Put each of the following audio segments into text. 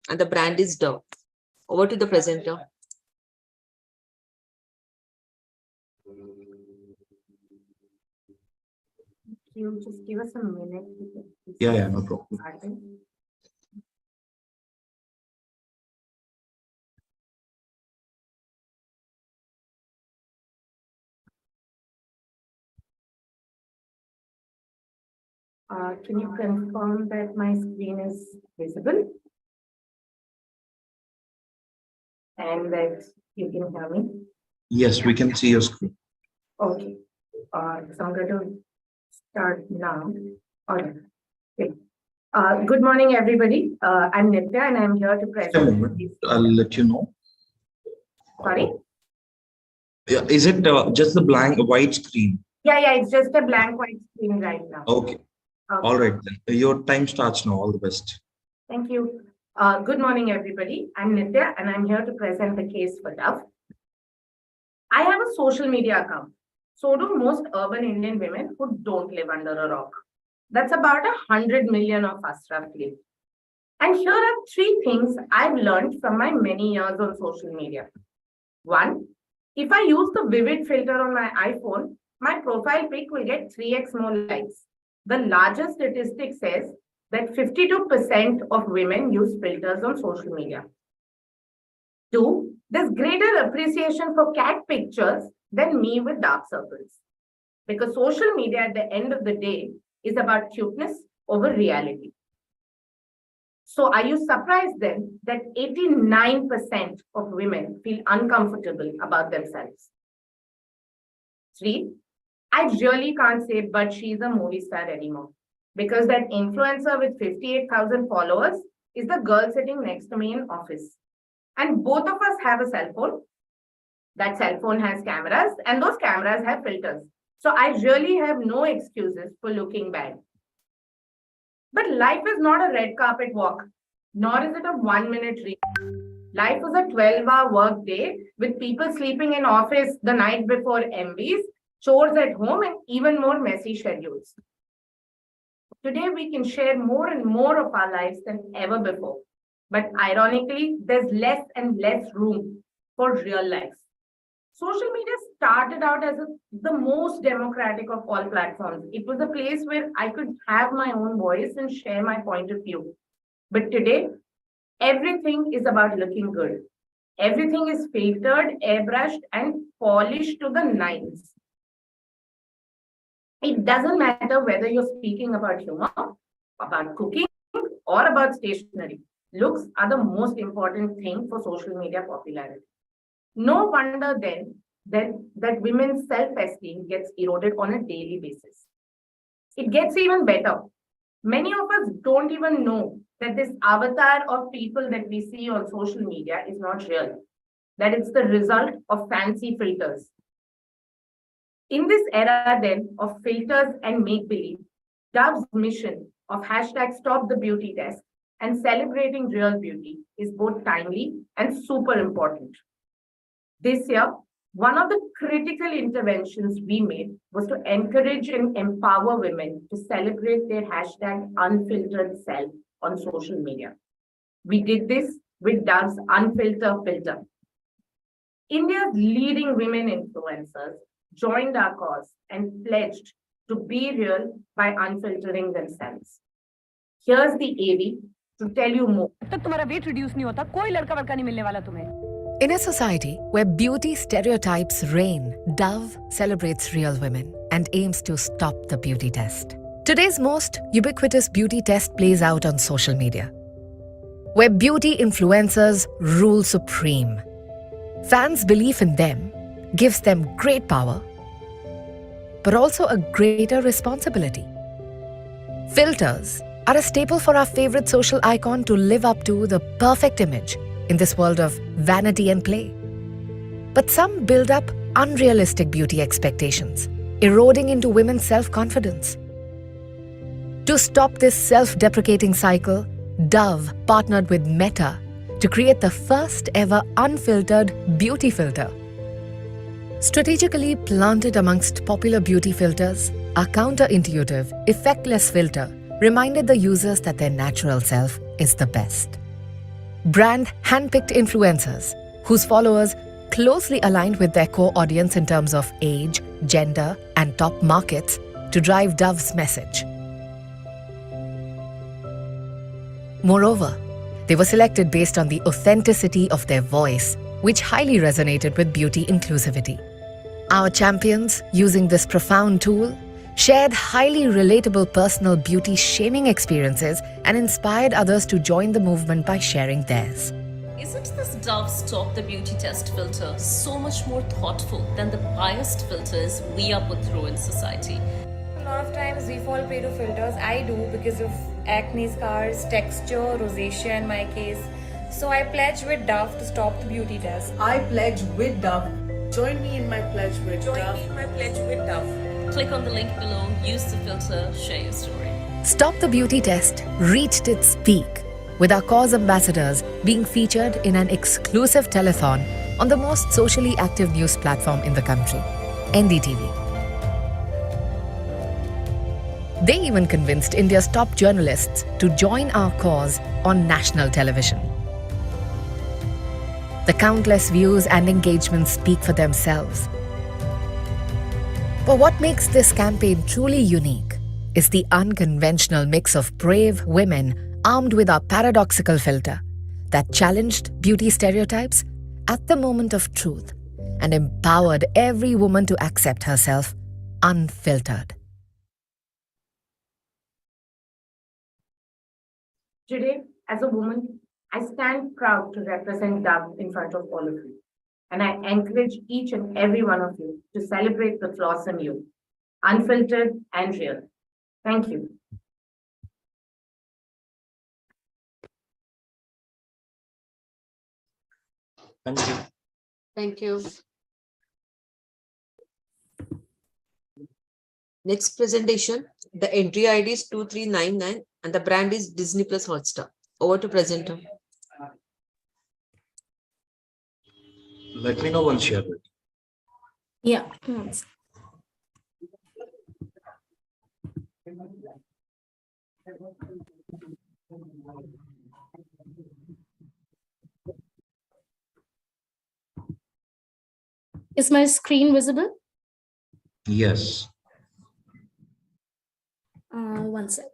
and the brand is Dove. Over to the presenter. You just give us a minute. Yeah, no problem. Can you confirm that my screen is visible? And that you can hear me? Yes, we can see your screen. Okay. So I'm going to start now. All right. Okay. Good morning, everybody. I'm Nivea and I'm here to present. A moment, I'll let you know. Sorry? Yeah, is it just the blank white screen? Yeah, it's just a blank white screen right now. Okay. All right, then. Your time starts now. All the best. Thank you. Good morning, everybody. I'm Nitya, and I'm here to present the case for Dove. I have a social media account. So do most urban Indian women who don't live under a rock. That's about 100 million of us, roughly. And here are 3 things I've learned from my many years on social media. 1, if I use the vivid filter on my iPhone, my profile pic will get 3x more likes. The largest statistic says that 52% of women use filters on social media. 2, there's greater appreciation for cat pictures than me with dark circles. Because social media at the end of the day is about cuteness over reality. So are you surprised then that 89% of women feel uncomfortable about themselves? 3, I really can't say, but she's a movie star anymore. Because that influencer with 58,000 followers is the girl sitting next to me in office. And both of us have a cell phone. That cell phone has cameras and those cameras have filters. So I really have no excuses for looking bad. But life is not a red carpet walk, nor is it a 1-minute read. Life is a 12-hour work day with people sleeping in office the night before Emvies, chores at home, and even more messy schedules. Today, we can share more and more of our lives than ever before. But ironically, there's less and less room for real life. Social media started out as the most democratic of all platforms. It was a place where I could have my own voice and share my point of view. But today, everything is about looking good. Everything is filtered, airbrushed, and polished to the nines. It doesn't matter whether you're speaking about humor, about cooking, or about stationery. Looks are the most important thing for social media popularity. No wonder then that women's self-esteem gets eroded on a daily basis. It gets even better. Many of us don't even know that this avatar of people that we see on social media is not real, that it's the result of fancy filters. In this era then of filters and make-believe, Dove's mission of #StopTheBeautyTest and celebrating real beauty is both timely and super important. This year, one of the critical interventions we made was to encourage and empower women to celebrate their #unfiltered self on social media. We did this with Dove's Unfiltered filter. India's leading women influencers joined our cause and pledged to be real by unfiltering themselves. Here's the AV to tell you more. In a society where beauty stereotypes reign, Dove celebrates real women and aims to stop the beauty test. Today's most ubiquitous beauty test plays out on social media, where beauty influencers rule supreme. Fans' belief in them gives them great power, but also a greater responsibility. Filters are a staple for our favorite social icon to live up to the perfect image in this world of vanity and play. But some build up unrealistic beauty expectations, eroding into women's self-confidence. To stop this self-deprecating cycle, Dove partnered with Meta to create the first ever unfiltered beauty filter. Strategically planted amongst popular beauty filters, our counterintuitive, effectless filter reminded the users that their natural self is the best. brand handpicked influencers whose followers closely aligned with their core audience in terms of age, gender, and top markets to drive Dove's message. Moreover, they were selected based on the authenticity of their voice, which highly resonated with beauty inclusivity. Our champions, using this profound tool, shared highly relatable personal beauty shaming experiences and inspired others to join the movement by sharing theirs. Isn't this Dove Stop the Beauty Test filter so much more thoughtful than the biased filters we are put through in society? A lot of times we fall prey to filters. I do because of acne scars, texture, rosacea in my case. So I pledge with Dove to stop the beauty test. I pledge with Dove. Join me in my pledge with Dove. Click on the link below, use the filter, share your story. Stop the Beauty Test reached its peak, with our cause ambassadors being featured in an exclusive telethon on the most socially active news platform in the country, NDTV. They even convinced India's top journalists to join our cause on national television. The countless views and engagements speak for themselves. But what makes this campaign truly unique is the unconventional mix of brave women armed with our paradoxical filter that challenged beauty stereotypes at the moment of truth and empowered every woman to accept herself unfiltered. Today, as a woman, I stand proud to represent Dove in front of all of you. And I encourage each and every one of you to celebrate the flaws in you, unfiltered and real. Thank you. Thank you. Thank you. Next presentation, the entry ID is 2399 and the brand is Disney Plus Hotstar. Over to presenter. Let me know once you're ready. Yeah. Is my screen visible? Yes. One sec.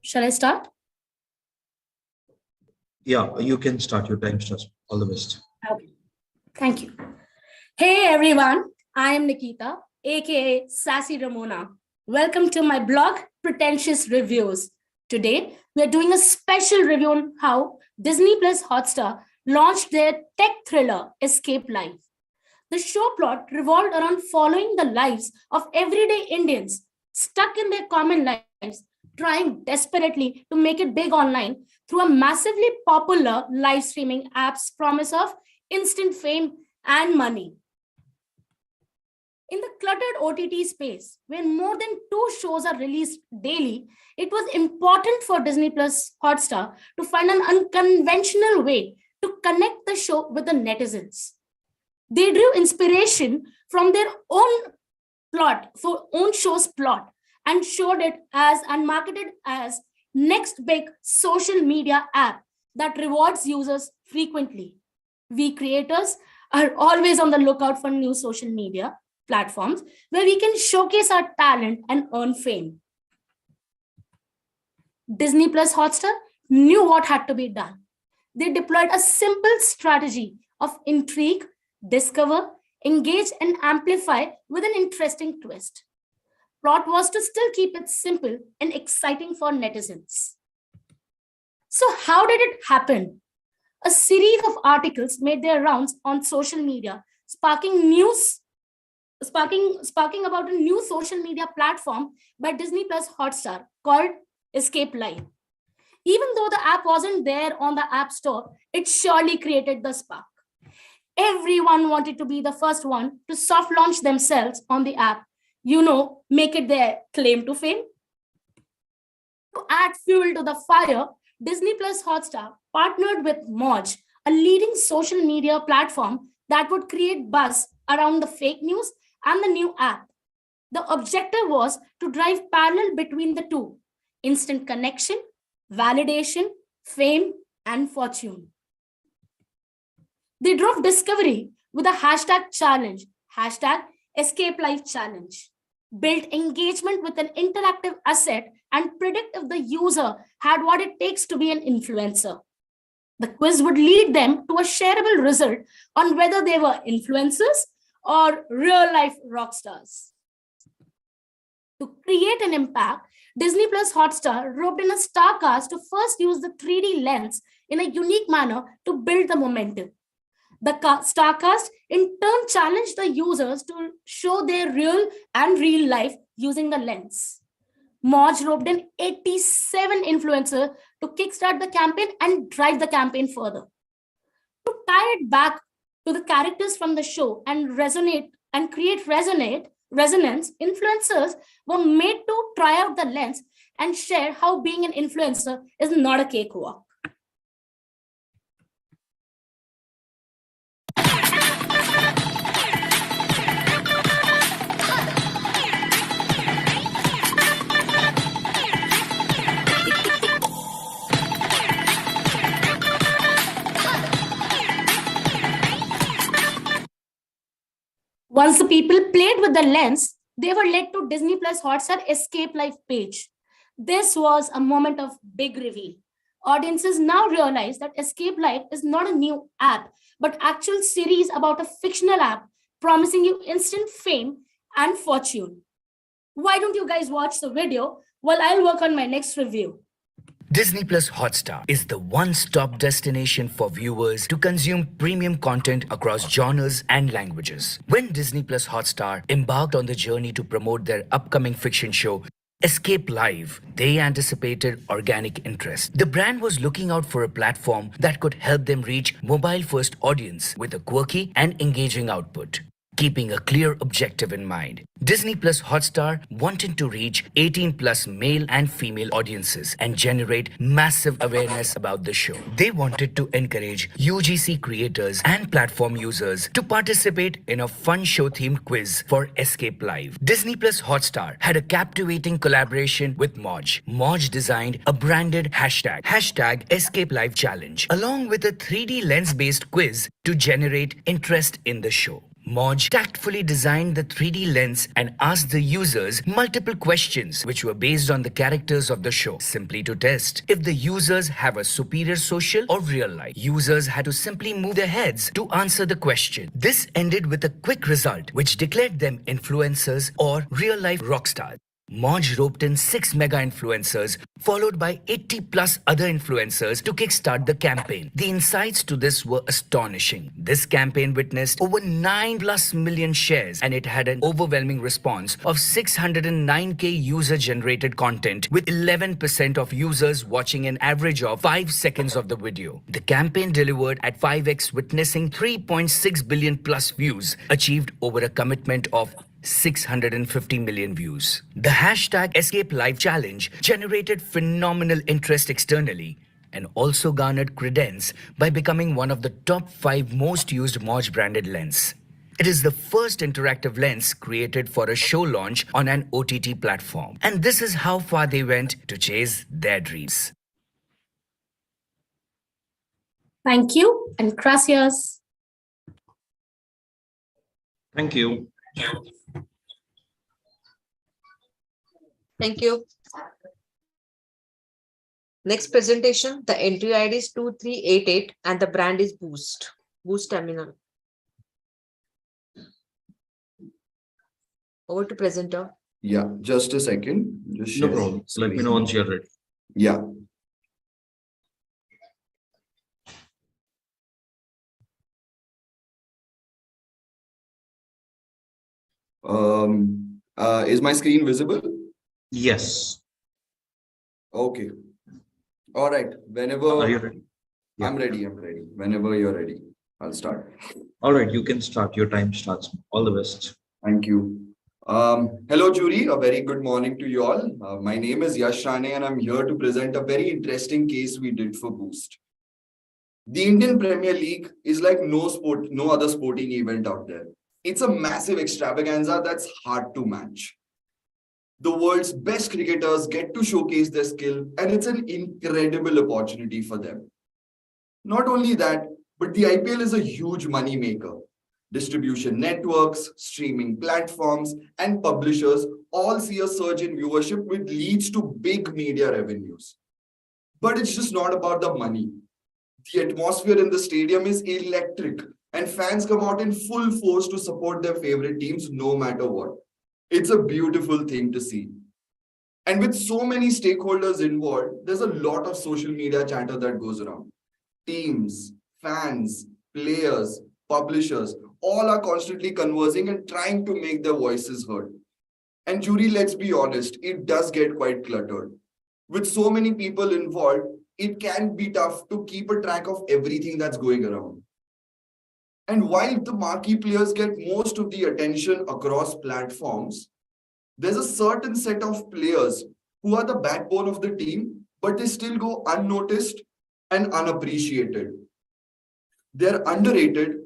Shall I start? Yeah, you can start. Your time starts. All the best. Okay. Thank you. Hey everyone, I am Nikita, aka Sassy Ramona. Welcome to my blog, Pretentious Reviews. Today, we are doing a special review on how Disney Plus Hotstar launched their tech thriller, Escape Life. The show plot revolved around following the lives of everyday Indians stuck in their common lives, trying desperately to make it big online through a massively popular live streaming app's promise of instant fame and money. In the cluttered OTT space, where more than 2 shows are released daily, it was important for Disney Plus Hotstar to find an unconventional way to connect the show with the netizens. They drew inspiration from their own show's plot, and showed it as and marketed as next big social media app that rewards users frequently. We creators are always on the lookout for new social media platforms where we can showcase our talent and earn fame. Disney Plus Hotstar knew what had to be done. They deployed a simple strategy of intrigue, discover, engage, and amplify with an interesting twist. Plot was to still keep it simple and exciting for netizens. So how did it happen? A series of articles made their rounds on social media, sparking about a new social media platform by Disney Plus Hotstar called Escape Live. Even though the app wasn't there on the App Store, it surely created the spark. Everyone wanted to be the first one to soft launch themselves on the app, make it their claim to fame. To add fuel to the fire, Disney Plus Hotstar partnered with Moj, a leading social media platform that would create buzz around the fake news and the new app. The objective was to drive parallel between the two: instant connection, validation, fame, and fortune. They drove discovery with a hashtag challenge, hashtag escape life challenge, built engagement with an interactive asset, and predict if the user had what it takes to be an influencer. The quiz would lead them to a shareable result on whether they were influencers or real life rock stars. To create an impact, Disney Plus Hotstar roped in a star cast to first use the 3D lens in a unique manner to build the momentum. The star cast in turn challenged the users to show their real life using the lens. Moj roped in 87 influencers to kickstart the campaign and drive the campaign further. To tie it back to the characters from the show and create resonance, influencers were made to try out the lens and share how being an influencer is not a cakewalk. Once the people played with the lens, they were led to Disney Plus Hotstar Escape Life page. This was a moment of big reveal. Audiences now realize that Escape Life is not a new app, but actual series about a fictional app promising you instant fame and fortune. Why don't you guys watch the video while I'll work on my next review? Disney Plus Hotstar is the one-stop destination for viewers to consume premium content across genres and languages. When Disney Plus Hotstar embarked on the journey to promote their upcoming fiction show, Escape Live, they anticipated organic interest. The brand was looking out for a platform that could help them reach mobile-first audience with a quirky and engaging output. Keeping a clear objective in mind, Disney Plus Hotstar wanted to reach 18 plus male and female audiences and generate massive awareness about the show. They wanted to encourage UGC creators and platform users to participate in a fun show themed quiz for Escape Live. Disney Plus Hotstar had a captivating collaboration with Moj. Moj designed a branded hashtag Escape Live challenge along with a 3D lens based quiz to generate interest in the show. Moj tactfully designed the 3D lens and asked the users multiple questions which were based on the characters of the show, simply to test if the users have a superior social or real life. Users had to simply move their heads to answer the question. This ended with a quick result which declared them influencers or real life rock stars. Moj roped in 6 mega influencers, followed by 80 plus other influencers to kickstart the campaign. The insights to this were astonishing. This campaign witnessed over 9 plus million shares and it had an overwhelming response of 609k user-generated content with 11% of users watching an average of 5 seconds of the video. The campaign delivered at 5x, witnessing 3.6 billion plus views, achieved over a commitment of 650 million views. The hashtag Escape Live challenge generated phenomenal interest externally and also garnered credence by becoming one of the top 5 most used Moj branded lens. It is the first interactive lens created for a show launch on an OTT platform. And this is how far they went to chase their dreams. Thank you and gracias. Thank you. Thank you. Next presentation, the entry ID is 2388 and the brand is Boost. Boost Terminal. Over to presenter. Yeah, just a second. Just No share problem. Let me screen. know once you're ready. Yeah. Is my screen visible? Yes. Okay. All right. Whenever Are you ready? Yeah. I'm ready. Whenever you're ready, I'll start. All right, you can start. Your time starts. All the best. Thank you. Hello, jury. A very good morning to you all. My name is Yash Rane and I'm here to present a very interesting case we did for Boost. The Indian Premier League is like no other sporting event out there. It's a massive extravaganza that's hard to match. The world's best cricketers get to showcase their skill, and it's an incredible opportunity for them. Not only that, but the IPL is a huge money maker. Distribution networks, streaming platforms, and publishers all see a surge in viewership, which leads to big media revenues. But it's just not about the money. The atmosphere in the stadium is electric, and fans come out in full force to support their favorite teams no matter what. It's a beautiful thing to see. And with so many stakeholders involved, there's a lot of social media chatter that goes around. Teams, fans, players, publishers, all are constantly conversing and trying to make their voices heard. And jury, let's be honest, it does get quite cluttered. With so many people involved, it can be tough to keep a track of everything that's going around. And while the marquee players get most of the attention across platforms, there's a certain set of players who are the backbone of the team, but they still go unnoticed and unappreciated. They're underrated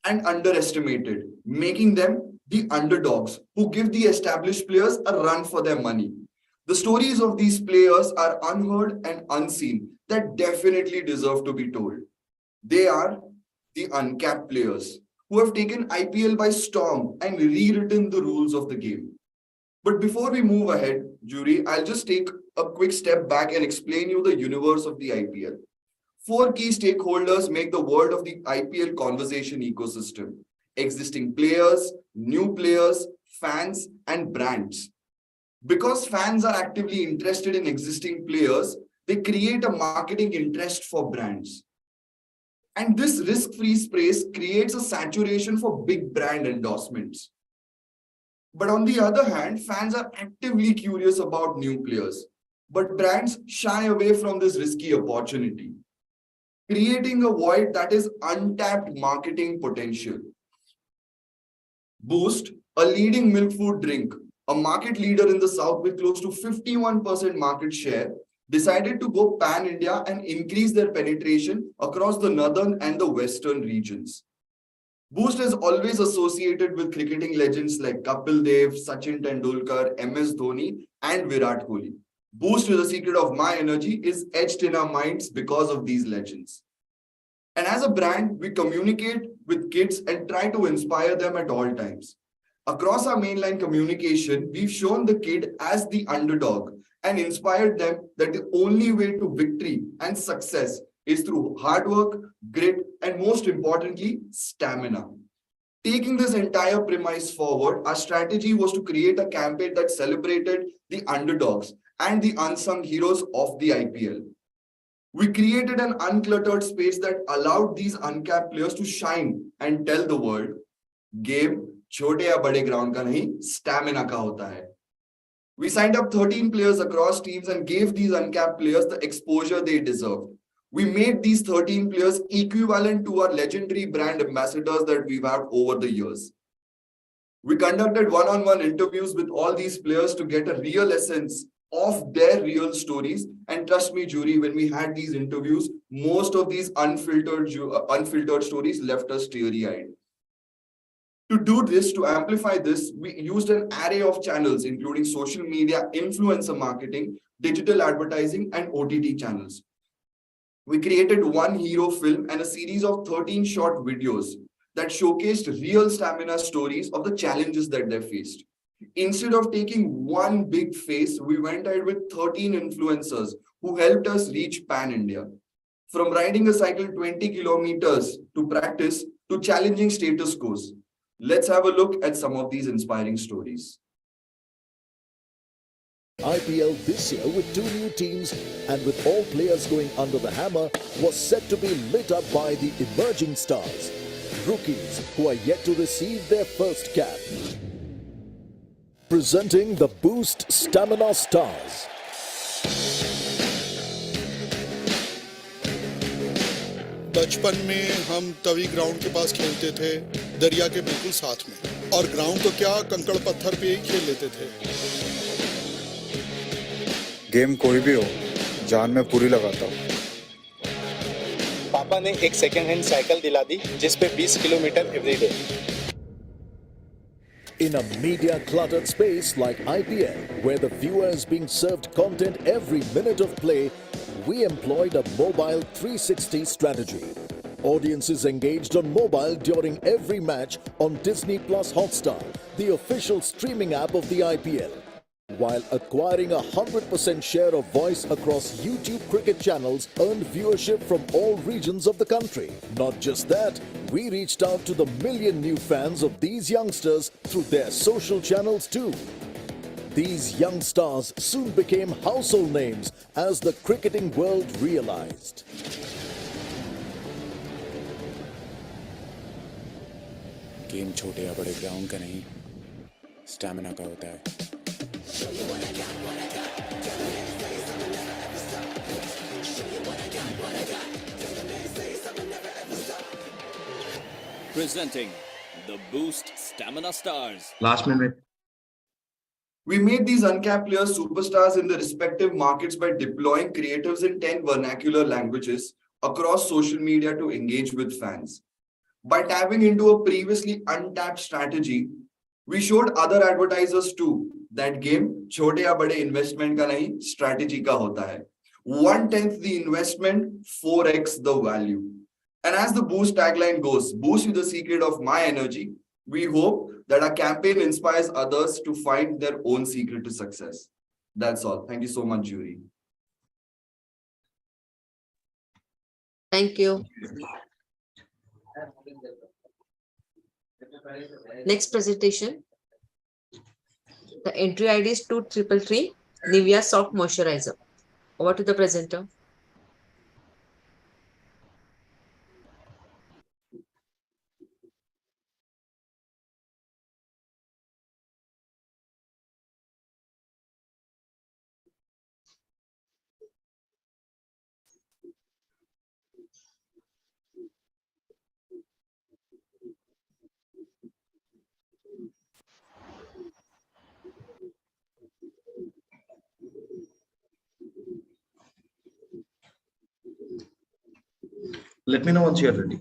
and underestimated, making them the underdogs who give the established players a run for their money. The stories of these players are unheard and unseen that definitely deserve to be told. They are the uncapped players who have taken IPL by storm and rewritten the rules of the game. But before we move ahead, jury, I'll just take a quick step back and explain you the universe of the IPL. 4 key stakeholders make the world of the IPL conversation ecosystem: existing players, new players, fans, and brands. Because fans are actively interested in existing players, they create a marketing interest for brands. And this risk-free space creates a saturation for big brand endorsements. But on the other hand, fans are actively curious about new players, but brands shy away from this risky opportunity, creating a void that is untapped marketing potential. Boost, a leading milk food drink, a market leader in the South with close to 51% market share, decided to go pan-India and increase their penetration across the northern and the western regions. Boost is always associated with cricketing legends like Kapil Dev, Sachin Tendulkar, MS Dhoni, and Virat Kohli. Boost to the secret of my energy is etched in our minds because of these legends. And as a brand, we communicate with kids and try to inspire them at all times. Across our mainline communication, we've shown the kid as the underdog and inspired them that the only way to victory and success is through hard work, grit, and most importantly, stamina. Taking this entire premise forward, our strategy was to create a campaign that celebrated the underdogs and the unsung heroes of the IPL. We created an uncluttered space that allowed these uncapped players to shine and tell the world, game छोटे या बड़े ground का नहीं, stamina का होता है. We signed up 13 players across teams and gave these uncapped players the exposure they deserved. We made these 13 players equivalent to our legendary brand ambassadors that we've had over the years. We conducted one-on-one interviews with all these players to get a real essence of their real stories. And trust me, jury, when we had these interviews, most of these unfiltered stories left us teary-eyed. To do this, to amplify this, we used an array of channels, including social media, influencer marketing, digital advertising, and OTT channels. We created one hero film and a series of 13 short videos that showcased real stamina stories of the challenges that they faced. Instead of taking one big face, we went ahead with 13 influencers who helped us reach pan-India. From riding a cycle 20 kilometers to practice to challenging status quos. Let's have a look at some of these inspiring stories. IPL this year with 2 new teams and with all players going under the hammer was set to be lit up by the emerging stars, rookies who are yet to receive their first cap. Presenting the Boost Stamina Stars. बचपन में हम Tawi ground के पास खेलते थे, दरिया के बिल्कुल साथ में, और ग्राउंड तो क्या कंकड़ पत्थर पे ही खेल लेते थे. गेम कोई भी हो, जान में पूरी लगाता हूँ. पापा ने एक सेकंड हैंड साइकिल दिला दी जिस पे 20 kilometre everyday. In a media-cluttered space like IPL, where the viewer is being served content every minute of play, we employed a mobile 360 strategy. Audiences engaged on mobile during every match on Disney Plus Hotstar, the official streaming app of the IPL, while acquiring a 100% share of voice across YouTube cricket channels earned viewership from all regions of the country. Not just that, we reached out to the million new fans of these youngsters through their social channels too. These young stars soon became household names as the cricketing world realized. Game छोटे या बड़े ground का नहीं, stamina का होता है. Presenting the Boost Stamina Stars. Last minute. We made these uncapped players superstars in their respective markets by deploying creatives in 10 vernacular languages across social media to engage with fans. By tapping into a previously untapped strategy, we showed other advertisers too that game छोटे या बड़े investment का नहीं, strategy का होता है. 1/10 the investment, 4x the value. And as the Boost tagline goes, boost you the secret of my energy. We hope that our campaign inspires others to find their own secret to success. That's all. Thank you so much, jury. Thank you. Next presentation. The entry ID is 2333 Nivea Soft Moisturizer. Over to the presenter. Let me know once you're ready.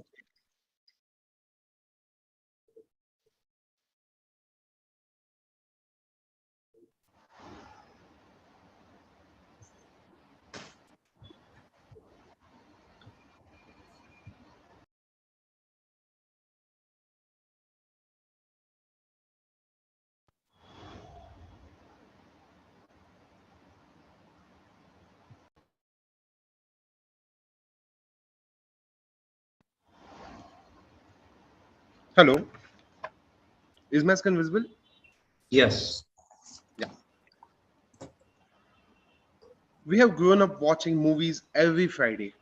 Hello, is my screen visible? Yes. Yeah. We have grown up watching movies every Friday.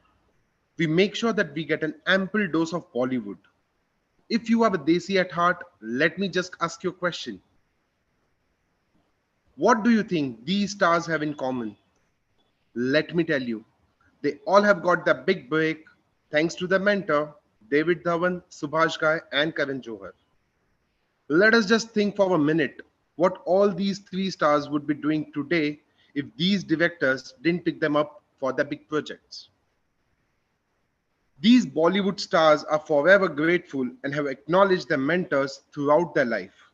We make sure that we get an ample dose of Bollywood. If you are a Desi at heart, let me just ask you a question. What do you think these stars have in common? Let me tell you, they all have got the big break thanks to their mentor, David Dhawan, Subhash Ghai, and Karan Johar. Let us just think for a minute what all these three stars would be doing today if these directors didn't pick them up for their big projects. These Bollywood stars are forever grateful and have acknowledged their mentors throughout their life.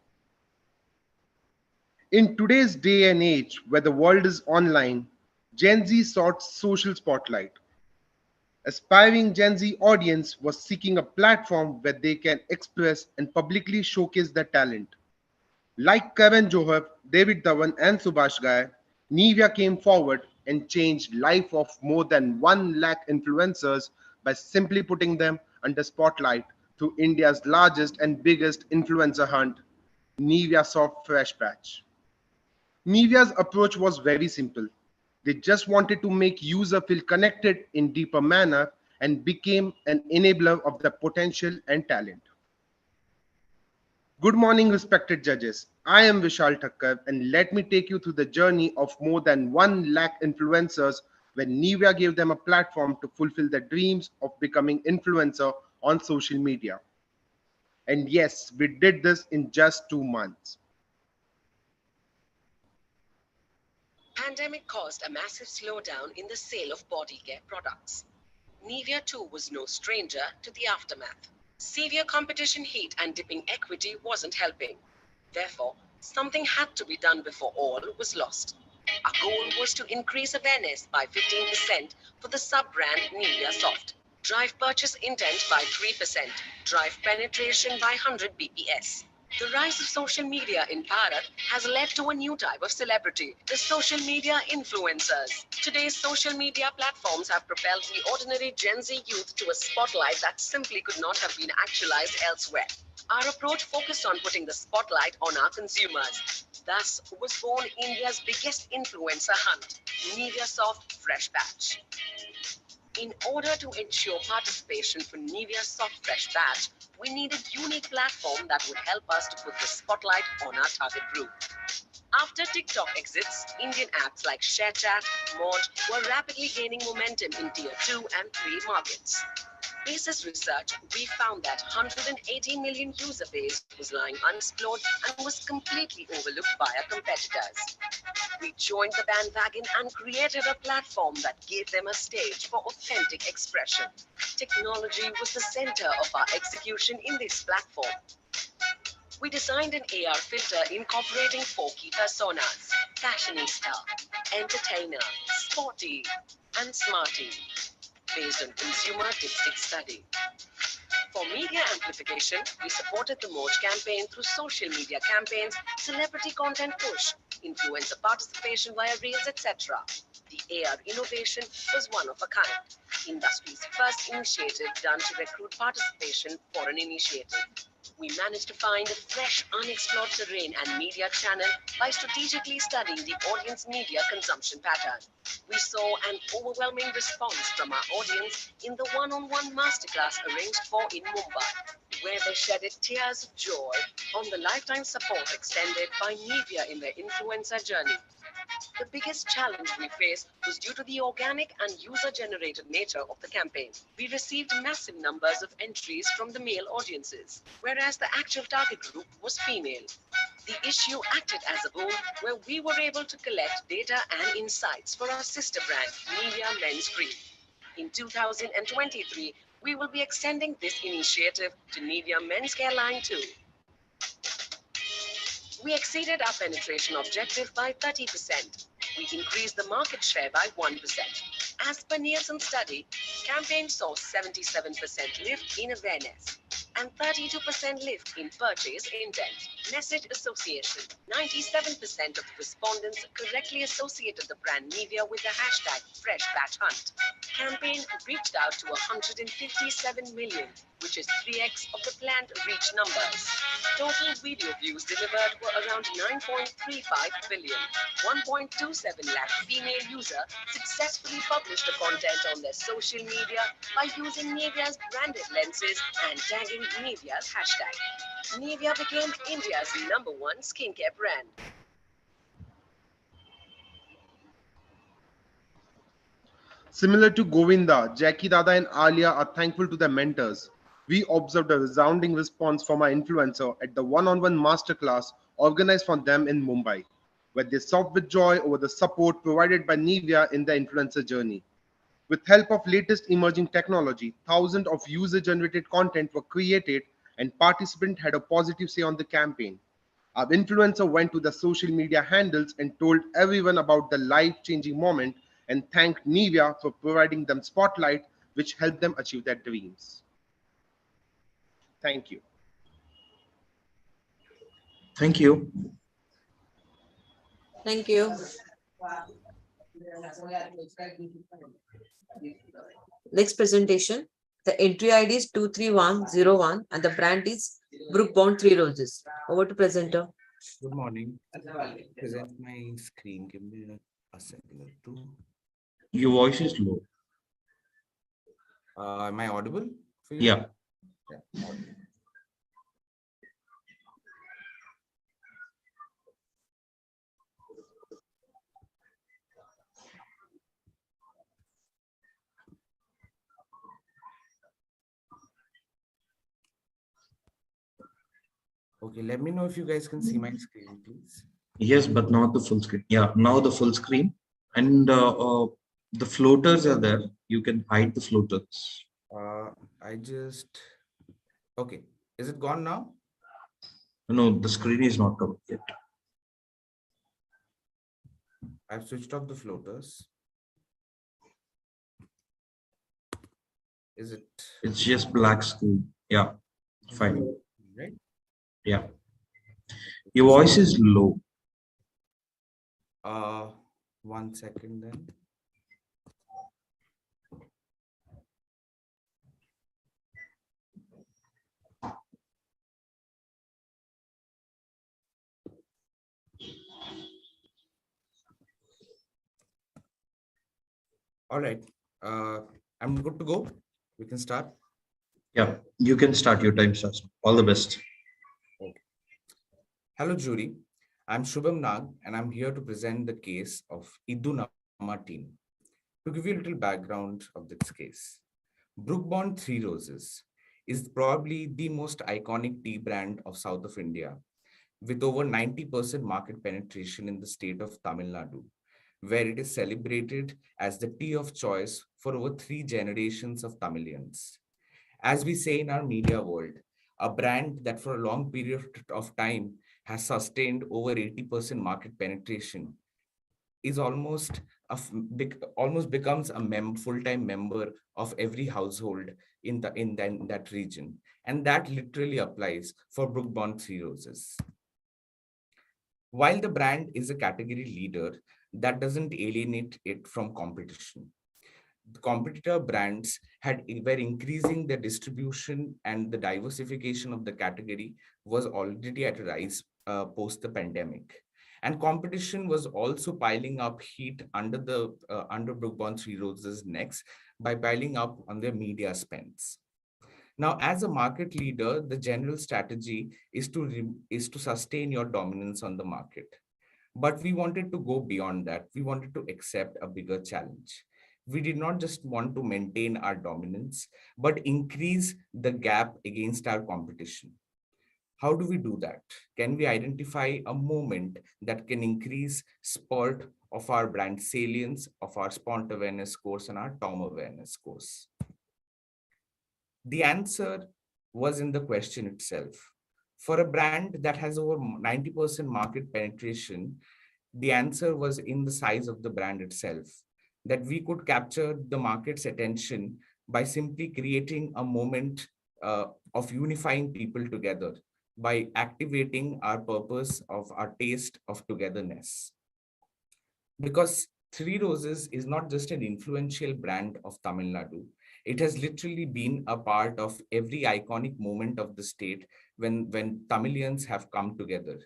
In today's day and age, where the world is online, Gen Z sought social spotlight. Aspiring Gen Z audience was seeking a platform where they can express and publicly showcase their talent. Like Karan Johar, David Dhawan, and Subhash Ghai, Nivea came forward and changed life of more than 1 lakh influencers by simply putting them under spotlight through India's largest and biggest influencer hunt, Nivea Soft Fresh Patch. Nivea's approach was very simple. They just wanted to make user feel connected in deeper manner and became an enabler of their potential and talent. Good morning, respected judges. I am Vishal Thakkar, and let me take you through the journey of more than 1 lakh influencers when Nivea gave them a platform to fulfill their dreams of becoming influencer on social media. And yes, we did this in just 2 months. Pandemic caused a massive slowdown in the sale of body care products. Nivea too was no stranger to the aftermath. Severe competition heat and dipping equity wasn't helping. Therefore, something had to be done before all was lost. Our goal was to increase awareness by 15% for the sub-brand Nivea Soft, drive purchase intent by 3%, drive penetration by 100 BPS. The rise of social media in Bharat has led to a new type of celebrity, the social media influencers. Today's social media platforms have propelled the ordinary Gen Z youth to a spotlight that simply could not have been actualized elsewhere. Our approach focused on putting the spotlight on our consumers. Thus was born India's biggest influencer hunt, Nivea Soft Fresh Batch. In order to ensure participation for Nivea Soft Fresh Batch, we needed a unique platform that would help us to put the spotlight on our target group. After TikTok exits, Indian apps like ShareChat, Mod were rapidly gaining momentum in Tier 2 and 3 markets. Basis research, we found that 180 million user base was lying unexplored and was completely overlooked by our competitors. We joined the bandwagon and created a platform that gave them a stage for authentic expression. Technology was the center of our execution in this platform. We designed an AR filter incorporating 4 key personas: fashionista, entertainer, sporty, and smarty, based on consumer dipstick study. For media amplification, we supported the Moj campaign through social media campaigns, celebrity content push, influencer participation via reels, etc. The AR innovation was one of a kind, industry's first initiative done to recruit participation for an initiative. We managed to find a fresh, unexplored terrain and media channel by strategically studying the audience media consumption pattern. We saw an overwhelming response from our audience in the one-on-one masterclass arranged for in Mumbai, where they shedded tears of joy on the lifetime support extended by Nivea in their influencer journey. The biggest challenge we faced was due to the organic and user-generated nature of the campaign. We received massive numbers of entries from the male audiences, whereas the actual target group was female. The issue acted as a boon where we were able to collect data and insights for our sister brand, Nivea Men's Cream. In 2023, we will be extending this initiative to Nivea Men's Care line too. We exceeded our penetration objective by 30%. We increased the market share by 1%. As per Nielsen study, campaign saw 77% lift in awareness and 32% lift in purchase intent. Message association. 97% of respondents correctly associated the brand Nivea with the hashtag #FreshBatchHunt. Campaign reached out to 157 million, which is 3x of the planned reach numbers. Total video views delivered were around 9.35 billion. 1.27 lakh female users successfully published the content on their social media by using Nivea's branded lenses and tagging Nivea's hashtag. Nivea became India's #1 skincare brand. Similar to Govinda, Jackie Dada and Alia are thankful to their mentors. We observed a resounding response from our influencer at the one-on-one masterclass organized for them in Mumbai, where they sobbed with joy over the support provided by Nivea in their influencer journey. With help of latest emerging technology, thousands of user-generated content were created and participants had a positive say on the campaign. Our influencer went to the social media handles and told everyone about the life-changing moment and thanked Nivea for providing them spotlight, which helped them achieve their dreams. Thank you. Thank you. Thank you. Next presentation. The entry ID is 23101 and the brand is Brook Bond 3 Roses. Over to presenter. Good morning. I'll present my screen. Give me a second to. Your voice is low. Am I audible for you? Yeah. Yeah. Okay, let me know if you guys can see my screen, please. Yes, but not the full screen. Yeah, now the full screen. And the floaters are there. You can hide the floaters. Okay. Is it gone now? No, the screen is not covered yet. I've switched off the floaters. Is it? It's just black screen. Yeah, fine. Right? Yeah. Your voice is low. 1 second then. All right. I'm good to go. We can start. Yeah, you can start. Your time starts. All the best. Okay. Hello, jury. I'm Shubham Nag, and I'm here to present the case of Iddu Nama team. To give you a little background of this case, Brook Bond Three Roses is probably the most iconic tea brand of South of India, with over 90% market penetration in the state of Tamil Nadu, where it is celebrated as the tea of choice for over 3 generations of Tamilians. As we say in our media world, a brand that for a long period of time has sustained over 80% market penetration is almost almost becomes a full-time member of every household in that region, and that literally applies for Brook Bond Three Roses. While the brand is a category leader, that doesn't alienate it from competition. The competitor brands were increasing their distribution, and the diversification of the category was already at a rise post the pandemic. And competition was also piling up heat under Brook Bond Three Roses' necks by piling up on their media spends. Now, as a market leader, the general strategy is to sustain your dominance on the market. But we wanted to go beyond that. We wanted to accept a bigger challenge. We did not just want to maintain our dominance, but increase the gap against our competition. How do we do that? Can we identify a moment that can increase spurt of our brand salience, of our spont awareness scores, and our TOM awareness scores? The answer was in the question itself. For a brand that has over 90% market penetration, the answer was in the size of the brand itself, that we could capture the market's attention by simply creating a moment of unifying people together, by activating our purpose of our taste of togetherness. Because Three Roses is not just an influential brand of Tamil Nadu. It has literally been a part of every iconic moment of the state when Tamilians have come together.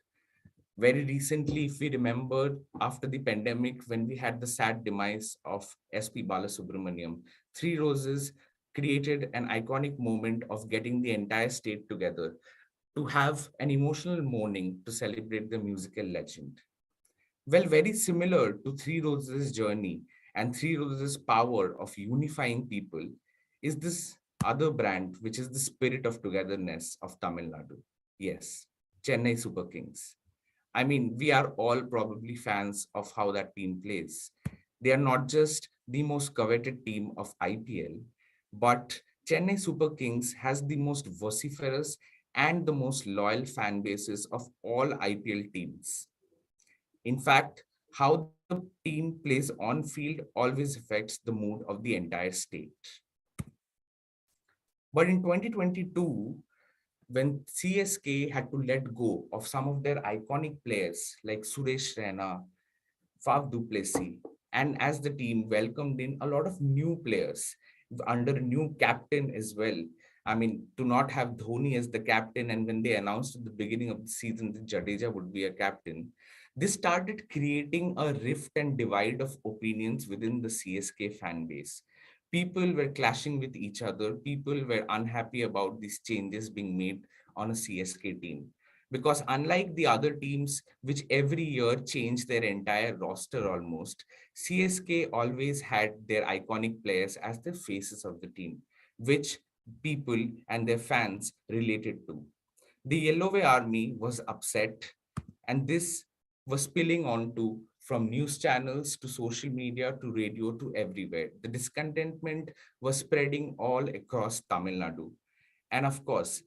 Very recently, if we remember, after the pandemic, when we had the sad demise of SP Balasubramaniam, Three Roses created an iconic moment of getting the entire state together to have an emotional mourning to celebrate the musical legend. Well, very similar to Three Roses' journey and Three Roses' power of unifying people is this other brand, which is the spirit of togetherness of Tamil Nadu. Yes, Chennai Super Kings. I mean, we are all probably fans of how that team plays. They are not just the most coveted team of IPL, but Chennai Super Kings has the most vociferous and the most loyal fan bases of all IPL teams. In fact, how the team plays on field always affects the mood of the entire state. But in 2022, when CSK had to let go of some of their iconic players like Suresh Raina, Faf du Plessis, and as the team welcomed in a lot of new players under a new captain as well. I mean, to not have Dhoni as the captain, and when they announced at the beginning of the season that Jadeja would be a captain, this started creating a rift and divide of opinions within the CSK fan base. People were clashing with each other. People were unhappy about these changes being made on a CSK team. Because unlike the other teams, which every year change their entire roster almost, CSK always had their iconic players as the faces of the team, which people and their fans related to. The Yellowway Army was upset, and this was spilling onto from news channels to social media to radio to everywhere. The discontentment was spreading all across Tamil Nadu. And of course,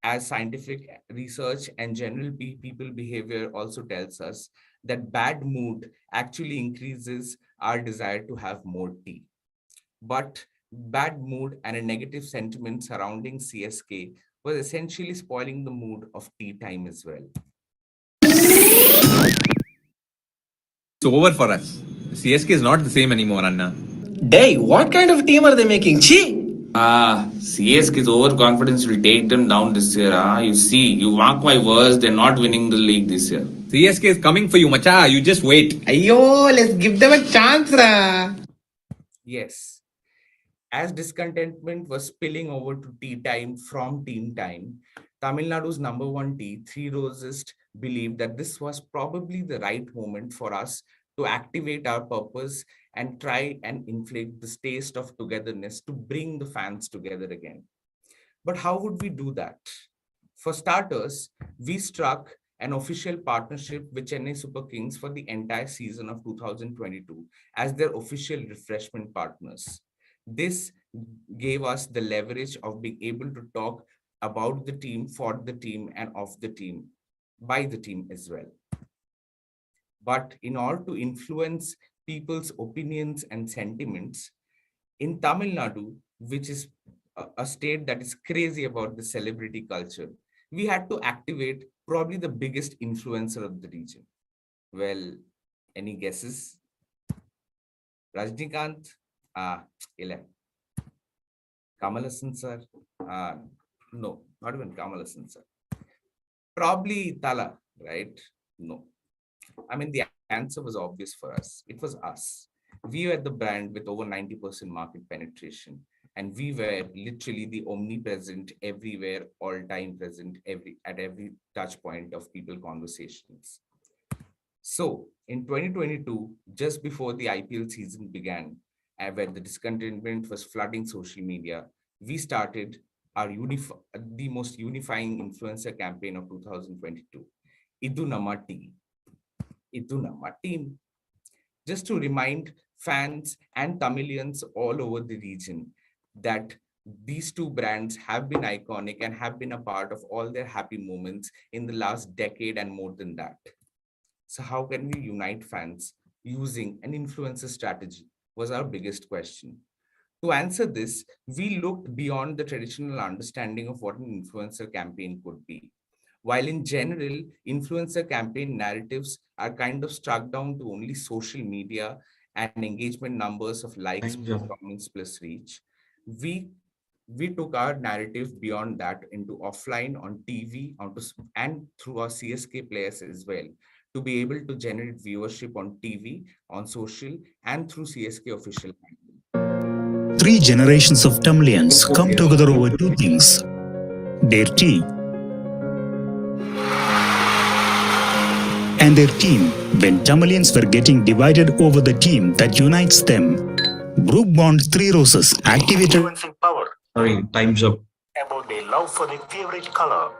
as scientific research and general people behavior also tells us that bad mood actually increases our desire to have more tea. But bad mood and a negative sentiment surrounding CSK was essentially spoiling the mood of tea time as well. It's over for us. CSK is not the same anymore, Anna. Day, what kind of team are they making? Chi! CSK's overconfidence will take them down this year. You see, you mark my words, they're not winning the league this year. CSK is coming for you, macha. You just wait. Ayo, let's give them a chance, ra. Yes. As discontentment was spilling over to tea time from team time, Tamil Nadu's number one tea, Three Roses, believed that this was probably the right moment for us to activate our purpose and try and inflate this taste of togetherness to bring the fans together again. But how would we do that? For starters, we struck an official partnership with Chennai Super Kings for the entire season of 2022 as their official refreshment partners. This gave us the leverage of being able to talk about the team, for the team, and of the team, by the team as well. But in order to influence people's opinions and sentiments, in Tamil Nadu, which is a state that is crazy about the celebrity culture, we had to activate probably the biggest influencer of the region. Well, any guesses? Rajnikant? Ila. Kamal Hassan sir? No, not even Kamal Hassan sir. Probably Tala, right? No. I mean, the answer was obvious for us. It was us. We were the brand with over 90% market penetration. And we were literally the omnipresent, everywhere, all-time present, at every touch point of people conversations. So in 2022, just before the IPL season began, where the discontentment was flooding social media, we started our the most unifying influencer campaign of 2022, Idu Nama Tea. Idu Nama Team. Just to remind fans and Tamilians all over the region that these two brands have been iconic and have been a part of all their happy moments in the last decade and more than that. So how can we unite fans using an influencer strategy was our biggest question. To answer this, we looked beyond the traditional understanding of what an influencer campaign could be. While in general, influencer campaign narratives are kind of struck down to only social media and engagement numbers of likes, comments plus reach, we took our narrative beyond that into offline, on TV, and through our CSK players as well, to be able to generate viewership on TV, on social, and through CSK official. 3 generations of Tamilians come together over 2 things: their tea and their team. When Tamilians were getting divided over the team that unites them, Brook Bond 3 Roses activated Power. Sorry, time's up. About their love for their favorite color.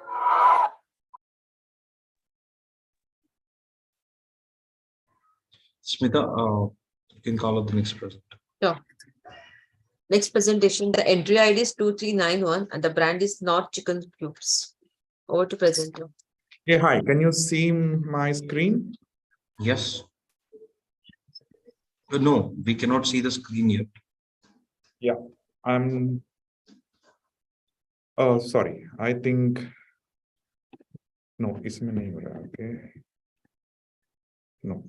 Smita, you can call up the next presenter. Sure. Next presentation, the entry ID is 2391 and the brand is Not Chicken Cubes. Over to presenter. Hey, hi. Can you see my screen? Yes. No, we cannot see the screen yet. Yeah, I'm. Oh, sorry. I think. No, इसमें नहीं हो रहा. Okay. No.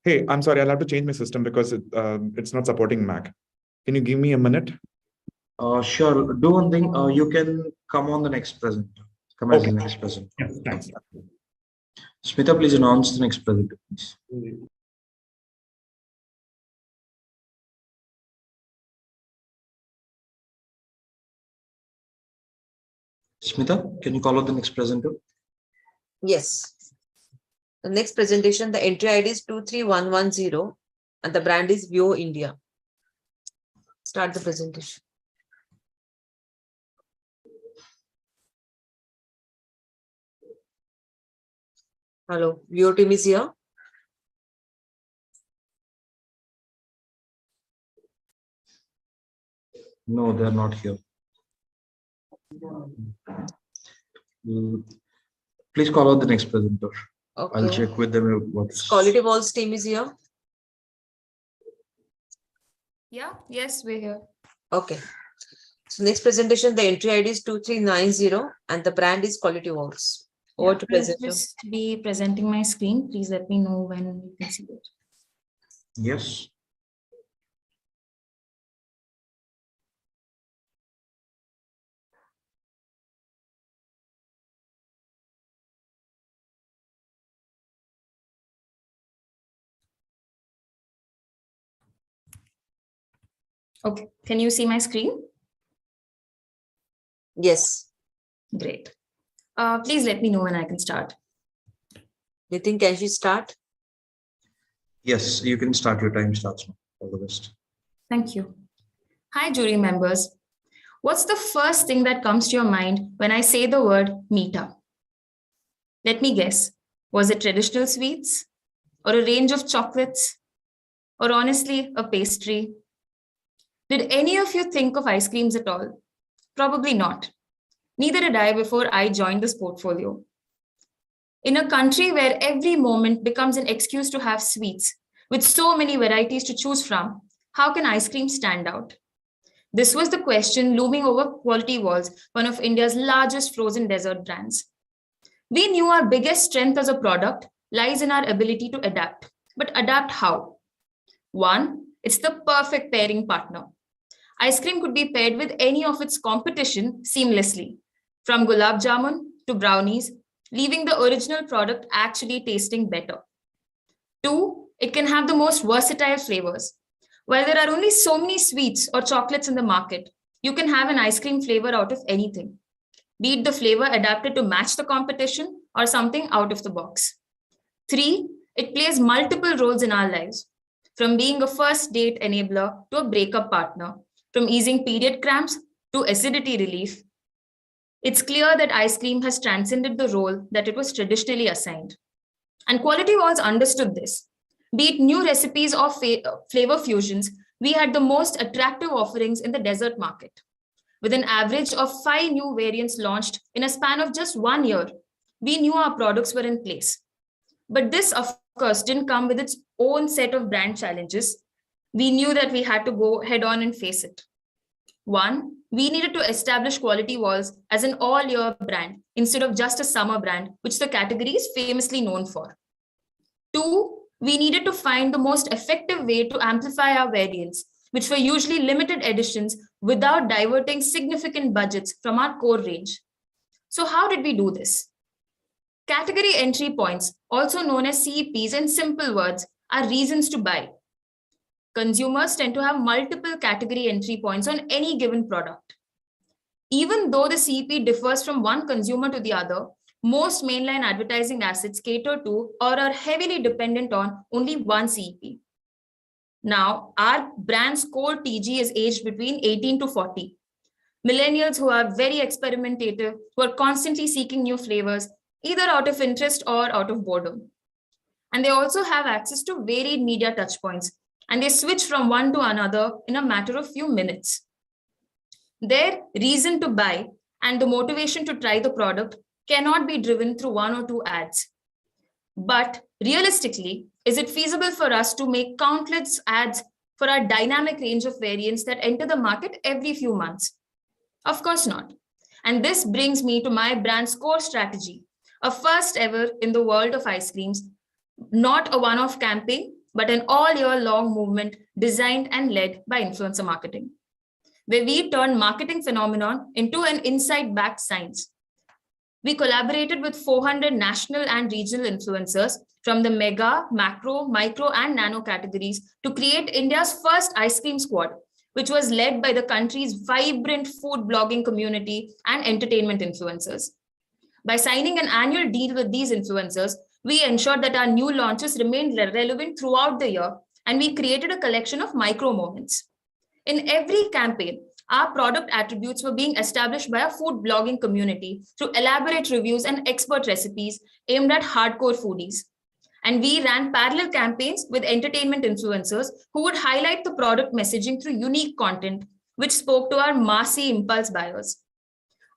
Hey, I'm sorry. I'll have to change my system because it's not supporting Mac. Can you give me a minute? Sure. Do one thing. You can come on the next presenter. Come as the next presenter. Yes, thanks. Smita, please announce the next presenter, please. Smita, can you call out the next presenter? Yes. The next presentation, the entry ID is 23110 and the brand is Vivo India. Start the presentation. Hello, Vivo team is here. No, they're not here. Please call out the next presenter. I'll Okay. check with them what's Quality Walls team is here. Yeah, yes, we're here. Okay. So next presentation, the entry ID is 2390 and the brand is Quality Walls. Over to I'll presenter. just be presenting my screen. Please let me know when you can see it. Yes. Okay, can you see my screen? Yes. Great. Please let me know when I can start. Nitin, can she start? Yes, you can start. Your time starts now. All the best. Thank you. Hi, jury members. What's the first thing that comes to your mind when I say the word meeta? Let me guess. Was it traditional sweets? Or a range of chocolates? Or honestly, a pastry? Did any of you think of ice creams at all? Probably not. Neither did I before I joined this portfolio. In a country where every moment becomes an excuse to have sweets, with so many varieties to choose from, how can ice cream stand out? This was the question looming over Quality Walls, one of India's largest frozen dessert brands. We knew our biggest strength as a product lies in our ability to adapt. But adapt how? One, it's the perfect pairing partner. Ice cream could be paired with any of its competition seamlessly, from gulab jamun to brownies, leaving the original product actually tasting better. Two, it can have the most versatile flavors. While there are only so many sweets or chocolates in the market, you can have an ice cream flavor out of anything, be it the flavor adapted to match the competition or something out of the box. Three, it plays multiple roles in our lives, from being a first date enabler to a breakup partner, from easing period cramps to acidity relief. It's clear that ice cream has transcended the role that it was traditionally assigned. And Quality Walls understood this. Be it new recipes or flavor fusions, we had the most attractive offerings in the dessert market. With an average of 5 new variants launched in a span of just 1 year, we knew our products were in place. But this, of course, didn't come with its own set of brand challenges. We knew that we had to go head on and face it. One, we needed to establish Quality Walls as an all-year brand instead of just a summer brand, which the category is famously known for. Two, we needed to find the most effective way to amplify our variants, which were usually limited editions without diverting significant budgets from our core range. So how did we do this? Category entry points, also known as CEPs in simple words, are reasons to buy. Consumers tend to have multiple category entry points on any given product. Even though the CEP differs from one consumer to the other, most mainline advertising assets cater to or are heavily dependent on only one CEP. Now, our brand's core TG is aged between 18 to 40. Millennials who are very experimentative, who are constantly seeking new flavors, either out of interest or out of boredom. And they also have access to varied media touchpoints, and they switch from one to another in a matter of few minutes. Their reason to buy and the motivation to try the product cannot be driven through 1 or 2 ads. But realistically, is it feasible for us to make countless ads for our dynamic range of variants that enter the market every few months? Of course not. And this brings me to my brand's core strategy, a first ever in the world of ice creams, not a one-off campaign, but an all-year-long movement designed and led by influencer marketing, where we turned marketing phenomenon into an insight-backed science. We collaborated with 400 national and regional influencers from the mega, macro, micro, and nano categories to create India's first ice cream squad, which was led by the country's vibrant food blogging community and entertainment influencers. By signing an annual deal with these influencers, we ensured that our new launches remained relevant throughout the year, and we created a collection of micro moments. In every campaign, our product attributes were being established by a food blogging community through elaborate reviews and expert recipes aimed at hardcore foodies. And we ran parallel campaigns with entertainment influencers who would highlight the product messaging through unique content, which spoke to our massy impulse buyers.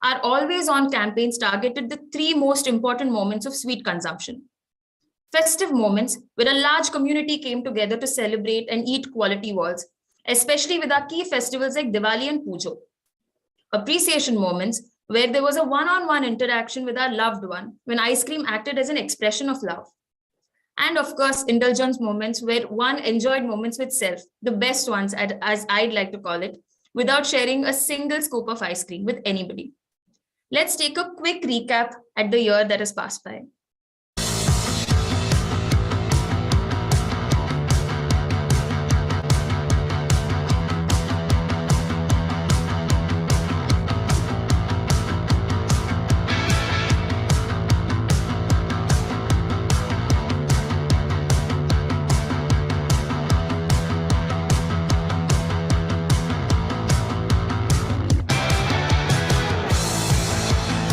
our always-on campaigns targeted the three most important moments of sweet consumption. Festive moments where a large community came together to celebrate and eat quality walls, especially with our key festivals like Diwali and Pujo. Appreciation moments where there was a one-on-one interaction with our loved one when ice cream acted as an expression of love. And of course, indulgence moments where one enjoyed moments with self, the best ones as I'd like to call it, without sharing a single scoop of ice cream with anybody. Let's take a quick recap at the year that has passed by.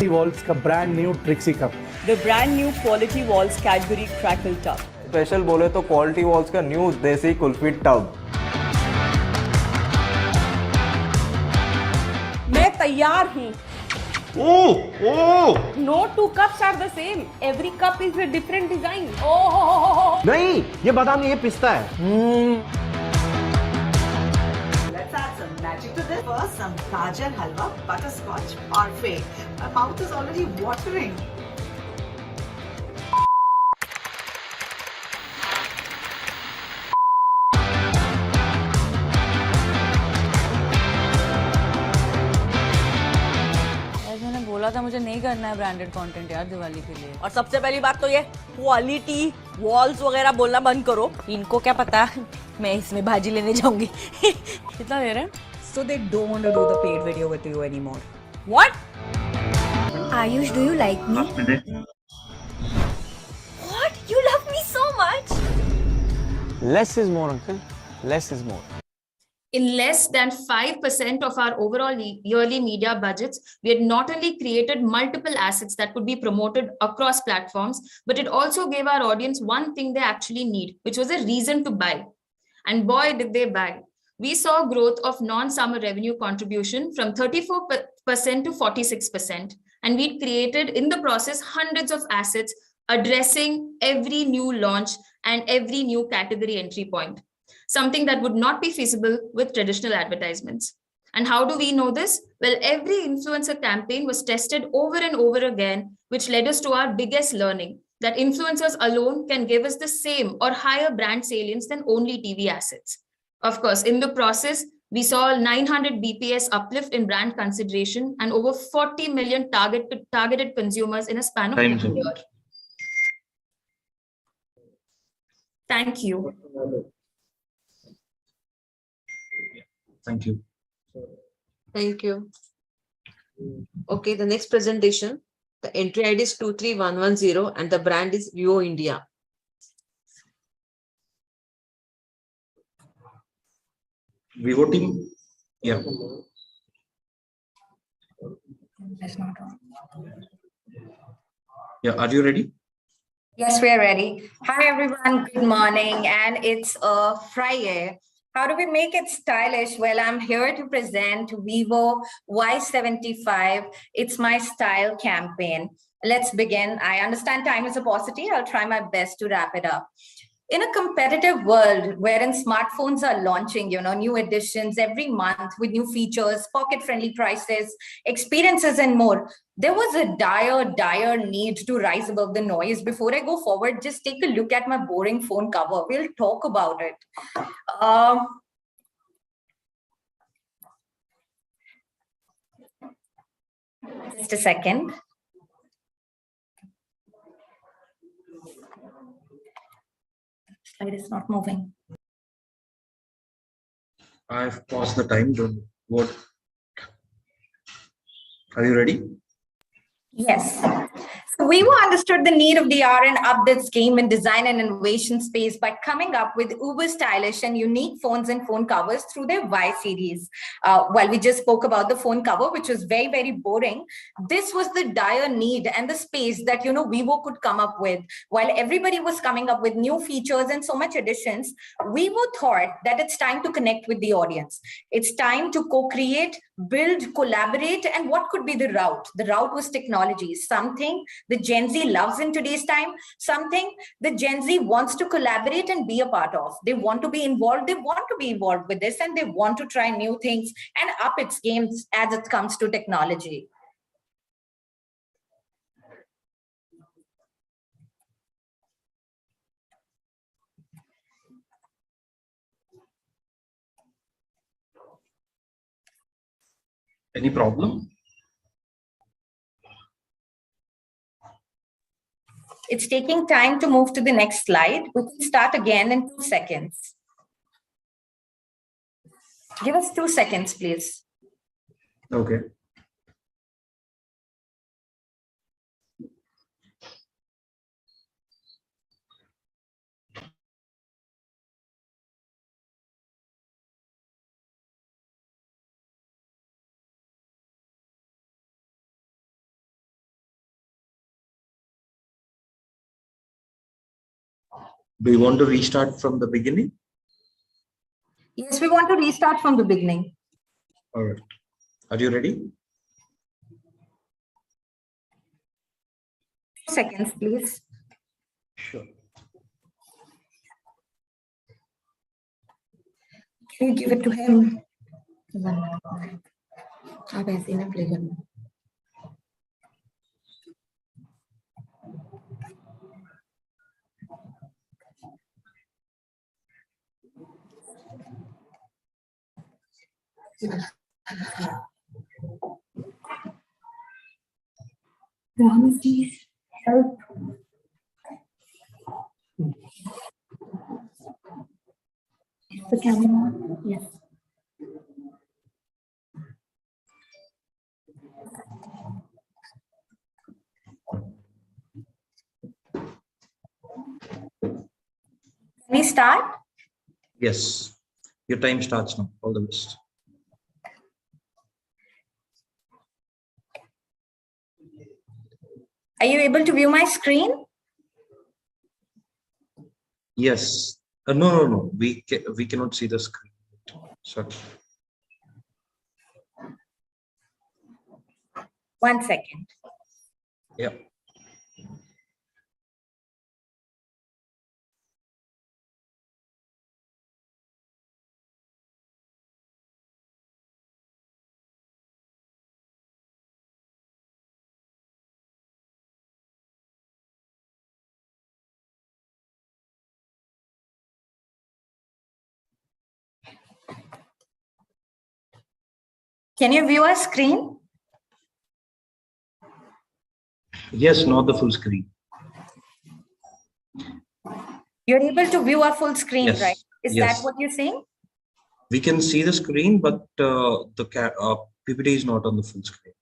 Walls का brand new Trixie cup. The brand new quality walls Cadbury Crackle tub. Special बोले तो quality walls का new देसी kulfi tub. मैं तैयार हूँ. Oh! No two cups are the same. Every cup is a different design. Oh! नहीं, ये बादाम ये पिस्ता है. Let's add some magic to this. First, some gajar halwa, butterscotch, parfait. My mouth is already watering. मैंने बोला था मुझे नहीं करना है ब्रांडेड कंटेंट यार दिवाली के लिए. और सबसे पहली बात तो ये क्वालिटी वॉल्स वगैरह बोलना बंद करो. इनको क्या पता मैं इसमें भाजी लेने जाऊंगी. कितना दे रहे हैं? So they don't want to do the paid video with you anymore. What? Ayush, do you like me? What? You love me so much? Less is more, uncle. Less is more. In less than 5% of our overall yearly media budgets, we had not only created multiple assets that could be promoted across platforms, but it also gave our audience one thing they actually need, which was a reason to buy. And boy, did they buy. We saw growth of non-summer revenue contribution from 34% to 46%. And we created in the process hundreds of assets addressing every new launch and every new category entry point. Something that would not be feasible with traditional advertisements. And how do we know this? Well, every influencer campaign was tested over and over again, which led us to our biggest learning, that influencers alone can give us the same or higher brand salience than only TV assets. Of course, in the process, we saw 900 BPS uplift in brand consideration and over 40 million targeted consumers in a span of a year. Thank you. Thank you. Thank you. Okay, the next presentation, the entry ID is 23110 and the brand is Vivo India. Vivo team? Yeah. That's not wrong. Yeah, are you ready? Yes, we are ready. Hi, everyone. Good morning. And it's a Friday. How do we make it stylish? Well, I'm here to present Vivo Y75. It's my style campaign. Let's begin. I understand time is a paucity. I'll try my best to wrap it up. In a competitive world wherein smartphones are launching, new editions every month with new features, pocket-friendly prices, experiences, and more, there was a dire need to rise above the noise. Before I go forward, just take a look at my boring phone cover. We'll talk about it. Just a second. Slide is not moving. I've paused the time. What? Are you ready? Yes. So Vivo understood the need of the hour and upped its game in design and innovation space by coming up with uber stylish and unique phones and phone covers through their Y series. While we just spoke about the phone cover, which was very, very boring, this was the dire need and the space that, Vivo could come up with. While everybody was coming up with new features and so much additions, Vivo thought that it's time to connect with the audience. It's time to co-create build, collaborate, and what could be the route? The route was technology, something the Gen Z loves in today's time, something the Gen Z wants to collaborate and be a part of. They want to be involved, with this, and they want to try new things and up its games as it comes to technology. Any problem? It's taking time to move to the next slide. We can start again in 2 seconds. Give us 2 seconds, please. Okay. Do you want to restart from the beginning? Yes, we want to restart from the beginning. All right. Are you ready? 2 seconds, please. Sure. Can you give it to him? Please help. The camera. Yes. Can we start? Yes. Your time starts now. All the best. Are you able to view my screen? Yes. No. We cannot see the screen. Sorry. 1 second. Yeah. Can you view our screen? Yes, not the full screen. You're able to view our full screen, Yes. right? Is Yes. that what you're saying? We can see the screen, but the PPT is not on the full screen.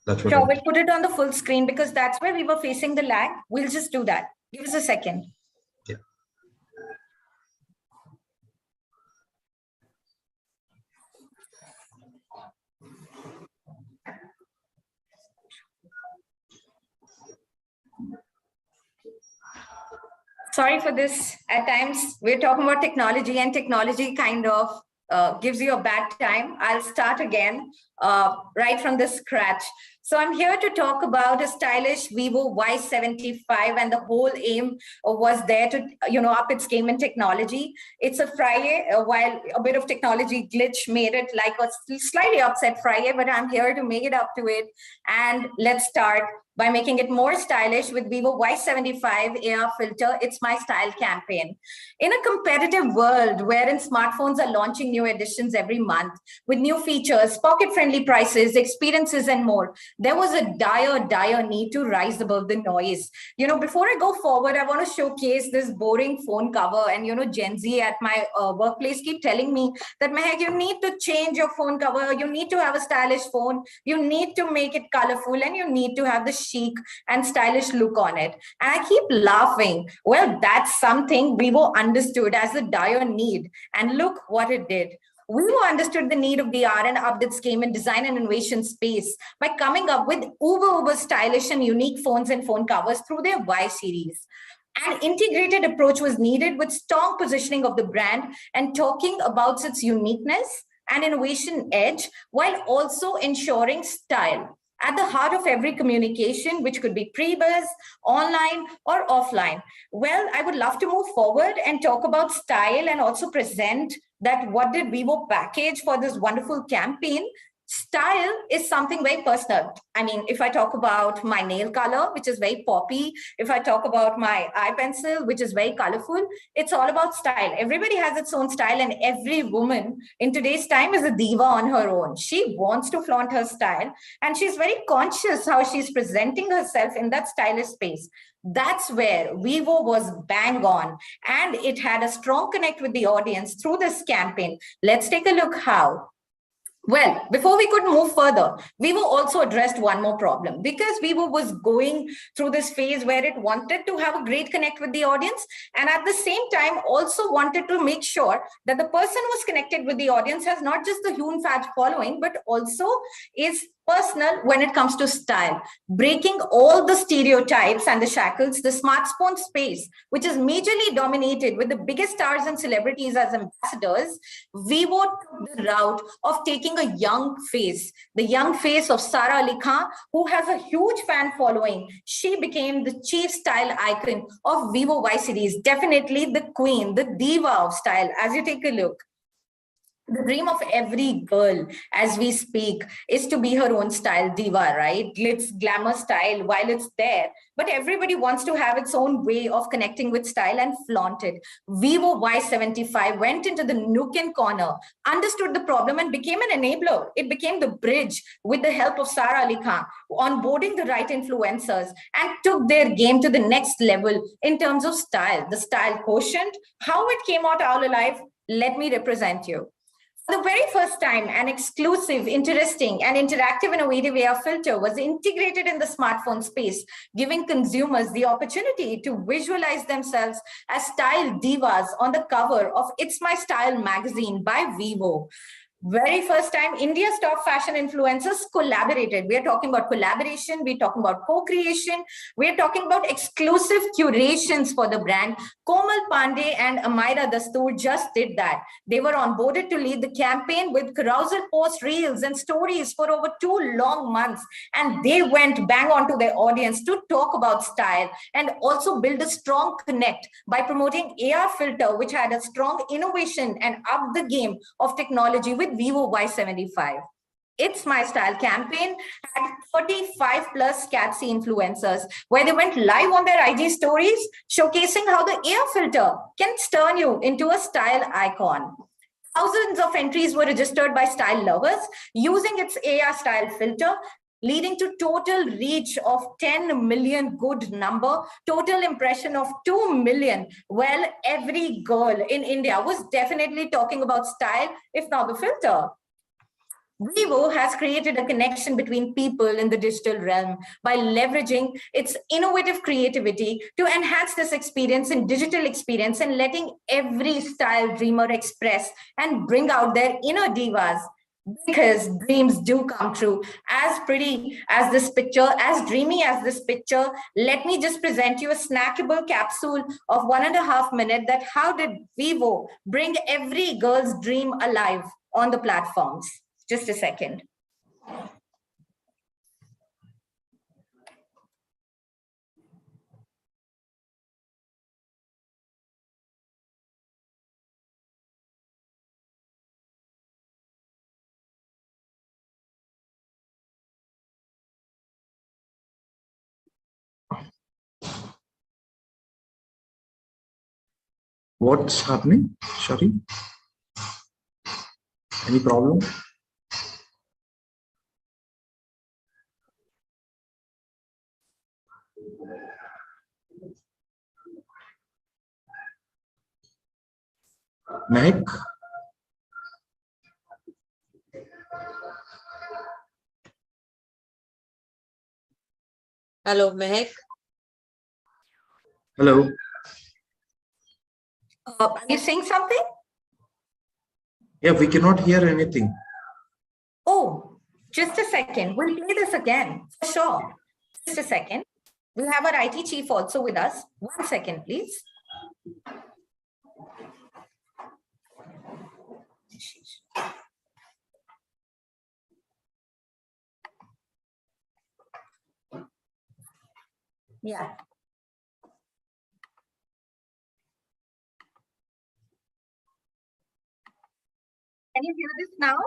That's what Sure, I'm we'll put it on the full screen because that's where we were facing the lag. We'll just do that. Give us a second. Yeah. Sorry for this. At times, we're talking about technology and technology kind of gives you a bad time. I'll start again right from the scratch. So I'm here to talk about a stylish Vivo Y75, and the whole aim was there to, up its game in technology. It's a Friday, while a bit of technology glitch made it like a slightly upset Friday, but I'm here to make it up to it. And let's start by making it more stylish with Vivo Y75 AR filter. It's my style campaign. In a competitive world wherein smartphones are launching new editions every month with new features, pocket-friendly prices, experiences, and more, there was a dire need to rise above the noise. Before I go forward, I want to showcase this boring phone cover. And, Gen Z at my workplace keep telling me that, Mehak, you need to change your phone cover. You need to have a stylish phone. You need to make it colorful, and you need to have the chic and stylish look on it. And I keep laughing. Well, that's something Vivo understood as a dire need. And look what it did. Vivo understood the need of VR and upped its game in design and innovation space by coming up with uber stylish and unique phones and phone covers through their Y series. An integrated approach was needed with strong positioning of the brand and talking about its uniqueness and innovation edge, while also ensuring style at the heart of every communication, which could be pre-buzz, online or offline. Well, I would love to move forward and talk about style and also present that what did Vivo package for this wonderful campaign. Style is something very personal. I mean, if I talk about my nail color, which is very poppy, if I talk about my eye pencil, which is very colorful, it's all about style. Everybody has its own style, and every woman in today's time is a diva on her own. She wants to flaunt her style, and she's very conscious how she's presenting herself in that stylish space. That's where Vivo was bang on, and it had a strong connect with the audience through this campaign. Let's take a look how. Well, before we could move further, Vivo also addressed one more problem, because Vivo was going through this phase where it wanted to have a great connect with the audience, and at the same time also wanted to make sure that the person who's connected with the audience has not just the hue and fad following, but also is personal when it comes to style, breaking all the stereotypes and the shackles. The smartphone space, which is majorly dominated with the biggest stars and celebrities as ambassadors, Vivo took the route of taking a young face, the young face of Sara Ali Khan, who has a huge fan following. She became the chief style icon of Vivo Y series, definitely the queen, the diva of style. As you take a look, the dream of every girl as we speak is to be her own style diva, right? Glitz, glamour style while it's there, but everybody wants to have its own way of connecting with style and flaunt it. Vivo Y75 went into the nook and corner, understood the problem and became an enabler. It became the bridge with the help of Sara Ali Khan, onboarding the right influencers, and took their game to the next level in terms of style. The style quotient, how it came out all alive, let me represent you. For the very first time, an exclusive, interesting, and interactive innovative AR filter was integrated in the smartphone space, giving consumers the opportunity to visualize themselves as style divas on the cover of It's My Style magazine by Vivo. Very first time, India's top fashion influencers collaborated. We are talking about collaboration, we're talking about co-creation, we're talking about exclusive curations for the brand. Komal Pandey and Amira Dastoor just did that. They were onboarded to lead the campaign with carousel post reels and stories for over 2 long months. And they went bang on to their audience to talk about style and also build a strong connect by promoting AR filter, which had a strong innovation and up the game of technology with Vivo Y75. It's My Style campaign had 45 plus Catsy influencers where they went live on their IG stories, showcasing how the AR filter can turn you into a style icon. Thousands of entries were registered by style lovers using its AR style filter, leading to total reach of 10 million, good number, total impression of 2 million. Well, every girl in India was definitely talking about style, if not the filter. Vivo has created a connection between people in the digital realm by leveraging its innovative creativity to enhance this experience in digital experience and letting every style dreamer express and bring out their inner divas. Because dreams do come true. As pretty as this picture, as dreamy as this picture, let me just present you a snackable capsule of 1.5 minutes that how did Vivo bring every girl's dream alive on the platforms. Just a second. What's happening? Sorry. Any problem? Mehak? Hello, Mehak. Hello. Are you saying something? Yeah, we cannot hear anything. Oh, just a second. We'll play this again, for sure. Just a second. We have our IT chief also with us. 1 second, please. Yeah. Can you hear this now?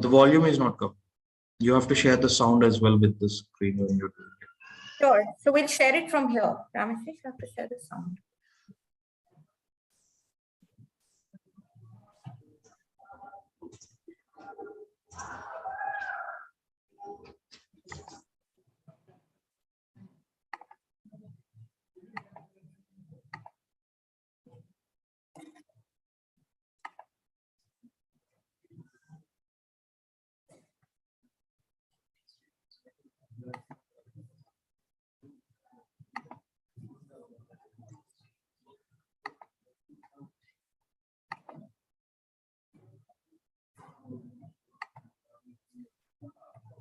The volume is not come. You have to share the sound as well with the screen when you're doing it. Sure. So we'll share it from here. Ramesh, you have to share the sound.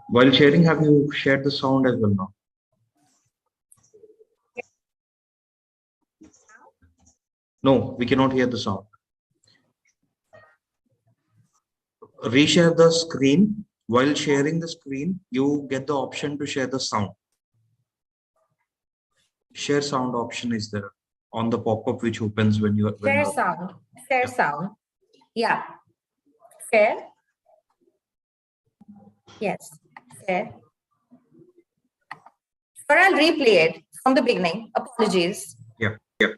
While sharing, have you shared the sound as well now? No, we cannot hear the sound. Reshare the screen. While sharing the screen, you get the option to share the sound. Share sound option is there on the pop-up which opens when you are. Share sound. Share sound. Yeah. Share. Yes. Share. Or I'll replay it from the beginning. Apologies. Yeah. Yeah.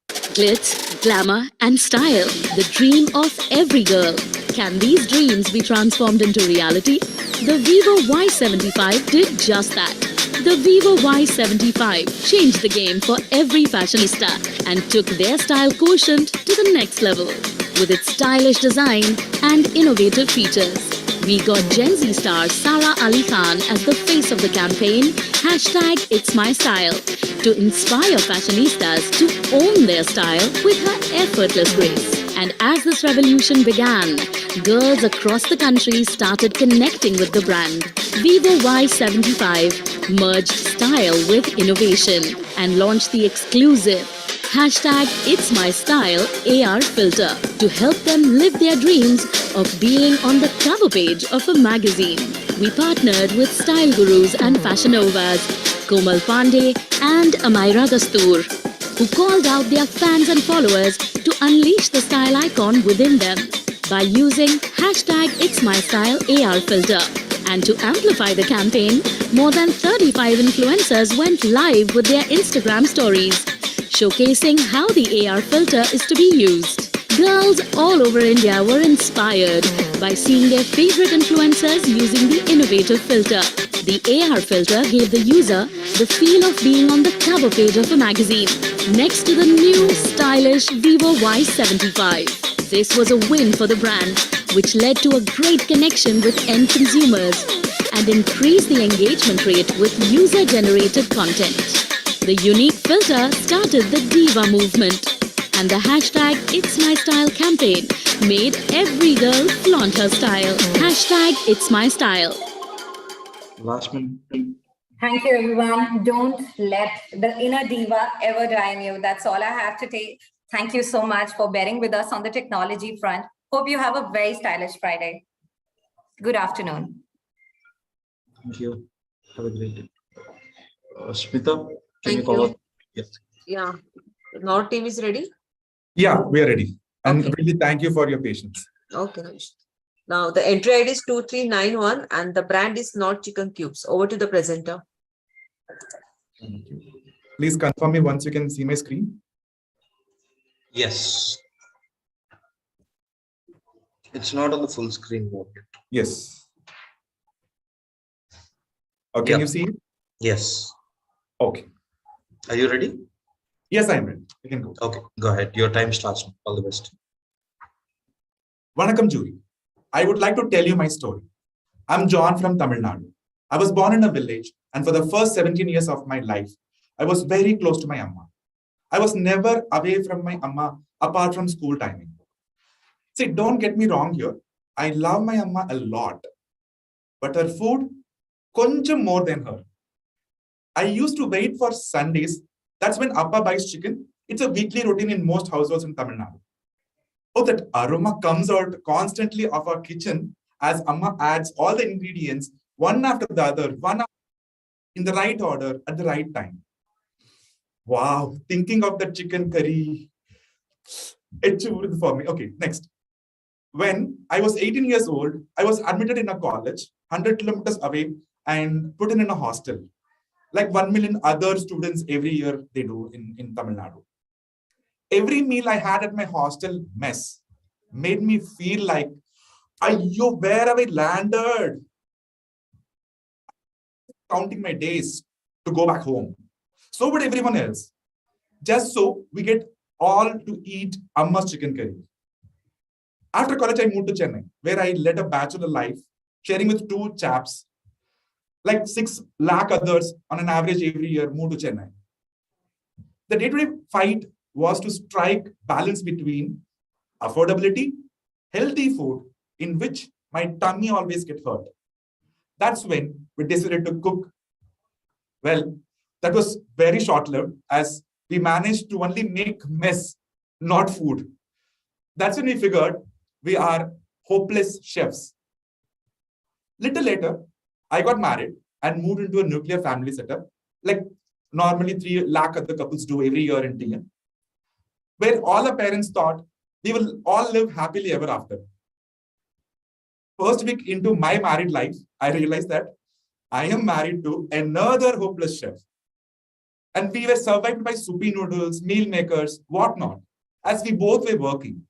Glitz, glamour, and style, the dream of every girl. Can these dreams be transformed into reality? The Vivo Y75 did just that. The Vivo Y75 changed the game for every fashionista and took their style quotient to the next level. With its stylish design and innovative features, we got Gen Z star Sara Ali Khan as the face of the campaign, #It'sMyStyle, to inspire fashionistas to own their style with her effortless grace. And as this revolution began, girls across the country started connecting with the brand. Vivo Y75 merged style with innovation and launched the exclusive #It'sMyStyle AR filter to help them live their dreams of being on the cover page of a magazine. We partnered with style gurus and fashion novas, Komal Pandey and Amaira Dastoor, who called out their fans and followers to unleash the style icon within them by using #It'sMyStyle AR filter. And to amplify the campaign, more than 35 influencers went live with their Instagram stories, showcasing how the AR filter is to be used. Girls all over India were inspired by seeing their favorite influencers using the innovative filter. The AR filter gave the user the feel of being on the cover page of a magazine, next to the new stylish Vivo Y75. This was a win for the brand, which led to a great connection with end consumers and increased the engagement rate with user-generated content. The unique filter started the Diva movement, and the #It'sMyStyle campaign made every girl flaunt her style. #It'sMyStyle. Last minute. Thank you, everyone. Don't let the inner diva ever die in you. That's all I have to take. Thank you so much for bearing with us on the technology front. Hope you have a very stylish Friday. Good afternoon. Thank you. Have a great day. Smita, can Thank you call you. up? Yes. Yeah. Nord team is ready? Yeah, we are ready. And Okay. really thank you for your patience. Okay, Ramesh. Now the entry ID is 2391 and the brand is Nord Chicken Cubes. Over to the presenter. Thank you. Please confirm me once you can see my screen. Yes. It's not on the full screen mode yet. Yes. Oh, can you see it? Yes. Okay. Are you ready? Yes, I'm ready. You can go. Okay, go ahead. Your time starts now. All the best. Vanakkam, Jury. I would like to tell you my story. I'm John from Tamil Nadu. I was born in a village, and for the first 17 years of my life, I was very close to my Amma. I was never away from my Amma apart from school timing. See, don't get me wrong here. I love my Amma a lot, but her food, koncham more than her. I used to wait for Sundays. That's when Appa buys chicken. It's a weekly routine in most households in Tamil Nadu. Oh, that aroma comes out constantly of our kitchen as Amma adds all the ingredients one after the other. in the right order at the right time. Wow, thinking of the chicken curry, it's for me. Okay, next. When I was 18 years old, I was admitted in a college 100 kilometers away and put in a hostel, like 1 million other students every year they do in Tamil Nadu. Every meal I had at my hostel mess made me feel like, where have I landed? Counting my days to go back home. So would everyone else. Just so we get all to eat Amma's chicken curry. After college, I moved to Chennai, where I led a bachelor life, sharing with 2 chaps, like 6 lakh others on an average every year moved to Chennai. The day-to-day fight was to strike balance between affordability, healthy food, in which my tummy always gets hurt. That's when we decided to cook. Well, that was very short-lived as we managed to only make mess, not food. That's when we figured we are hopeless chefs. Little later, I got married and moved into a nuclear family setup, like normally 3 lakh other couples do every year in India, where all our parents thought we will all live happily ever after. First week into my married life, I realized that I am married to another hopeless chef. And we were survived by soupy noodles, meal makers, whatnot, as we both were working.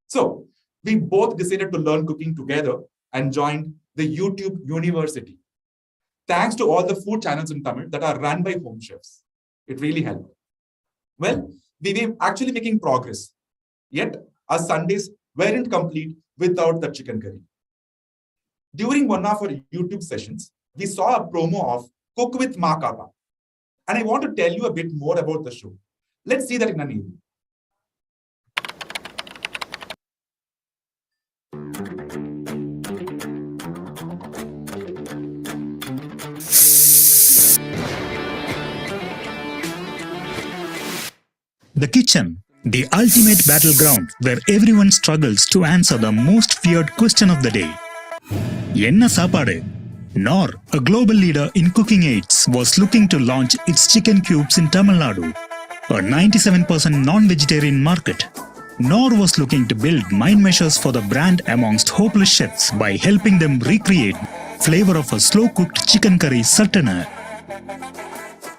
So we both decided to learn cooking together and joined the YouTube University. Thanks to all the food channels in Tamil that are run by home chefs. It really helped. Well, we were actually making progress. Yet our Sundays weren't complete without the chicken curry. During one of our YouTube sessions, we saw a promo of Cook with Ma Kapa. And I want to tell you a bit more about the show. Let's see that in an evening. The kitchen, the ultimate battleground where everyone struggles to answer the most feared question of the day. Enna saapadu? Knorr, a global leader in cooking aids, was looking to launch its chicken cubes in Tamil Nadu, a 97% non-vegetarian market. Knorr was looking to build mind measures for the brand amongst hopeless chefs by helping them recreate flavor of a slow-cooked chicken curry sultana.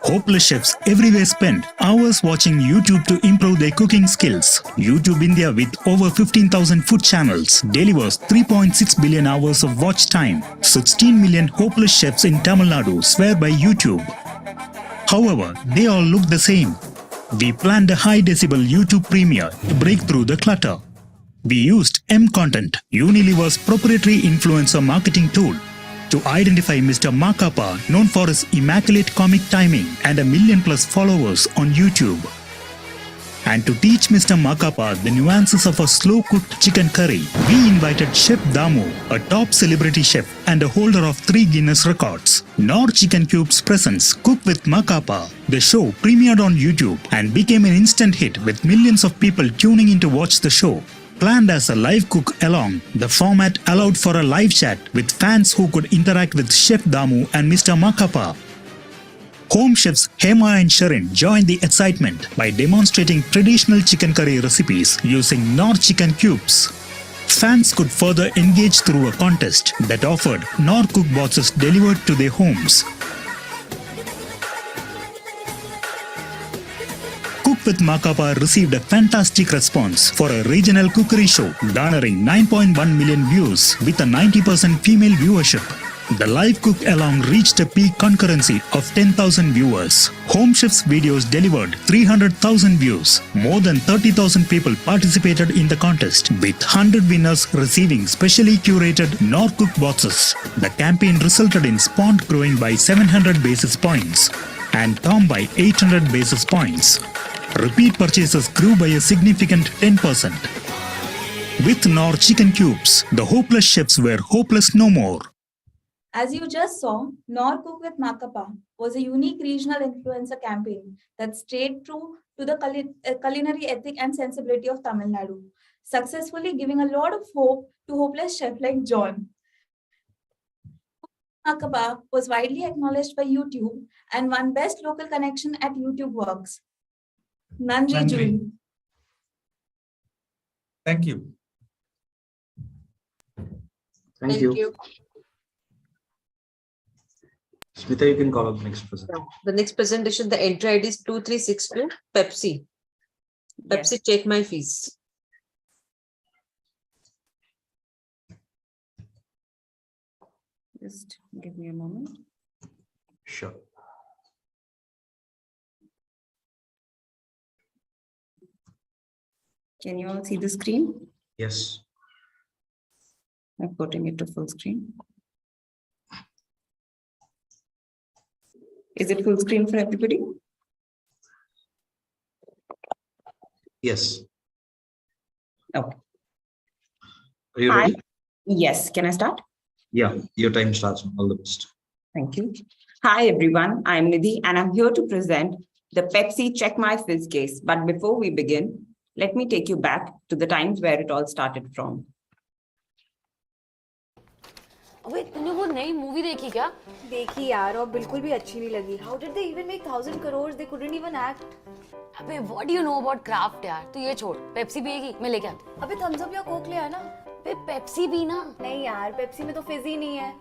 Hopeless chefs everywhere spend hours watching YouTube to improve their cooking skills. YouTube India, with over 15,000 food channels, delivers 3.6 billion hours of watch time. 16 million hopeless chefs in Tamil Nadu swear by YouTube. However, they all look the same. We planned a high-decibel YouTube premiere to break through the clutter. We used M-Content, Unilever's proprietary influencer marketing tool, to identify Mr. Ma Kapa, known for his immaculate comic timing and a million-plus followers on YouTube. And to teach Mr. Ma Kapa the nuances of a slow-cooked chicken curry, we invited Chef Damu, a top celebrity chef and a holder of 3 Guinness records. Knorr Chicken Cubes presents Cook with Ma Kapa. The show premiered on YouTube and became an instant hit with millions of people tuning in to watch the show. Planned as a live cook-along, the format allowed for a live chat with fans who could interact with Chef Damu and Mr. Ma Kapa. Home chefs Hema and Sharon joined the excitement by demonstrating traditional chicken curry recipes using Knorr chicken cubes. Fans could further engage through a contest that offered Knorr cook boxes delivered to their homes. Cook with Ma Kapa received a fantastic response for a regional cookery show, garnering 9.1 million views with a 90% female viewership. The live cook-along reached a peak concurrency of 10,000 viewers. Home Chef's videos delivered 300,000 views. More than 30,000 people participated in the contest, with 100 winners receiving specially curated Knorr cook boxes. The campaign resulted in Spond growing by 700 basis points and Tom by 800 basis points. Repeat purchases grew by a significant 10%. With Knorr chicken cubes, the hopeless chefs were hopeless no more. As you just saw, Knorr Cook with Ma Kapa was a unique regional influencer campaign that stayed true to the culinary ethic and sensibility of Tamil Nadu, successfully giving a lot of hope to hopeless chefs like John. Makaba was widely acknowledged by YouTube and won Best Local Connection at YouTube Works. Nandri Nandri. Jury. Thank you. Thank you. Smita, you can call up the next presentation. The next presentation, the entry ID is 2362, Pepsi. Pepsi, check my fees. Just give me a moment. Sure. Can you all see the screen? Yes. I'm putting it to full screen. Is it full screen for everybody? Yes. Okay. Are you Hi. ready? Yes. Can I start? Yeah, your time starts. All the best. Thank you. Hi, everyone. I'm Nidhi, and I'm here to present the Pepsi Check My Fizz case. But before we begin, let me take you back to the times where it all started from. अबे तूने वो नई movie देखी क्या? देखी यार और बिल्कुल भी अच्छी नहीं लगी. How did they even make 1,000 crores? They couldn't even act. अबे what do you know about craft यार? तू ये छोड़. पेप्सी पिएगी? मैं लेके आती. अबे थम्स अप या कोक ले आना. अबे पेप्सी भी ना. नहीं यार, पेप्सी में तो फिज ही नहीं है.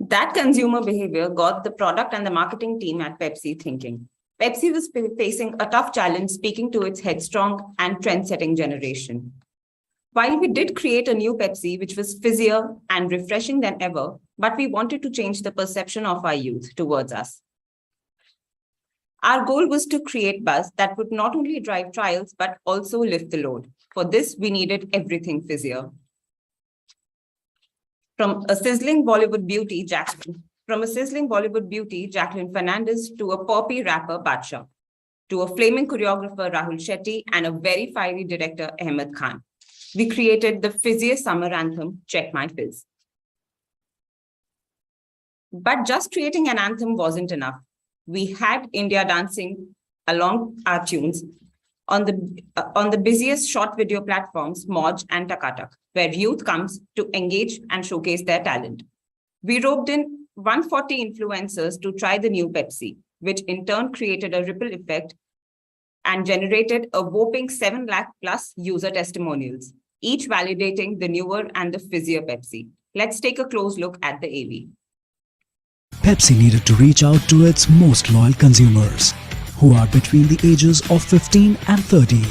That consumer behavior got the product and the marketing team at Pepsi thinking. Pepsi was facing a tough challenge speaking to its headstrong and trend-setting generation. While we did create a new Pepsi, which was fizzier and refreshing than ever, but we wanted to change the perception of our youth towards us. Our goal was to create buzz that would not only drive trials, but also lift the load. For this, we needed everything fizzier. From a sizzling Bollywood beauty, Jacqueline Fernandez, to a poppy rapper, Badshah, to a flaming choreographer, Rahul Shetty, and a very fiery director, Ahmed Khan. We created the fizziest summer anthem, Check My Fizz. But just creating an anthem wasn't enough. We had India dancing along our tunes on the busiest short video platforms, Moj and Takatak, where youth comes to engage and showcase their talent. We roped in 140 influencers to try the new Pepsi, which in turn created a ripple effect and generated a whopping 7 lakh plus user testimonials, each validating the newer and the fizzier Pepsi. Let's take a close look at the AV. Pepsi needed to reach out to its most loyal consumers, who are between the ages of 15 and 30.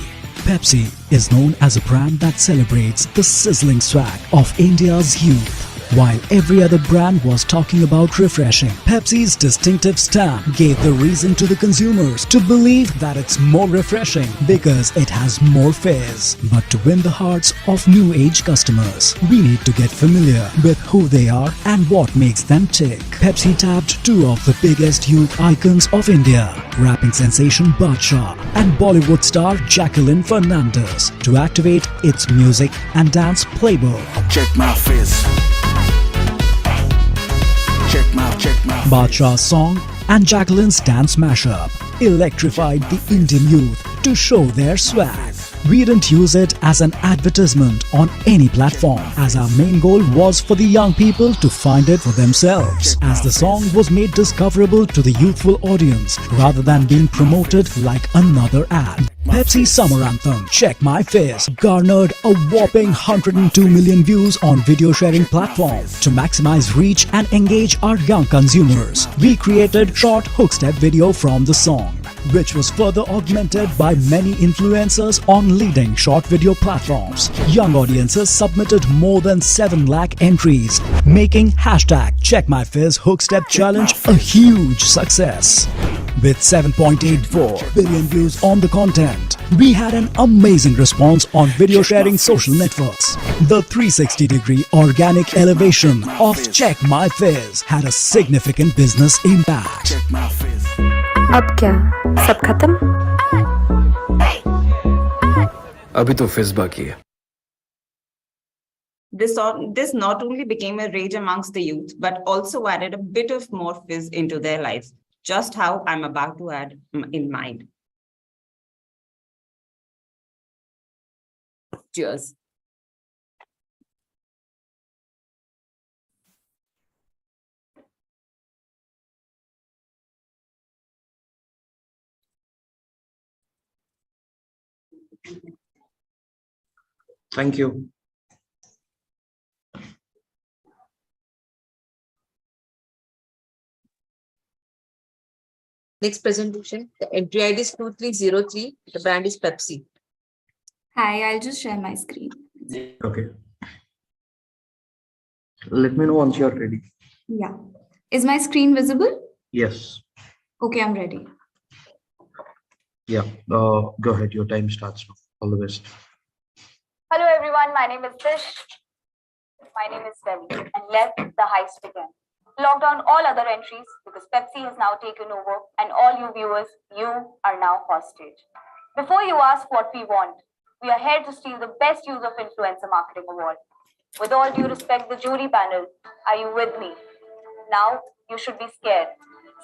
Pepsi is known as a brand that celebrates the sizzling swag of India's youth. While every other brand was talking about refreshing, Pepsi's distinctive stamp gave the reason to the consumers to believe that it's more refreshing because it has more fizz. But to win the hearts of new age customers, we need to get familiar with who they are and what makes them tick. Pepsi tapped two of the biggest youth icons of India, rapping sensation Badshah and Bollywood star Jacqueline Fernandez, to activate its music and dance playbook. Check my fizz. Badshah's song and Jacqueline's dance mashup electrified the Indian youth to show their swag. We didn't use it as an advertisement on any platform, as our main goal was for the young people to find it for themselves, as the song was made discoverable to the youthful audience rather than being promoted like another ad. Pepsi's summer anthem, Check My Fizz, garnered a whopping 102 million views on video sharing platforms. To maximize reach and engage our young consumers, we created short hook step video from the song, which was further augmented by many influencers on leading short video platforms. Young audiences submitted more than 7 lakh entries, making hashtag Check My Fizz Hook Step Challenge a huge success. With 7.84 billion views on the content, we had an amazing response on video sharing social networks. The 360-degree organic elevation of Check My Fizz had a significant business impact. अब क्या सब खत्म? अभी तो फिज बाकी है. This not only became a rage amongst the youth, but also added a bit of more fizz into their lives, just how I'm about to add in mine. Cheers. Thank you. Next presentation, the entry ID is 2303. The brand is Pepsi. Hi, I'll just share my screen. Okay. Let me know once you're ready. Yeah. Is my screen visible? Yes. Okay, I'm ready. Yeah. Go ahead. Your time starts now. All the best. Hello everyone, my name is Tish. My name is Delhi, and let the heist begin. Lock down all other entries because Pepsi has now taken over, and all you viewers, you are now hostage. Before you ask what we want, we are here to steal the best use of influencer marketing award. With all due respect, the jury panel, are you with me? Now you should be scared.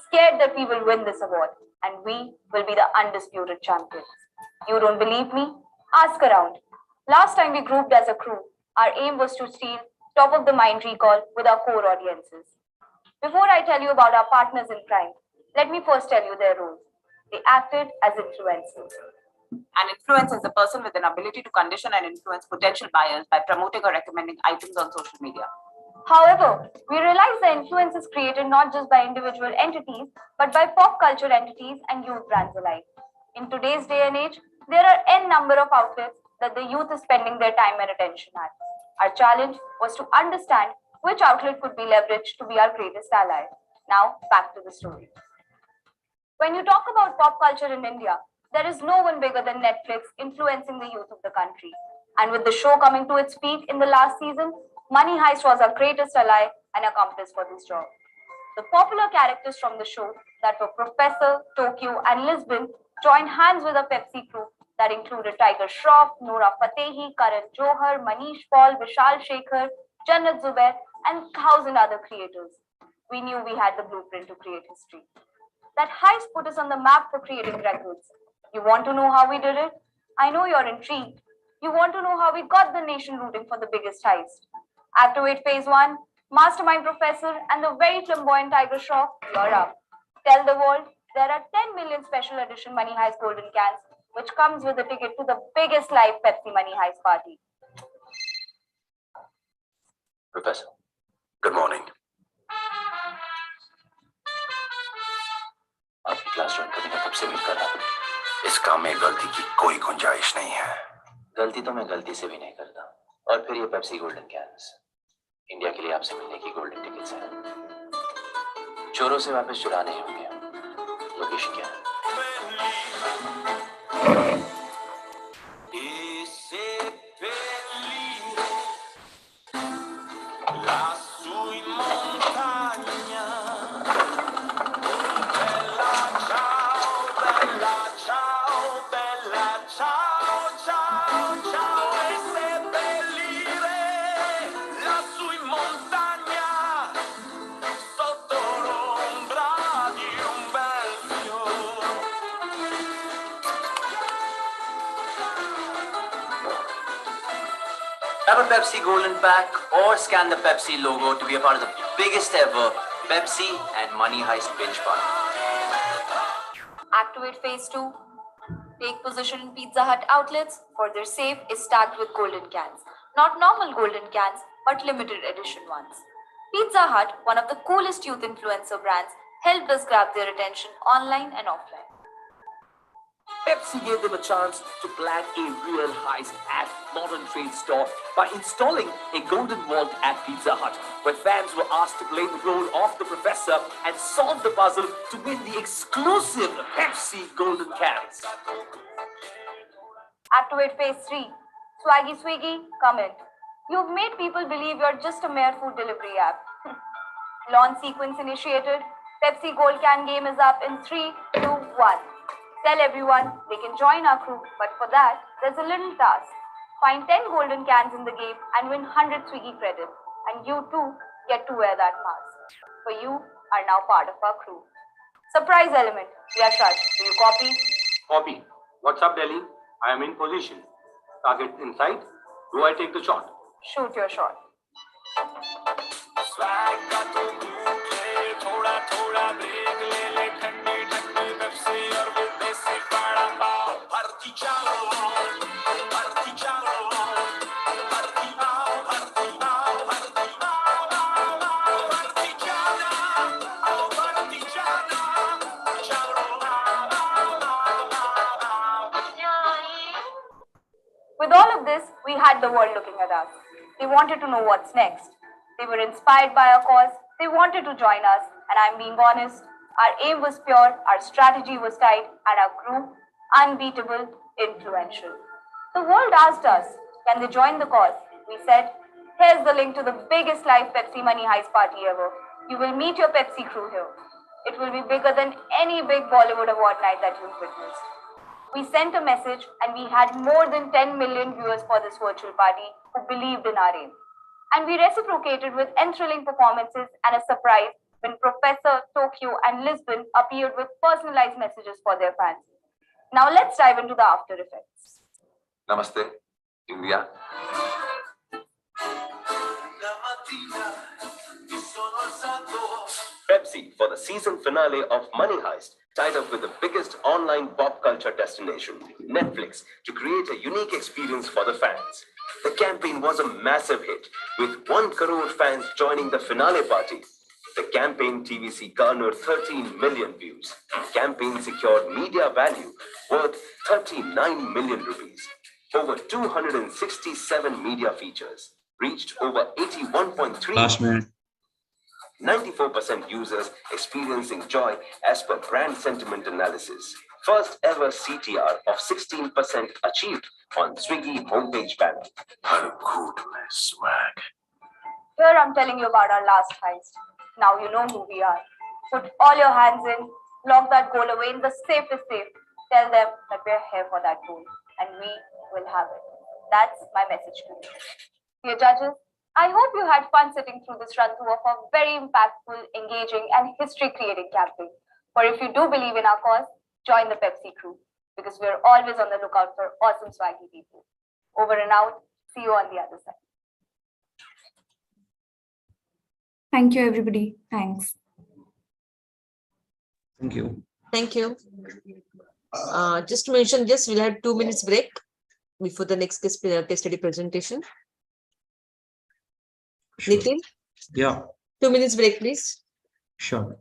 Scared that we will win this award, and we will be the undisputed champions. You don't believe me? Ask around. Last time we grouped as a crew, our aim was to steal top of the mind recall with our core audiences. Before I tell you about our partners in crime, let me first tell you their roles. They acted as influencers. An influencer is a person with an ability to condition and influence potential buyers by promoting or recommending items on social media. However, we realize the influence is created not just by individual entities, but by pop culture entities and youth brands alike. In today's day and age, there are n number of outlets that the youth is spending their time and attention at. Our challenge was to understand which outlet could be leveraged to be our greatest ally. Now, back to the story. When you talk about pop culture in India, there is no one bigger than Netflix influencing the youth of the country. And with the show coming to its peak in the last season, Money Heist was our greatest ally and accomplice for this job. The popular characters from the show that were Professor, Tokyo, and Lisbon joined hands with a Pepsi crew that included Tiger Shroff, Noora Fatehi, Karan Johar, Manish Paul, Vishal Shekhar, Jannat Zubair, and 1,000 other creators. We knew we had the blueprint to create history. That heist put us on the map for creating records. You want to know how we did it? I know you're intrigued. You want to know how we got the nation rooting for the biggest heist. Activate Phase 1, Mastermind Professor, and the very flamboyant Tiger Shroff, you're up. Tell the world there are 10 million special edition Money Heist golden cans, which comes with a ticket to the biggest live Pepsi Money Heist party. Professor, good morning. आपकी class join करने का कब से wait कर रहा हूँ। इस काम में गलती की कोई गुंजाइश नहीं है। गलती तो मैं गलती से भी नहीं करता। और फिर ये पेप्सी गोल्डन कैन्स इंडिया के लिए आपसे मिलने की गोल्डन टिकट्स हैं। चोरों से वापस चुरा नहीं होंगे। लोकेशन क्या है? Grab a Pepsi Golden Pack or scan the Pepsi logo to be a part of the biggest ever Pepsi and Money Heist binge party. Activate Phase 2. Take position in Pizza Hut outlets, for their safe is stacked with golden cans. Not normal golden cans, but limited edition ones. Pizza Hut, one of the coolest youth influencer brands, helped us grab their attention online and offline. Pepsi gave them a chance to plan a real heist at Modern Trade Store by installing a golden vault at Pizza Hut, where fans were asked to play the role of the professor and solve the puzzle to win the exclusive Pepsi golden cans. Activate Phase 3. Swaggy Swiggy, come in. You've made people believe you're just a mere food delivery app. Launch sequence initiated. Pepsi Gold Can game is up in 3, 2, 1. Tell everyone they can join our crew, but for that, there's a little task. Find 10 golden cans in the game and win 100 Swiggy credit. And you too get to wear that mask. For you are now part of our crew. Surprise element. Yashraj, do you copy? Copy. What's up, Delhi? I am in position. Target in sight. Do I take the shot? Shoot your shot. had the world looking at us. They wanted to know what's next. They were inspired by our cause. They wanted to join us. And I'm being honest, our aim was pure, our strategy was tight, and our group unbeatable, influential. The world asked us, can they join the cause? We said, here's the link to the biggest live Pepsi Money Heist party ever. You will meet your Pepsi crew here. It will be bigger than any big Bollywood award night that you've witnessed. We sent a message and we had more than 10 million viewers for this virtual party who believed in our aim. And we reciprocated with enthralling performances and a surprise when Professor, Tokyo and Lisbon appeared with personalized messages for their fans. Now let's dive into the after effects. Namaste, India. Pepsi for the season finale of Money Heist tied up with the biggest online pop culture destination, Netflix, to create a unique experience for the fans. The campaign was a massive hit, with 1 crore fans joining the finale party. The campaign TVC garnered 13 million views. Campaign secured media value worth 39 million rupees. Over 267 media features, reached over 81.3 Last minute. 94% users experiencing joy as per brand sentiment analysis. First ever CTR of 16% achieved on Swiggy homepage panel. Swag. Here I'm telling you about our last heist. Now you know who we are. Put all your hands in, lock that goal away in the safest safe. Tell them that we're here for that goal and we will have it. That's my message to you. Dear judges, I hope you had fun sitting through this run-through of a very impactful, engaging and history-creating campaign. For if you do believe in our cause, join the Pepsi crew because we're always on the lookout for awesome swaggy people. Over and out. See you on the other side. Thank you, everybody. Thanks. Thank you. Thank you. Just to mention, we'll have 2 minutes break before the next case study presentation. Sure. Nitin, Yeah, 2 minutes break, please. sure.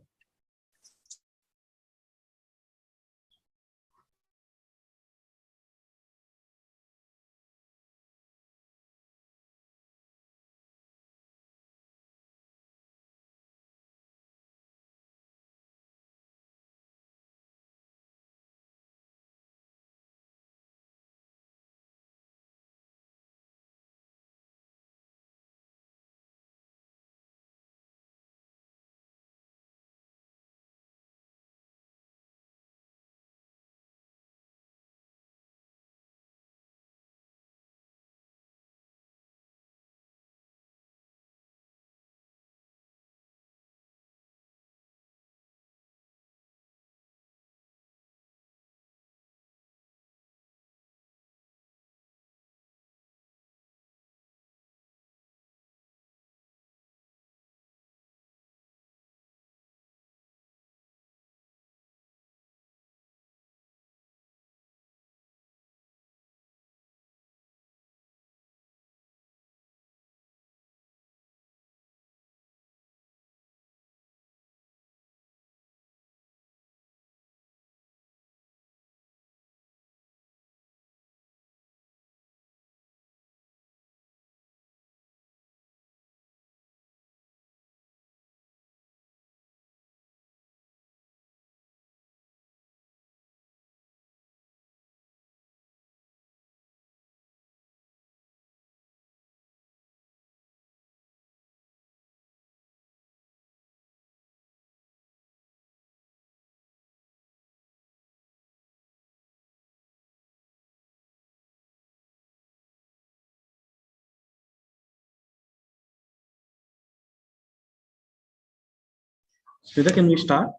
Smita, can we start?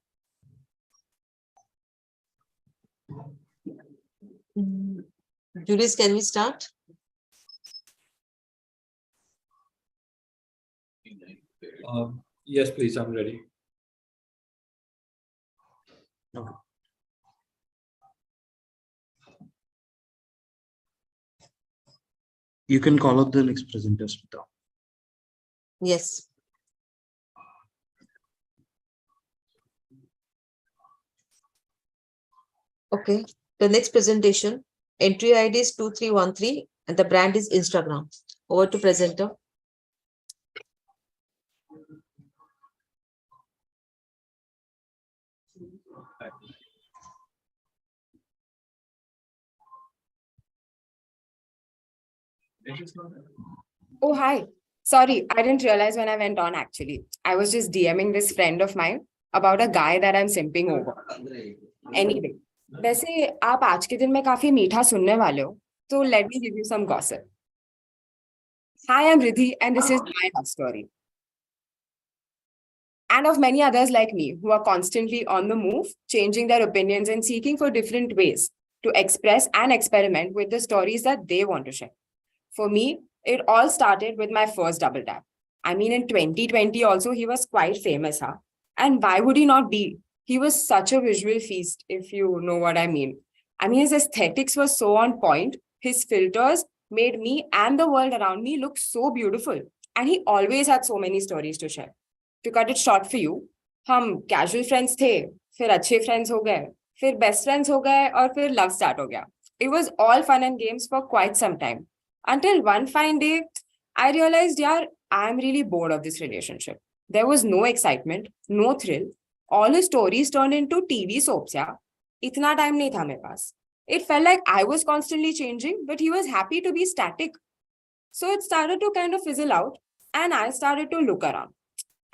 Julius, can we start? Yes, please, I'm ready. Okay. You can call out the next presenter, Smita. Yes. Okay. The next presentation, entry ID is 2313 and the brand is Instagram. Over to presenter. Oh, hi. Sorry, I didn't realize when I went on actually. I was just DMing this friend of mine about a guy that I'm simping over. Anyway, वैसे आप आज के दिन में काफी मीठा सुनने वाले हो, so let me give you some gossip. Hi, I'm Riddhi and this is my love story. And of many others like me who are constantly on the move, changing their opinions and seeking for different ways to express and experiment with the stories that they want to share. For me, it all started with my first double tap. I mean, in 2020 also, he was quite famous, huh? And why would he not be? He was such a visual feast, if you know what I mean. I mean, his aesthetics were so on point. His filters made me and the world around me look so beautiful. And he always had so many stories to share. To cut it short for you, हम casual friends थे, फिर अच्छे friends हो गए, फिर best friends हो गए, और फिर love start हो गया. It was all fun and games for quite some time. Until one fine day, I realized, yaar, I'm really bored of this relationship. There was no excitement, no thrill. All his stories turned into TV soaps, yeah. Itna time nahi tha mere paas. It felt like I was constantly changing, but he was happy to be static. So it started to kind of fizzle out, and I started to look around.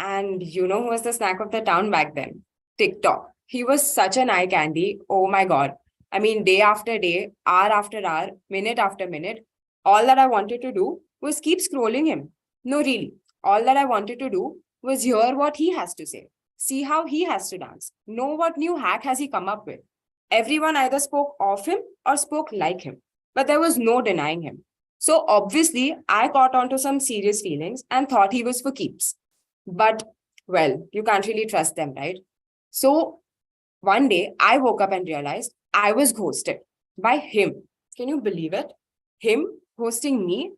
And you know who was the snack of the town back then? TikTok. He was such an eye candy. Oh my God. I mean, day after day, hour after hour, minute after minute, all that I wanted to do was keep scrolling him. No, really. All that I wanted to do was hear what he has to say. See how he has to dance. Know what new hack has he come up with. Everyone either spoke of him or spoke like him. But there was no denying him. So obviously, I caught onto some serious feelings and thought he was for keeps. But, well, you can't really trust them, right? So one day, I woke up and realized I was ghosted by him. Can you believe it? Him ghosting me?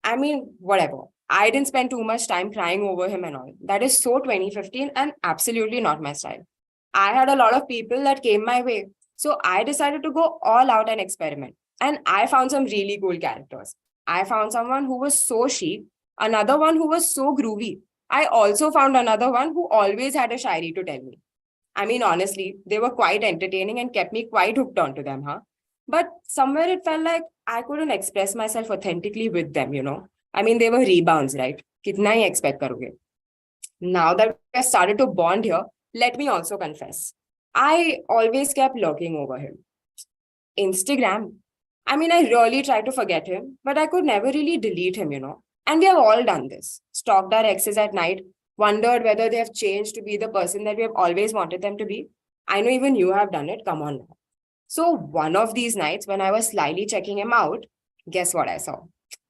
I mean, whatever. I didn't spend too much time crying over him and all. That is so 2015 and absolutely not my style. I had a lot of people that came my way. So I decided to go all out and experiment. And I found some really cool characters. I found someone who was so chic, another one who was so groovy. I also found another one who always had a shairi to tell me. I mean, honestly, they were quite entertaining and kept me quite hooked onto them, huh? But somewhere it felt like I couldn't express myself authentically with them, you know. I mean, they were rebounds, right? Kitna hi expect karoge? Now that we started to bond here, let me also confess. I always kept lurking over him. Instagram. I mean, I really tried to forget him, but I could never really delete him, you know. And we have all done this. Stalked our exes at night, wondered whether they have changed to be the person that we have always wanted them to be. I know even you have done it. Come on now. So one of these nights when I was slyly checking him out, guess what I saw?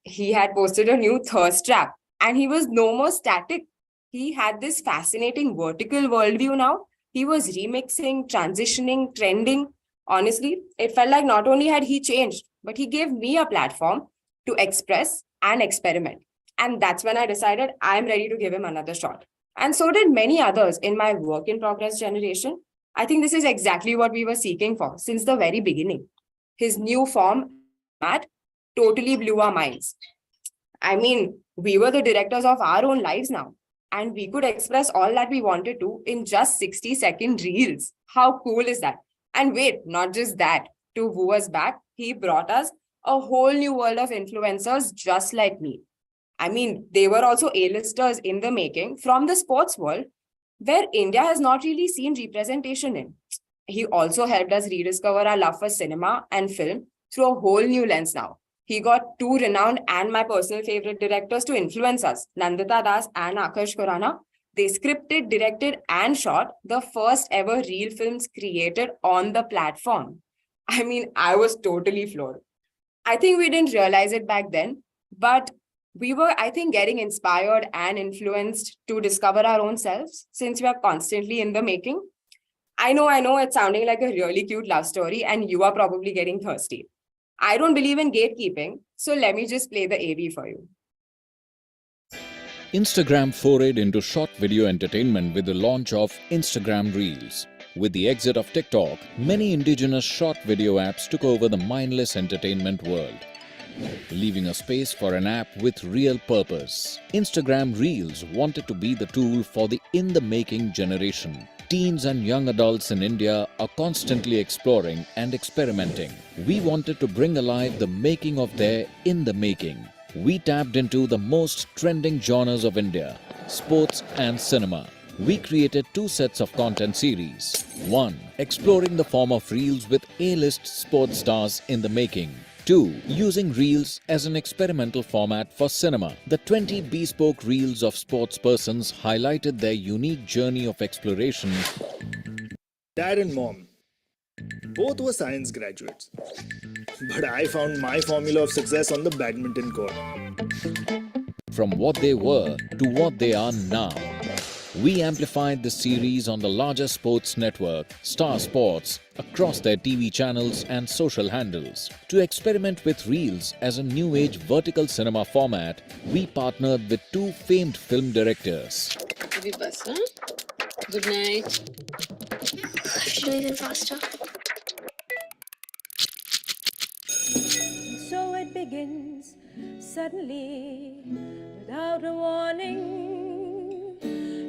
He had posted a new thirst trap and he was no more static. He had this fascinating vertical worldview now. He was remixing, transitioning, trending. Honestly, it felt like not only had he changed, but he gave me a platform to express and experiment. And that's when I decided I'm ready to give him another shot. And so did many others in my work in progress generation. I think this is exactly what we were seeking for since the very beginning. His new format totally blew our minds. I mean, we were the directors of our own lives now, and we could express all that we wanted to in just 60-second reels. How cool is that? And wait, not just that. To woo us back, he brought us a whole new world of influencers just like me. I mean, they were also A-listers in the making from the sports world, where India has not really seen representation in. He also helped us rediscover our love for cinema and film through a whole new lens now. He got two renowned and my personal favorite directors to influence us, Nandita Das and Akash Khurana. They scripted, directed, and shot the first ever reel films created on the platform. I mean, I was totally floored. I think we didn't realize it back then, but we were, I think, getting inspired and influenced to discover our own selves since we are constantly in the making. I know, it's sounding like a really cute love story and you are probably getting thirsty. I don't believe in gatekeeping, so let me just play the AV for you. Instagram forayed into short video entertainment with the launch of Instagram Reels. With the exit of TikTok, many indigenous short video apps took over the mindless entertainment world. leaving a space for an app with real purpose. Instagram Reels wanted to be the tool for the in-the-making generation. Teens and young adults in India are constantly exploring and experimenting. We wanted to bring alive the making of their in-the-making. We tapped into the most trending genres of India, sports and cinema. We created 2 sets of content series. 1. Exploring the form of Reels with A-list sports stars in the making. 2. Using Reels as an experimental format for cinema. The 20 bespoke Reels of sports persons highlighted their unique journey of exploration. Dad and mom, both were science graduates. But I found my formula of success on the badminton court. From what they were to what they are now. We amplified the series on the larger sports network, Star Sports, across their TV channels and social handles. To experiment with Reels as a new age vertical cinema format, we partnered with 2 famed film directors. Good night. I should do it faster. So it begins suddenly, without a warning.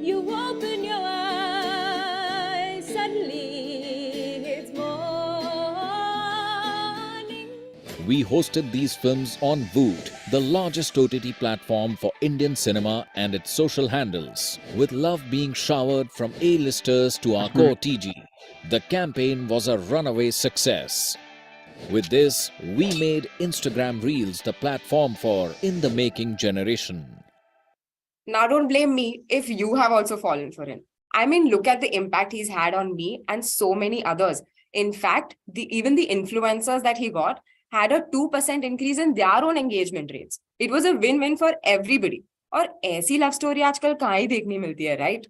You open your eyes, suddenly it's morning. We hosted these films on Voot, the largest OTT platform for Indian cinema and its social handles, with love being showered from A-listers to our core TG. The campaign was a runaway success. With this, we made Instagram Reels the platform for in-the-making generation. Now don't blame me if you have also fallen for him. I mean, look at the impact he's had on me and so many others. In fact, even the influencers that he got had a 2% increase in their own engagement rates. It was a win-win for everybody. और ऐसी love story आजकल कहाँ ही देखने मिलती है, right?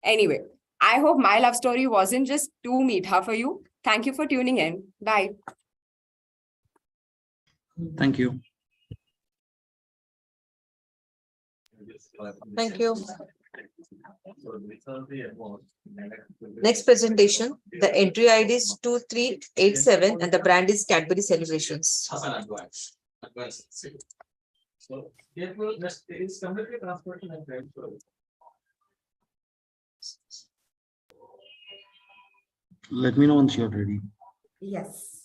Anyway, I hope my love story wasn't just too meetha for you. Thank you for tuning in. Bye. Thank you. Thank you. Next presentation, the entry ID is 2387 and the brand is Cadbury Celebrations. Let me know once you're ready. Yes.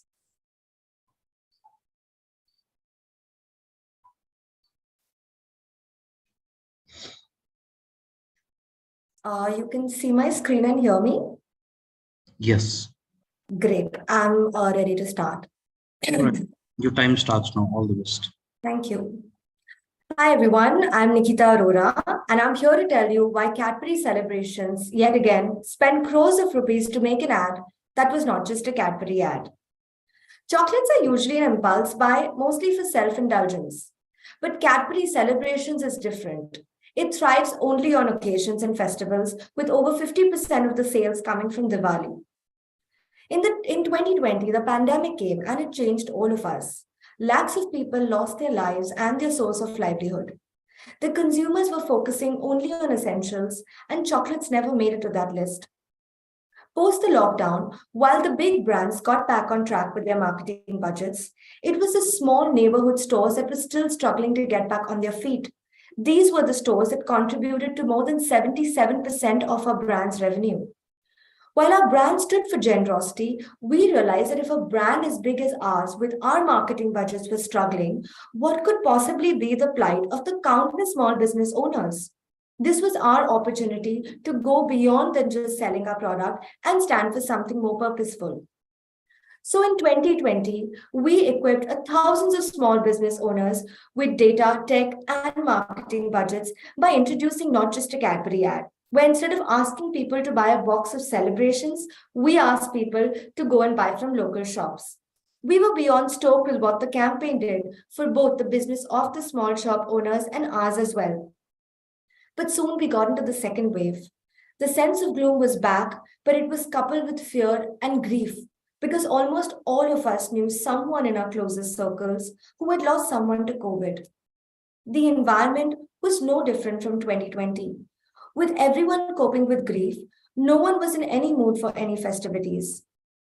You can see my screen and hear me? Yes. Great. I'm ready to start. All right. Your time starts now. All the best. Thank you. Hi, everyone. I'm Nikita Arora, and I'm here to tell you why Cadbury Celebrations, yet again, spent crores of rupees to make an ad that was not just a Cadbury ad. Chocolates are usually an impulse buy, mostly for self-indulgence. But Cadbury Celebrations is different. It thrives only on occasions and festivals, with over 50% of the sales coming from Diwali. In 2020, the pandemic came and it changed all of us. Lakhs of people lost their lives and their source of livelihood. The consumers were focusing only on essentials, and chocolates never made it to that list. Post the lockdown, while the big brands got back on track with their marketing budgets, it was the small neighborhood stores that were still struggling to get back on their feet. These were the stores that contributed to more than 77% of our brand's revenue. While our brand stood for generosity, we realized that if a brand as big as ours with our marketing budgets was struggling, what could possibly be the plight of the countless small business owners? This was our opportunity to go beyond than just selling our product and stand for something more purposeful. So in 2020, we equipped thousands of small business owners with data, tech, and marketing budgets by introducing not just a Cadbury ad, where instead of asking people to buy a box of celebrations, we asked people to go and buy from local shops. We were beyond stoked with what the campaign did for both the business of the small shop owners and ours as well. But soon we got into the second wave. The sense of gloom was back, but it was coupled with fear and grief, because almost all of us knew someone in our closest circles who had lost someone to COVID. The environment was no different from 2020. With everyone coping with grief, no one was in any mood for any festivities.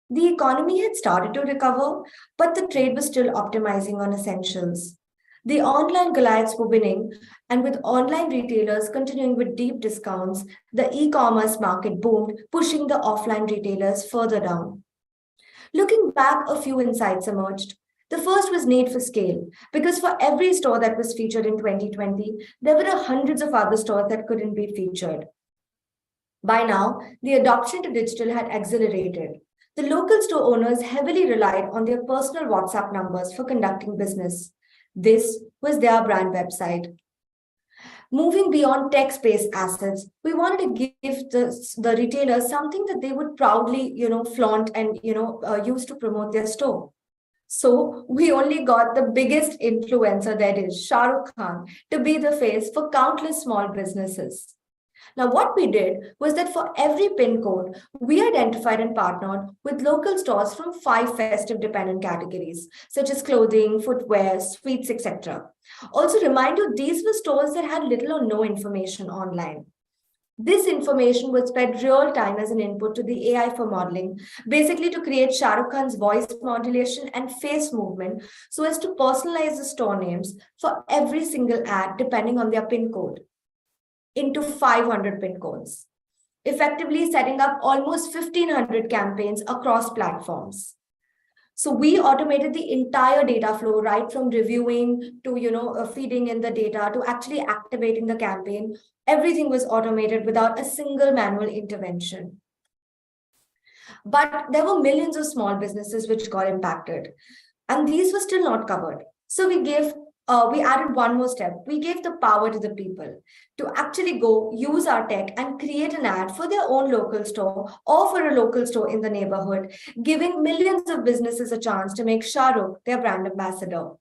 The economy had started to recover, but the trade was still optimizing on essentials. The online Goliaths were winning, and with online retailers continuing with deep discounts, the e-commerce market boomed, pushing the offline retailers further down. Looking back, a few insights emerged. The first was need for scale, because for every store that was featured in 2020, there were hundreds of other stores that couldn't be featured. By now, the adoption to digital had accelerated. The local store owners heavily relied on their personal WhatsApp numbers for conducting business. This was their brand website. Moving beyond text-based assets, we wanted to give the retailers something that they would proudly, flaunt and, use to promote their store. So we only got the biggest influencer, that is Shah Rukh Khan, to be the face for countless small businesses. Now, what we did was that for every PIN code, we identified and partnered with local stores from 5 festive dependent categories, such as clothing, footwear, sweets, etc. Also, remind you, these were stores that had little or no information online. This information was fed real time as an input to the AI for modeling, basically to create Shah Rukh Khan's voice modulation and face movement so as to personalize the store names for every single ad depending on their PIN code into 500 PIN codes, effectively setting up almost 1,500 campaigns across platforms. So we automated the entire data flow, right from reviewing to feeding in the data to actually activating the campaign. Everything was automated without a single manual intervention. But there were millions of small businesses which got impacted, and these were still not covered. So we added one more step. We gave the power to the people to actually go use our tech and create an ad for their own local store or for a local store in the neighborhood, giving millions of businesses a chance to make Shah Rukh their brand ambassador.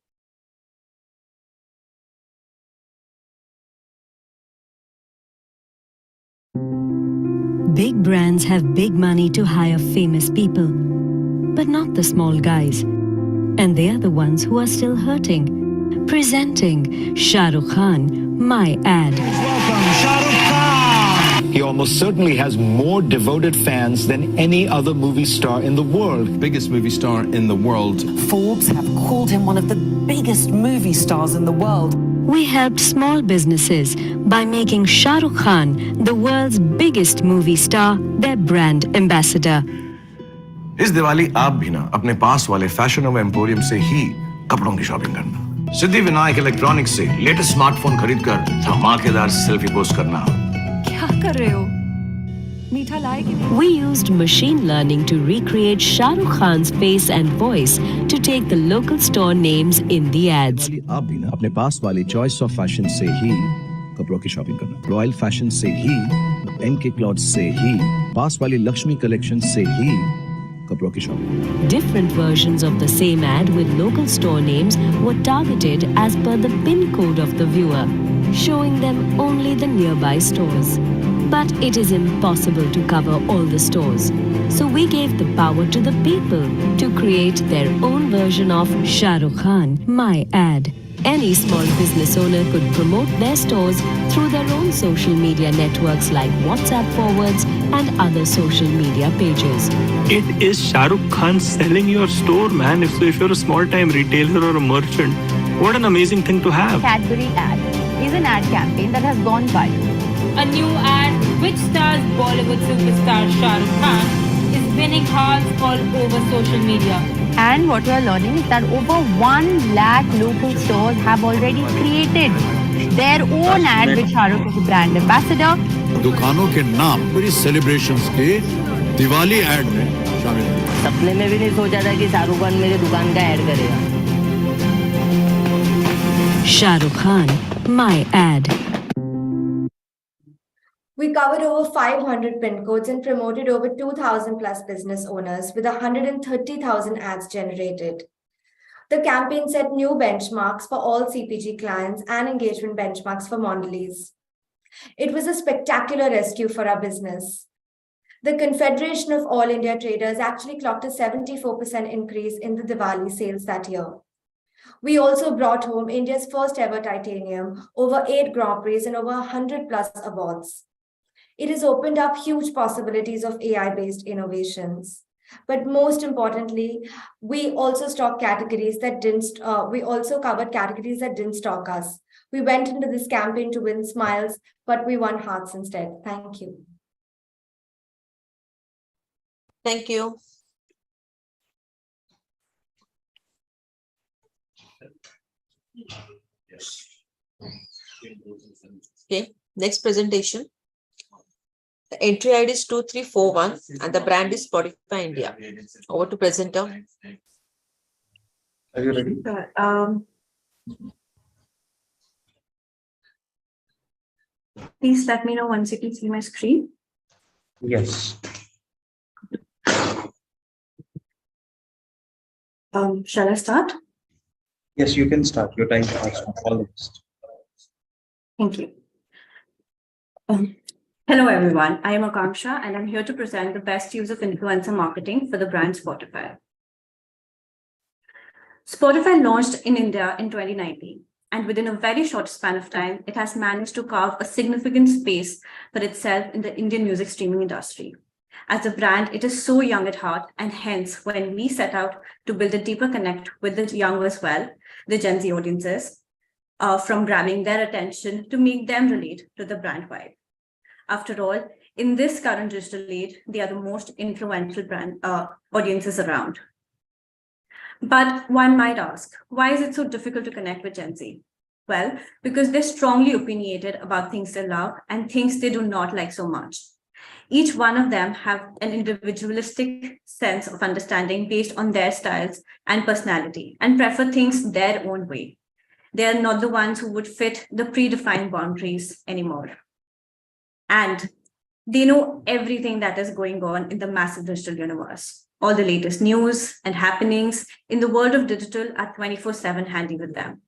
Big brands have big money to hire famous people, but not the small guys. And they are the ones who are still hurting. Presenting Shah Rukh Khan, My Ad. Welcome, Shah Rukh Khan! He almost certainly has more devoted fans than any other movie star in the world. Biggest movie star in the world. Forbes have called him one of the biggest movie stars in the world. We helped small businesses by making Shah Rukh Khan, the world's biggest movie star, their brand ambassador. इस दिवाली आप भी ना अपने पास वाले fashion emporium से ही कपड़ों की shopping करना। सिद्धिविनायक इलेक्ट्रॉनिक्स से लेटेस्ट स्मार्टफोन खरीदकर धमाकेदार सेल्फी पोस्ट करना। क्या कर रहे हो? मीठा लाए कि नहीं? We used machine learning to recreate Shah Rukh Khan's face and voice to take the local store names in the ads. आप भी ना अपने पास वाली चॉइस ऑफ फैशन से ही कपड़ों की शॉपिंग करना। रॉयल फैशन से ही, MK क्लॉथ्स से ही, पास वाली लक्ष्मी कलेक्शन से ही कपड़ों की shopping. Different versions of the same ad with local store names were targeted as per the PIN code of the viewer, showing them only the nearby stores. But it is impossible to cover all the stores. So we gave the power to the people to create their own version of Shah Rukh Khan, My Ad. Any small business owner could promote their stores through their own social media networks like WhatsApp forwards and other social media pages. It is Shah Rukh Khan selling your store, man. If you're a small-time retailer or a merchant, what an amazing thing to have. Cadbury ad is an ad campaign that has gone viral. A new ad which stars Bollywood superstar Shah Rukh Khan is winning hearts all over social media. And what we are learning is that over 1 lakh local stores have already created their own ad with Shah Rukh as a brand ambassador. दुकानों के नाम Cadbury Celebrations के Diwali add में शामिल हैं। सपने में भी नहीं सोचा था कि शाहरुख खान मेरे दुकान का ऐड करेगा। Shah Rukh Khan, My Ad. We covered over 500 PIN codes and promoted over 2,000 plus business owners with 130,000 ads generated. The campaign set new benchmarks for all CPG clients and engagement benchmarks for Mondelez. It was a spectacular rescue for our business. The Confederation of All India Traders actually clocked a 74% increase in the Diwali sales that year. We also brought home India's first ever titanium, over 8 Grand Prix and over 100 plus awards. It has opened up huge possibilities of AI-based innovations. But most importantly, we also stock categories that didn't, we also covered categories that didn't stock us. We went into this campaign to win smiles, but we won hearts instead. Thank you. Thank you. Okay, next presentation. The entry ID is 2341 and the brand is Spotify India. Over to presenter. Are you ready? Please let me know once you can see my screen. Yes. Shall I start? Yes, you can start. Your time starts. All the best. Thank you. Hello, everyone. I am Akanksha, and I'm here to present the best use of influencer marketing for the brand Spotify. Spotify launched in India in 2019, and within a very short span of time, it has managed to carve a significant space for itself in the Indian music streaming industry. As a brand, it is so young at heart, and hence, when we set out to build a deeper connect with the young as well, the Gen Z audiences, from grabbing their attention to make them relate to the brand vibe. After all, in this current digital age, they are the most influential brand audiences around. But one might ask, why is it so difficult to connect with Gen Z? Well, because they're strongly opinionated about things they love and things they do not like so much. Each one of them have an individualistic sense of understanding based on their styles and personality and prefer things their own way. They are not the ones who would fit the predefined boundaries anymore. And they know everything that is going on in the massive digital universe. All the latest news and happenings in the world of digital are 24/7 handy with them.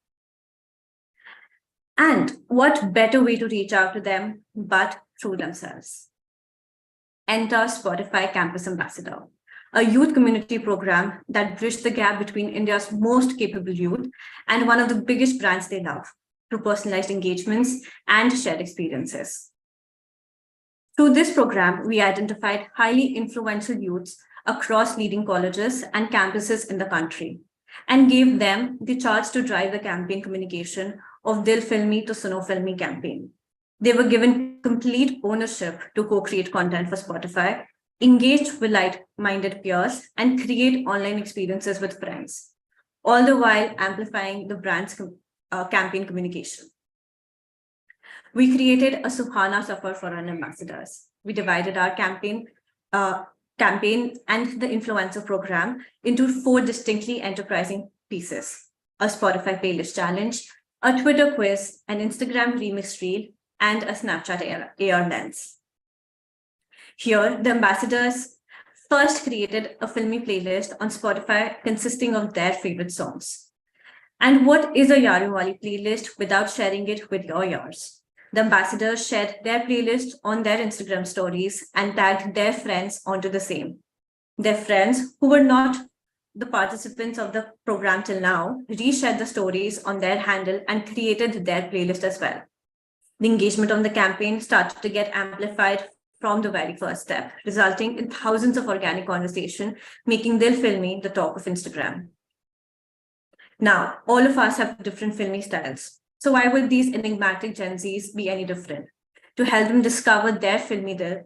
And what better way to reach out to them but through themselves? Enter Spotify Campus Ambassador, a youth community program that bridged the gap between India's most capable youth and one of the biggest brands they love through personalized engagements and shared experiences. Through this program, we identified highly influential youths across leading colleges and campuses in the country and gave them the charge to drive the campaign communication of Dil Filmi to Suno Filmi campaign. They were given complete ownership to co-create content for Spotify, engage with like-minded peers, and create online experiences with friends, all the while amplifying the brand's campaign communication. We created a Suhana Safar for our ambassadors. We divided our campaign and the influencer program into 4 distinctly enterprising pieces: a Spotify playlist challenge, a Twitter quiz, an Instagram remix reel, and a Snapchat AR lens. Here, the ambassadors first created a filmy playlist on Spotify consisting of their favorite songs. And what is a Yaruwali playlist without sharing it with yours? The ambassadors shared their playlist on their Instagram stories and tagged their friends onto the same. Their friends, who were not the participants of the program till now, reshared the stories on their handle and created their playlist as well. The engagement on the campaign started to get amplified from the very first step, resulting in thousands of organic conversation, making Dil Filmi the talk of Instagram. Now, all of us have different filming styles. So why would these enigmatic Gen Zs be any different? To help them discover their filmy Dil,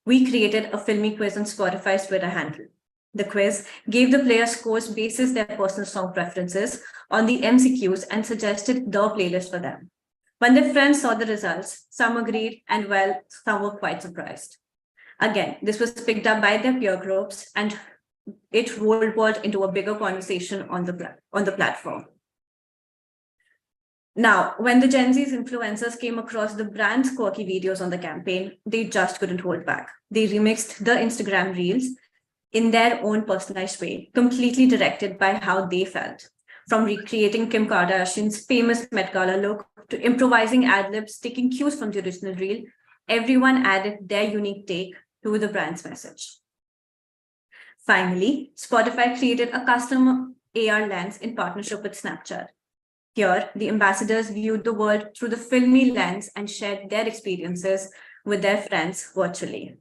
we created a filmy quiz on Spotify's Twitter handle. The quiz gave the players scores basis their personal song preferences on the MCQs and suggested the playlist for them. When their friends saw the results, some agreed and well, some were quite surprised. Again, this was picked up by their peer groups and it rolled into a bigger conversation on the platform. Now, when the Gen Z's influencers came across the brand's quirky videos on the campaign, they just couldn't hold back. They remixed the Instagram reels in their own personalized way, completely directed by how they felt. From recreating Kim Kardashian's famous Met Gala look to improvising ad-libs, taking cues from the original reel, everyone added their unique take to the brand's message. Finally, Spotify created a custom AR lens in partnership with Snapchat. Here, the ambassadors viewed the world through the filmy lens and shared their experiences with their friends virtually.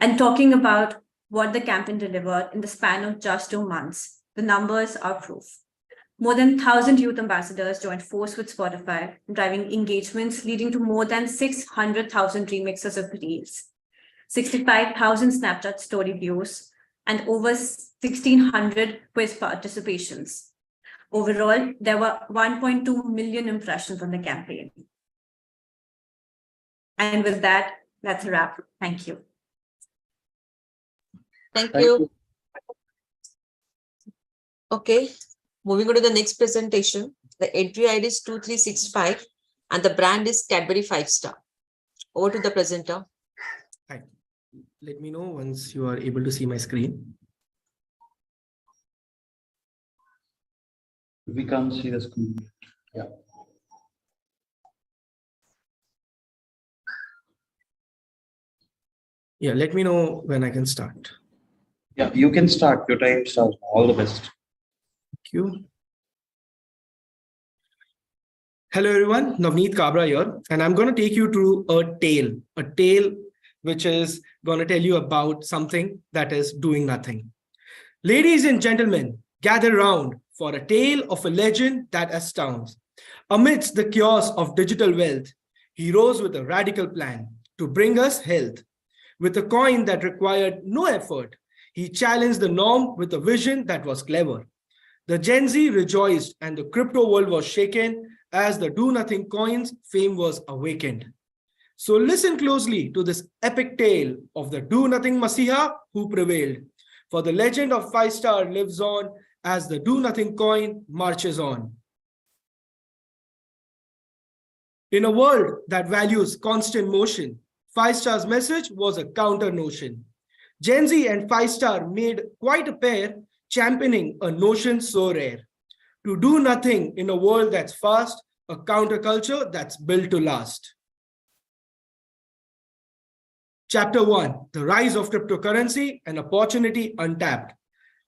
And talking about what the campaign delivered in the span of just 2 months, the numbers are proof. More than 1,000 youth ambassadors joined force with Spotify, driving engagements leading to more than 600,000 remixes of reels, 65,000 Snapchat story views, and over 1,600 quiz participations. Overall, there were 1.2 million impressions on the campaign. And with that, that's a wrap. Thank you. Thank you. Okay, moving on to the next presentation. The entry ID is 2365 and the brand is Cadbury 5-star. Over to the presenter. Hi. Let me know once you are able to see my screen. We can't see the screen. Yeah. Yeah, let me know when I can start. Yeah, you can start. Your time starts. All the best. Thank you. Hello everyone, Navneet Kabra here, and I'm going to take you through a tale which is going to tell you about something that is doing nothing. Ladies and gentlemen, gather round for a tale of a legend that astounds. Amidst the chaos of digital wealth, he rose with a radical plan to bring us health. With a coin that required no effort, he challenged the norm with a vision that was clever. The Gen Z rejoiced and the crypto world was shaken as the do-nothing coins fame was awakened. So listen closely to this epic tale of the do-nothing Masiha who prevailed. For the legend of 5-star lives on as the do-nothing coin marches on. In a world that values constant motion, 5-star's message was a counter notion. Gen Z and 5-star made quite a pair, championing a notion so rare. To do nothing in a world that's fast, a counterculture that's built to last. Chapter 1, the rise of cryptocurrency, an opportunity untapped.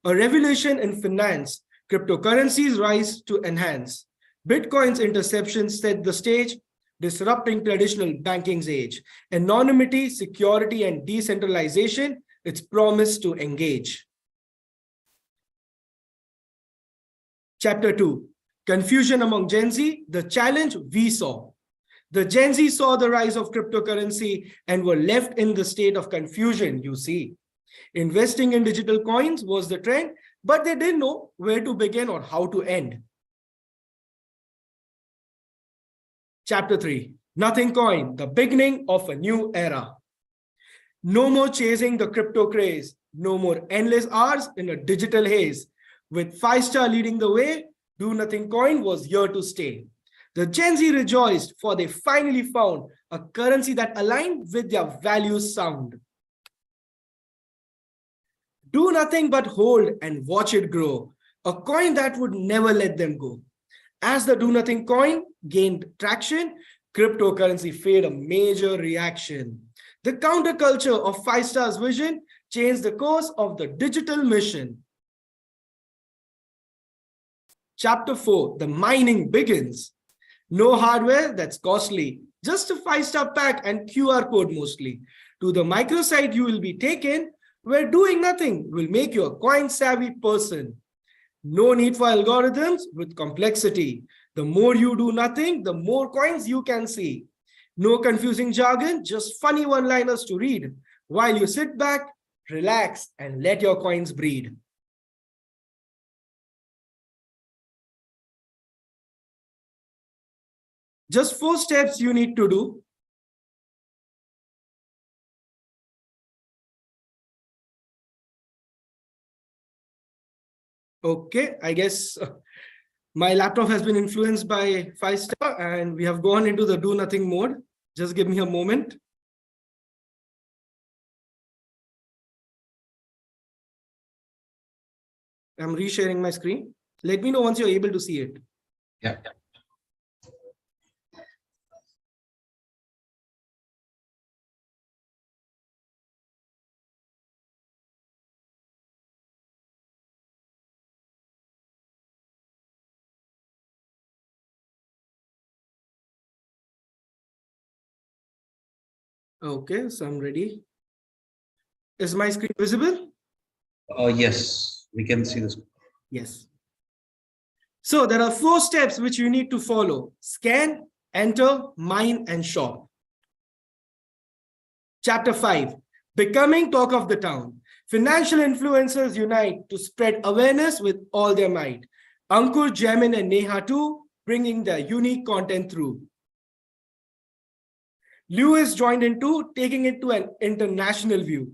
A revolution in finance, cryptocurrencies rise to enhance. Bitcoin's interception set the stage, disrupting traditional banking's age. Anonymity, security, and decentralization, its promise to engage. Chapter 2, confusion among Gen Z, the challenge we saw. The Gen Z saw the rise of cryptocurrency and were left in the state of confusion, you see. Investing in digital coins was the trend, but they didn't know where to begin or how to end. Chapter 3, Nothing Coin, the beginning of a new era. No more chasing the crypto craze, no more endless hours in a digital haze. With 5-star leading the way, Do Nothing Coin was here to stay. The Gen Z rejoiced for they finally found a currency that aligned with their values sound. Do nothing but hold and watch it grow, a coin that would never let them go. As the Do Nothing Coin gained traction, cryptocurrency faced a major reaction. The counterculture of 5-star's vision changed the course of the digital mission. Chapter 4, the mining begins. No hardware that's costly, just a 5-star pack and QR code mostly. To the microsite you will be taken, where doing nothing will make you a coin-savvy person. No need for algorithms with complexity. The more you do nothing, the more coins you can see. No confusing jargon, just funny one-liners to read, while you sit back, relax, and let your coins breed. Just 4 steps you need to do. Okay, I guess my laptop has been influenced by 5-star and we have gone into the do nothing mode. Just give me a moment. I'm resharing my screen. Let me know once you're able to see it. Yeah. Okay, so I'm ready. Is my screen visible? Yes, we can see this. Yes. So there are 4 steps which you need to follow. Scan, enter, mine, and shop. Chapter 5, Becoming Talk of the Town. Financial influencers unite to spread awareness with all their might. Ankur, Jamin, and Neha too, bringing their unique content through. Lewis joined in too, taking it to an international view.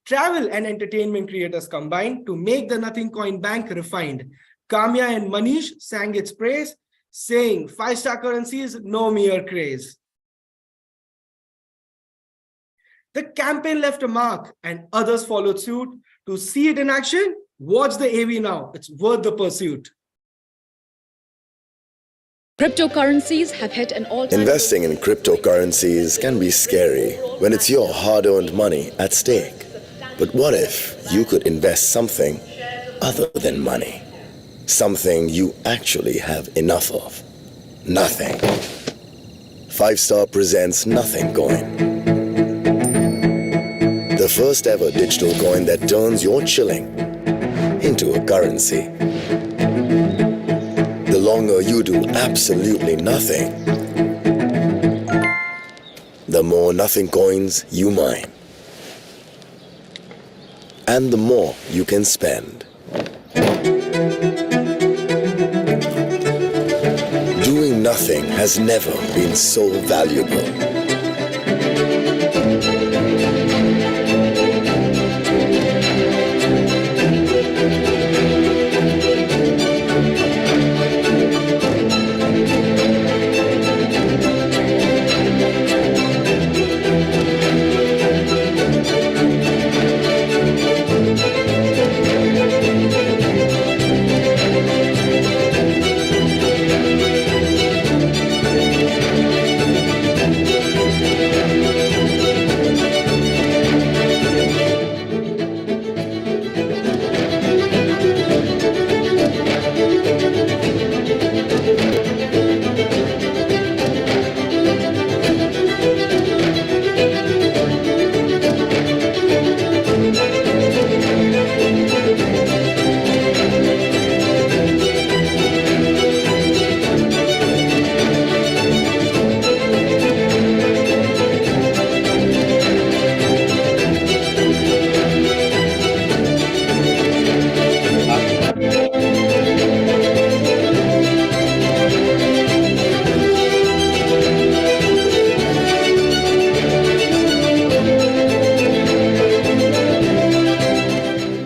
Travel and entertainment creators combined to make the Nothing Coin Bank refined. Kamya and Manish sang its praise, saying 5-star currency is no mere craze. The campaign left a mark and others followed suit. To see it in action, watch the AV now. It's worth the pursuit. Cryptocurrencies have hit an all-time... Investing in cryptocurrencies can be scary when it's your hard-earned money at stake. But what if you could invest something other than money? Something you actually have enough of. Nothing. 5-Star presents Nothing Coin. The first ever digital coin that turns your chilling into a currency. The longer you do absolutely nothing, the more Nothing Coins you mine. And the more you can spend. Doing nothing has never been so valuable.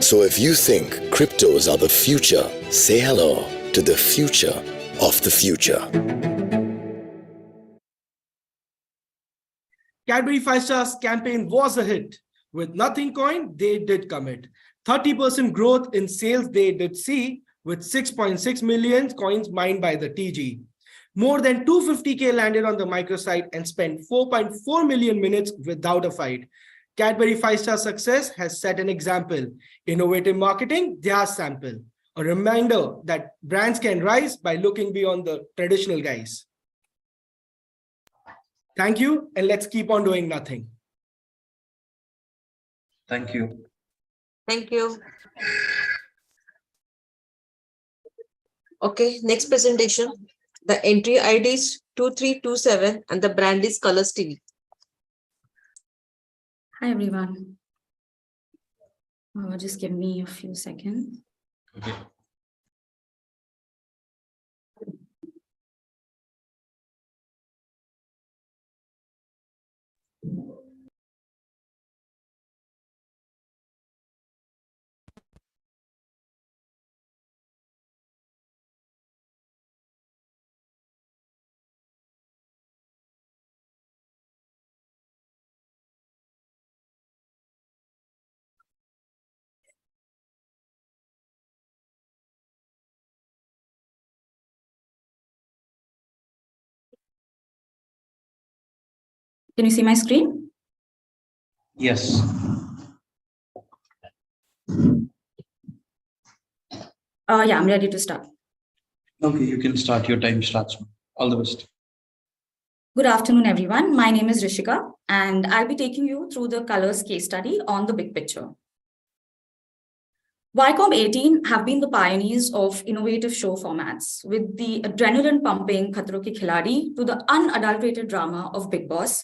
So if you think cryptos are the future, say hello to the future of the future. Cadbury 5-Star's campaign was a hit. With Nothing Coin, they did commit. 30% growth in sales they did see, with 6.6 million coins mined by the TG. More than 250K landed on the microsite and spent 4.4 million minutes without a fight. Cadbury 5-Star success has set an example. Innovative marketing, their sample. A reminder that brands can rise by looking beyond the traditional guise. Thank you, and let's keep on doing nothing. Thank you. Thank you. Okay, next presentation. The entry ID is 2327 and the brand is Colors TV. Hi, everyone. Just give me a few seconds. Okay. Can you see my screen? Yes. Yeah, I'm ready to start. Okay, you can start. Your time starts. All the best. Good afternoon, everyone. My name is Rishika, and I'll be taking you through the colors case study on the big picture. Viacom 18 have been the pioneers of innovative show formats, with the adrenaline-pumping Khatron Ke Khiladi to the unadulterated drama of Bigg Boss.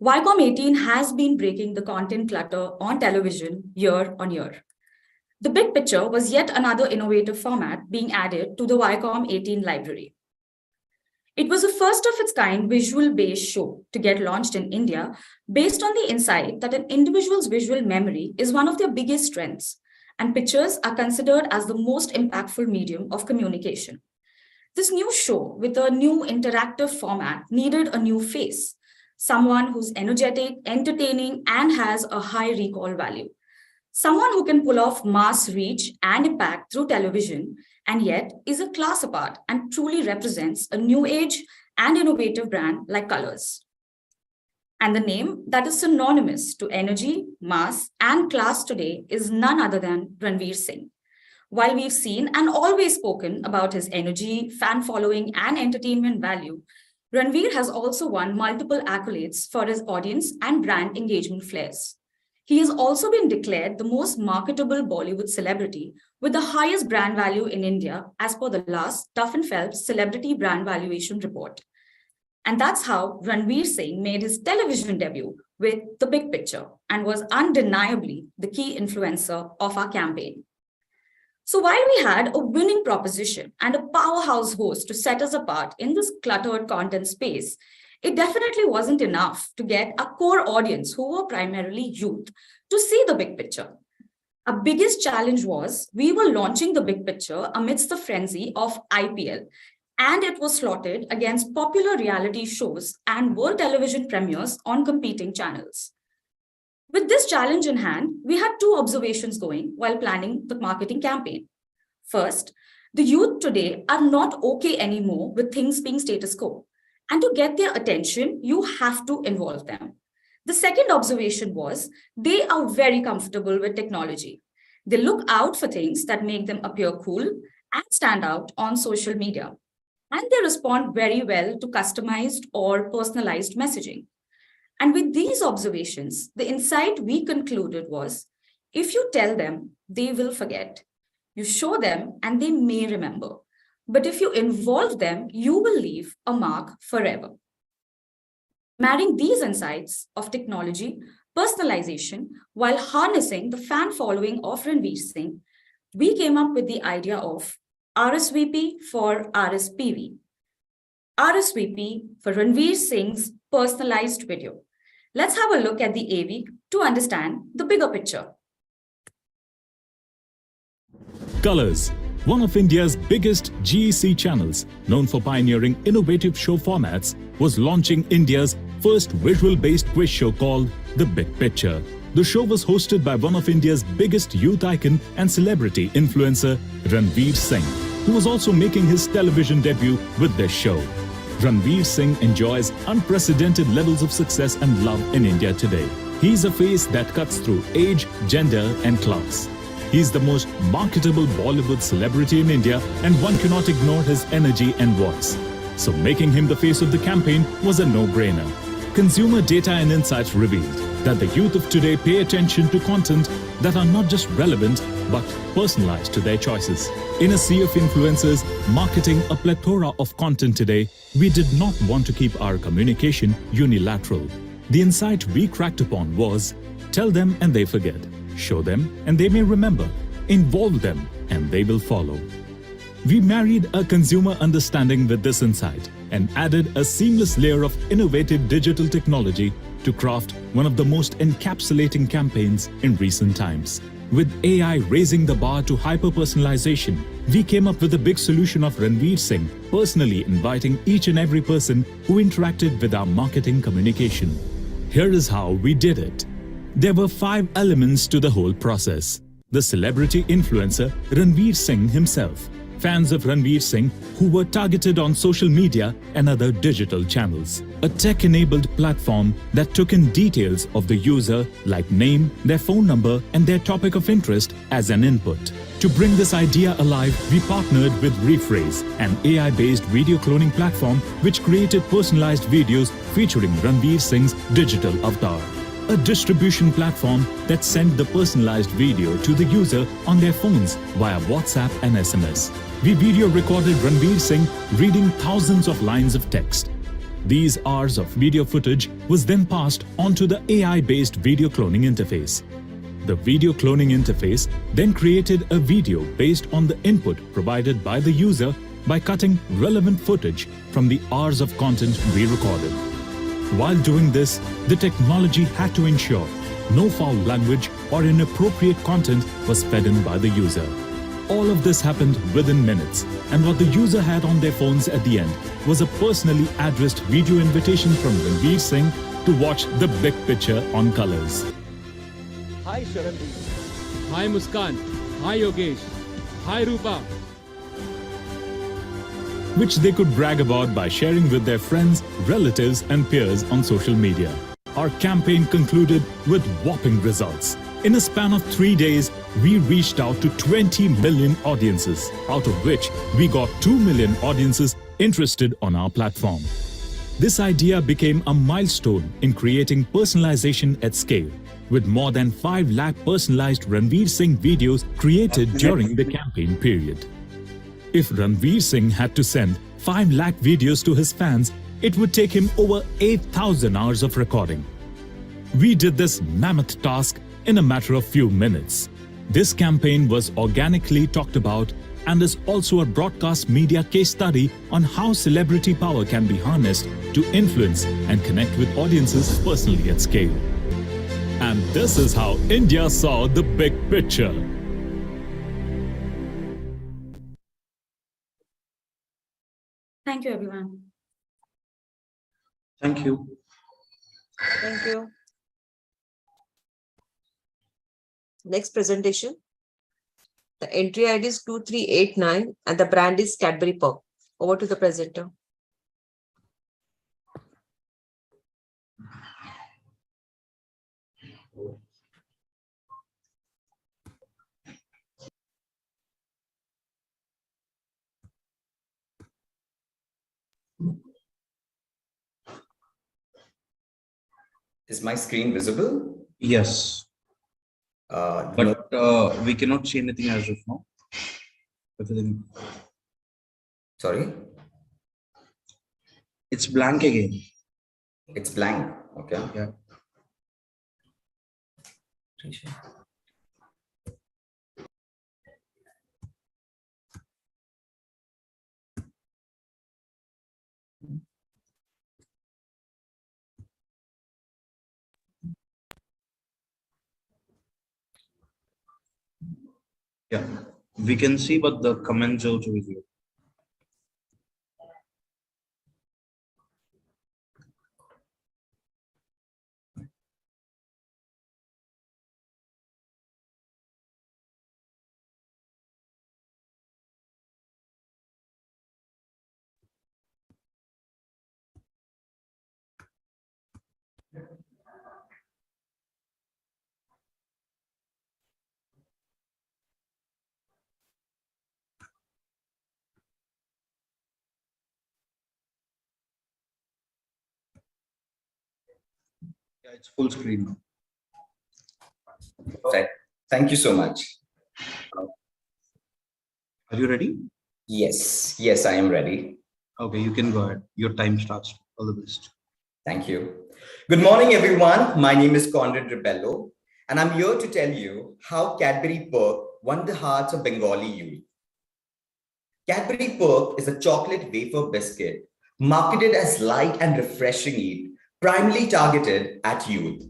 Viacom 18 has been breaking the content clutter on television year on year. The big picture was yet another innovative format being added to the Viacom 18 library. It was a first of its kind visual-based show to get launched in India based on the insight that an individual's visual memory is one of their biggest strengths, and pictures are considered as the most impactful medium of communication. This new show with a new interactive format needed a new face, someone who's energetic, entertaining, and has a high recall value. Someone who can pull off mass reach and impact through television, and yet is a class apart and truly represents a new age and innovative brand like Colors. And the name that is synonymous to energy, mass, and class today is none other than Ranveer Singh. While we've seen and always spoken about his energy, fan following, and entertainment value, Ranveer has also won multiple accolades for his audience and brand engagement flares. He has also been declared the most marketable Bollywood celebrity with the highest brand value in India as per the last Duff & Phelps Celebrity Brand Valuation Report. And that's how Ranveer Singh made his television debut with The Big Picture and was undeniably the key influencer of our campaign. So while we had a winning proposition and a powerhouse host to set us apart in this cluttered content space, it definitely wasn't enough to get a core audience who were primarily youth to see the big picture. Our biggest challenge was we were launching the big picture amidst the frenzy of IPL, and it was slotted against popular reality shows and world television premieres on competing channels. With this challenge in hand, we had two observations going while planning the marketing campaign. First, the youth today are not okay anymore with things being status quo. And to get their attention, you have to involve them. The second observation was they are very comfortable with technology. They look out for things that make them appear cool and stand out on social media. And they respond very well to customized or personalized messaging. And with these observations, the insight we concluded was, if you tell them, they will forget. You show them and they may remember. But if you involve them, you will leave a mark forever. Marrying these insights of technology, personalization, while harnessing the fan following of Ranveer Singh, we came up with the idea of RSVP for RSPV. RSVP for Ranveer Singh's personalized video. Let's have a look at the AV to understand the bigger picture. Colors, one of India's biggest GEC channels, known for pioneering innovative show formats, was launching India's first visual-based quiz show called The Big Picture. The show was hosted by one of India's biggest youth icon and celebrity influencer, Ranveer Singh, who was also making his television debut with this show. Ranveer Singh enjoys unprecedented levels of success and love in India today. He's a face that cuts through age, gender, and class. He's the most marketable Bollywood celebrity in India, and one cannot ignore his energy and voice. So making him the face of the campaign was a no-brainer. Consumer data and insights revealed that the youth of today pay attention to content that are not just relevant, but personalized to their choices. In a sea of influencers marketing a plethora of content today, we did not want to keep our communication unilateral. The insight we cracked upon was, tell them and they forget. Show them and they may remember. Involve them and they will follow. We married a consumer understanding with this insight and added a seamless layer of innovative digital technology to craft one of the most encapsulating campaigns in recent times. With AI raising the bar to hyper-personalization, we came up with a big solution of Ranveer Singh personally inviting each and every person who interacted with our marketing communication. Here is how we did it. There were 5 elements to the whole process. The celebrity influencer Ranveer Singh himself, fans of Ranveer Singh who were targeted on social media and other digital channels. A tech-enabled platform that took in details of the user like name, their phone number and their topic of interest as an input. To bring this idea alive, we partnered with Rephrase, an AI-based video cloning platform which created personalized videos featuring Ranveer Singh's digital avatar. A distribution platform that sent the personalized video to the user on their phones via WhatsApp and SMS. We video recorded Ranveer Singh reading thousands of lines of text. These hours of video footage was then passed onto the AI-based video cloning interface. The video cloning interface then created a video based on the input provided by the user by cutting relevant footage from the hours of content we recorded. While doing this, the technology had to ensure no foul language or inappropriate content was fed in by the user. All of this happened within minutes, and what the user had on their phones at the end was a personally addressed video invitation from Ranveer Singh to watch the big picture on colors. Hi Sharandeep. Hi Muskan. Hi Yogesh. Hi Rupa. Which they could brag about by sharing with their friends, relatives and peers on social media. Our campaign concluded with whopping results. In a span of 3 days, we reached out to 20 million audiences, out of which we got 2 million audiences interested on our platform. This idea became a milestone in creating personalization at scale, with more than 5 lakh personalized Ranveer Singh videos created during the campaign period. If Ranveer Singh had to send 5 lakh videos to his fans, it would take him over 8,000 hours of recording. We did this mammoth task in a matter of few minutes. This campaign was organically talked about and is also a broadcast media case study on how celebrity power can be harnessed to influence and connect with audiences personally at scale. And this is how India saw the big picture. Thank you, everyone. Thank you. Thank you. Next presentation. The entry ID is 2389 and the brand is Cadbury Perk. Over to the presenter. Is my screen visible? Yes. But we cannot see anything as of now. Everything. Sorry? It's blank again. It's blank. Okay. Yeah. Yeah, we can see, but the comments also visible. Yeah, it's full screen now. Perfect. Thank you so much. Are you ready? Yes. Yes, I am ready. Okay, you can go ahead. Your time starts. All the best. Thank you. Good morning, everyone. My name is Conrad Rebello, and I'm here to tell you how Cadbury Perk won the hearts of Bengali youth. Cadbury Perk is a chocolate wafer biscuit marketed as light and refreshing eat, primarily targeted at youth.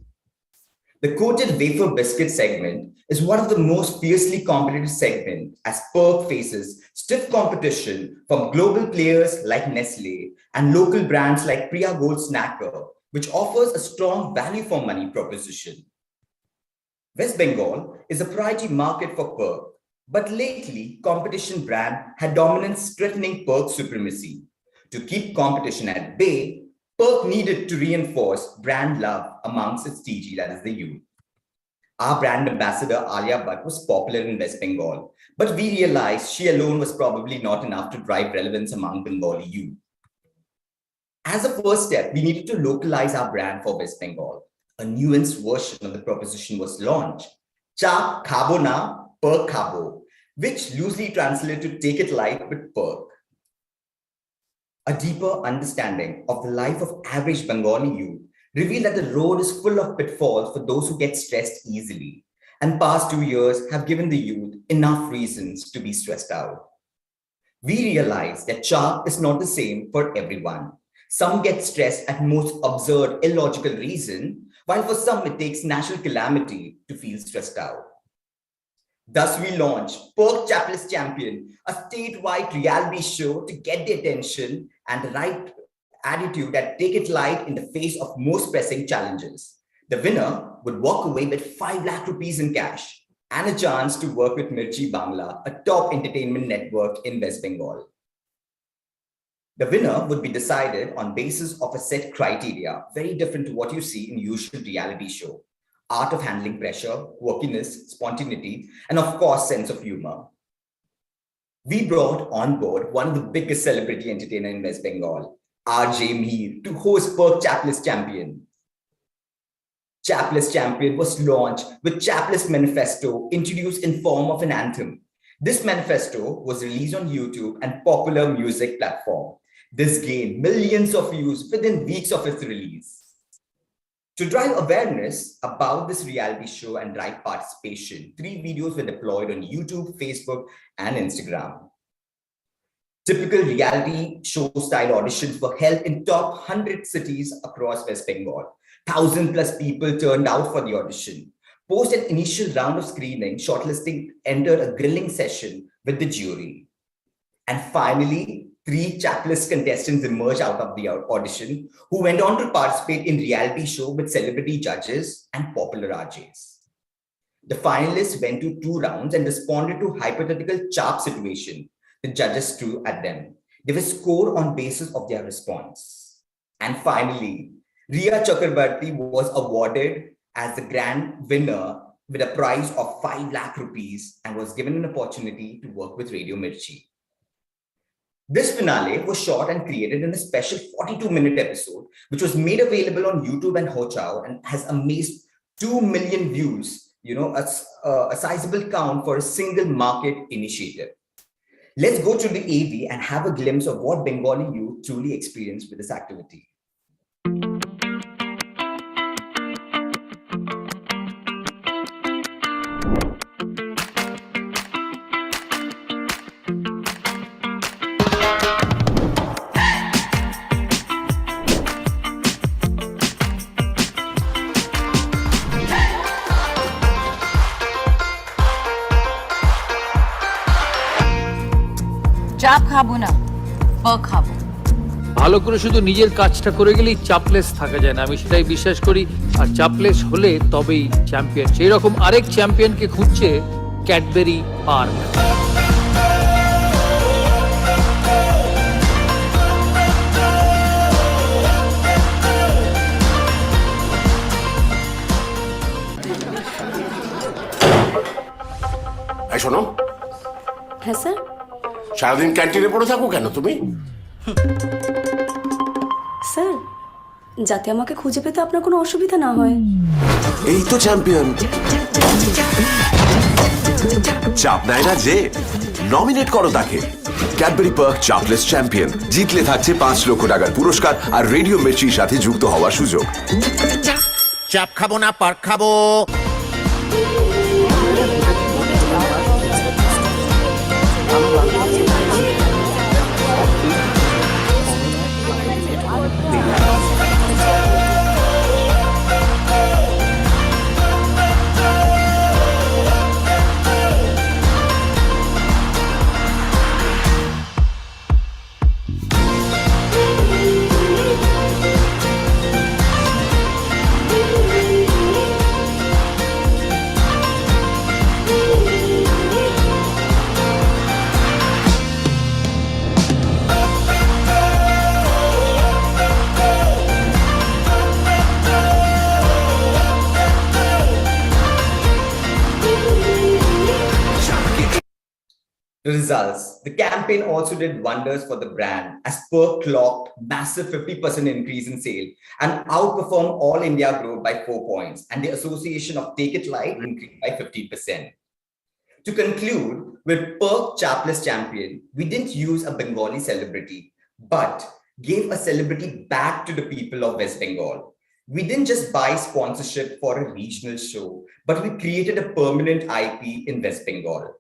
The coated wafer biscuit segment is one of the most fiercely competitive segments as Perk faces stiff competition from global players like Nestle and local brands like Priya Gold Snacker, which offers a strong value for money proposition. West Bengal is a priority market for Perk, But lately, competition brand had dominance threatening Perk supremacy. To keep competition at bay, Perk needed to reinforce brand love amongst its TG, that is the youth. Our brand ambassador, Alia Bhatt, was popular in West Bengal, but we realized she alone was probably not enough to drive relevance among Bengali youth. As a first step, we needed to localize our brand for West Bengal. A nuanced version of the proposition was launched, Chap Khabo Na, Perk Khabo, which loosely translated to take it light with Perk. A deeper understanding of the life of average Bengali youth revealed that the road is full of pitfalls for those who get stressed easily, and past 2 years have given the youth enough reasons to be stressed out. We realized that Chap is not the same for everyone. Some get stressed at most absurd, illogical reason, while for some it takes natural calamity to feel stressed out. Thus, we launched Perk Chapless Champion, a statewide reality show to get the attention and the right attitude that take it light in the face of most pressing challenges. The winner would walk away with 5 lakh rupees in cash and a chance to work with Mirchi Bangla, a top entertainment network in West Bengal. The winner would be decided on basis of a set criteria, very different to what you see in usual reality show. Art of handling pressure, quirkiness, spontaneity, and of course, sense of humor. We brought on board one of the biggest celebrity entertainer in West Bengal, RJ Mir, to host Perk Chapless Champion. Chapless Champion was launched with Chapless Manifesto introduced in form of an anthem. This manifesto was released on YouTube and popular music platform. This gained millions of views within weeks of its release. To drive awareness about this reality show and drive participation, 3 videos were deployed on YouTube, Facebook, and Instagram. Typical reality show style auditions were held in top 100 cities across West Bengal. 1,000+ people turned out for the audition. Post an initial round of screening, shortlisting entered a grilling session with the jury. And finally, 3 Chapless contestants emerged out of the audition who went on to participate in reality show with celebrity judges and popular RJs. The finalists went to 2 rounds and responded to hypothetical Chap situation the judges threw at them. They were scored on basis of their response. And finally, Riya Chakrabarti was awarded as the grand winner with a prize of 5 lakh rupees and was given an opportunity to work with Radio Mirchi. This finale was shot and created in a special 42-minute episode, which was made available on YouTube and Hotstar and has amazed 2 million views, a sizable count for a single market initiative. Let's go to the AV and have a glimpse of what Bengali youth truly experienced with this activity. চাপ খাবো না, park খাবো। ভালো করে শুধু নিজের কাজটা করে গেলেই চাপলেস থাকা যায় না, আমি সেটাই বিশ্বাস করি। আর চাপলেস হলে তবেই চ্যাম্পিয়ন। সেই রকম আরেক চ্যাম্পিয়নকে খুঁজছে ক্যাডবেরি পার্ক। শোনো। হ্যাঁ স্যার। সারাদিন ক্যান্টিনে পড়ে থাকো কেন তুমি? স্যার, যাতে আমাকে খুঁজে পেতে আপনার কোনো অসুবিধা না হয়। এই তো চ্যাম্পিয়ন। চাপ নেয় না যে, নমিনেট করো তাকে। ক্যাডবেরি পার্ক চাপলেস চ্যাম্পিয়ন জিতলে থাকছে 5 লক্ষ টাকার পুরস্কার আর রেডিও মির্চির সাথে যুক্ত হওয়ার সুযোগ। চাপ খাবো না, পার্ক খাবো। The results, the campaign also did wonders for the brand as Perk clocked massive 50% increase in sale and outperformed all India growth by 4 points, and the association of Take It Light increased by 50%. To conclude, with Perk Chapless Champion, we didn't use a Bengali celebrity, but gave a celebrity back to the people of West Bengal. We didn't just buy sponsorship for a regional show, but we created a permanent IP in West Bengal.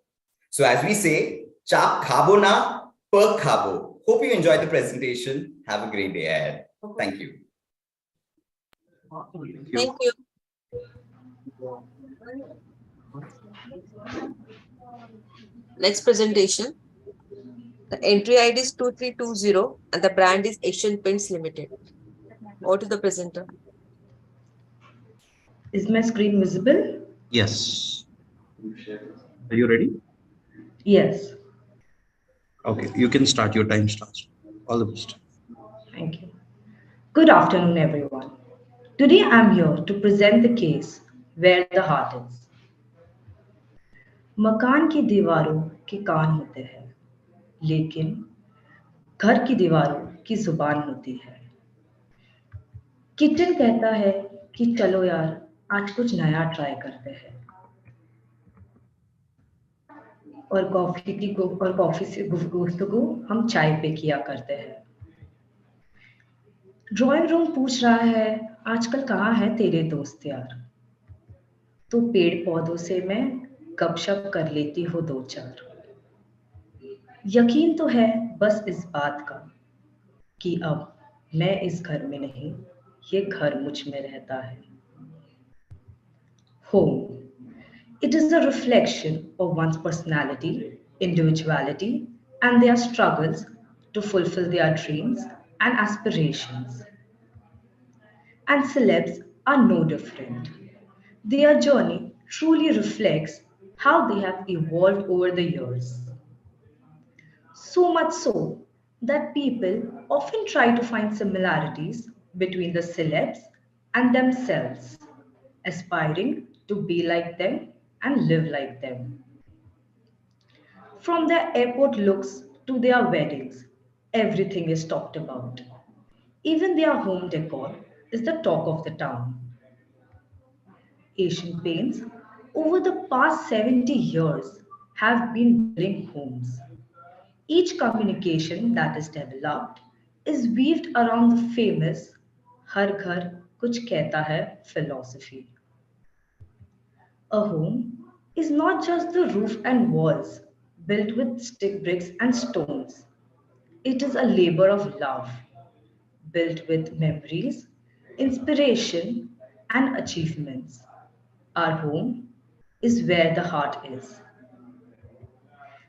So as we say, chap khabo na, perk khabo. Hope you enjoyed the presentation. Have a great day ahead. Thank you. Thank you. Next presentation. The entry ID is 2320 and the brand is Asian Paints Limited. Over to the presenter. Is my screen visible? Yes. Are you ready? Yes. Okay, you can start. Your time starts. All the best. Thank you. Good afternoon, everyone. Today I'm here to present the case where the heart is. मकान की दीवारों के कान होते हैं, लेकिन घर की दीवारों की जुबान होती है। किचन कहता है कि चलो यार आज कुछ नया ट्राई करते हैं, और कॉफी से गुफ्तगू हम चाय पे किया करते हैं। ड्राइंग रूम पूछ रहा है आजकल कहाँ है तेरे दोस्त यार, तो पेड़ पौधों से मैं गपशप कर लेती हूँ 2-4। यकीन तो है बस इस बात का कि अब मैं इस घर में नहीं, ये घर मुझ में रहता है। Home. It is a reflection of one's personality, individuality, and their struggles to fulfill their dreams and aspirations. And celebs are no different. Their journey truly reflects how they have evolved over the years. So much so that people often try to find similarities between the celebs and themselves, aspiring to be like them and live like them. From their airport looks to their weddings, everything is talked about. Even their home decor is the talk of the town. Asian Paints, over the past 70 years, have been building homes. Each communication that is developed is weaved around the famous "Har Ghar Kuch Kehta Hai" philosophy. A home is not just the roof and walls built with stick bricks and stones. It is a labor of love, built with memories, inspiration, and achievements. Our home is where the heart is.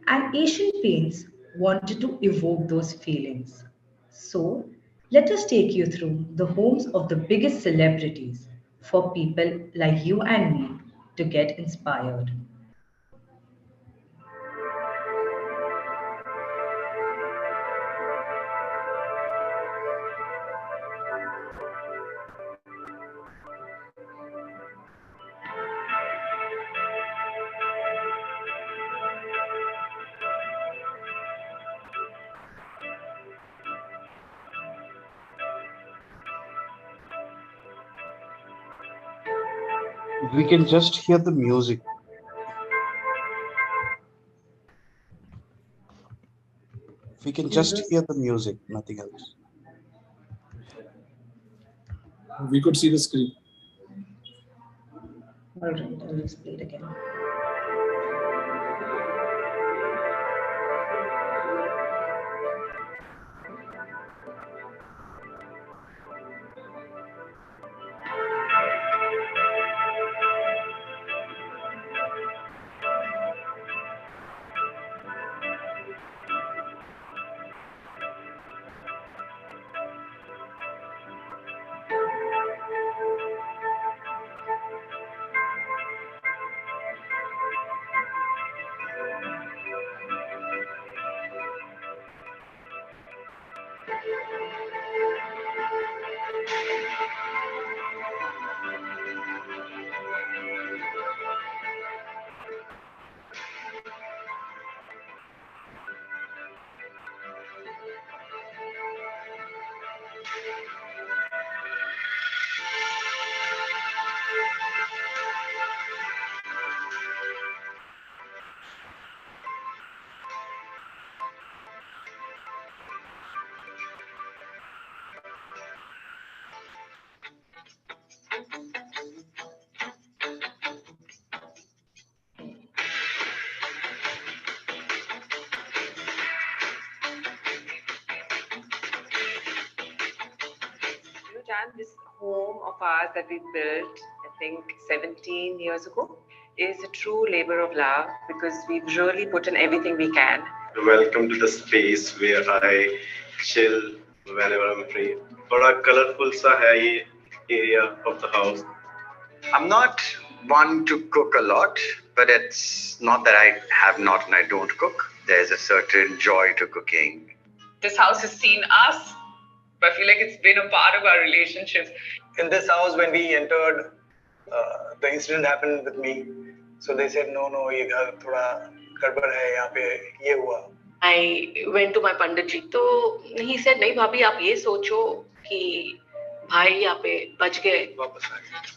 And Asian Paints wanted to evoke those feelings. So, let us take you through the homes of the biggest celebrities for people like you and me to get inspired. We can just hear the music. We can just hear the music, nothing else. We could see the screen. All right, I'll just play it again. this home of ours that we built, I think 17 years ago, is a true labor of love because we've really put in everything we can. Welcome to the space where I chill whenever I'm free. बड़ा colorful सा है ये area of the house. I'm not one to cook a lot, but it's not that I have not and I don't cook. There's a certain joy to cooking. This house has seen us, but I feel like it's been a part of our relationship. In this house, when we entered, the incident happened with me. So they said, no, ये घर थोड़ा गड़बड़ है यहाँ पे ये हुआ. I went to my Pandit ji. तो he said, नहीं भाभी आप ये सोचो कि भाई यहाँ पे बच गए. वापस आ गए.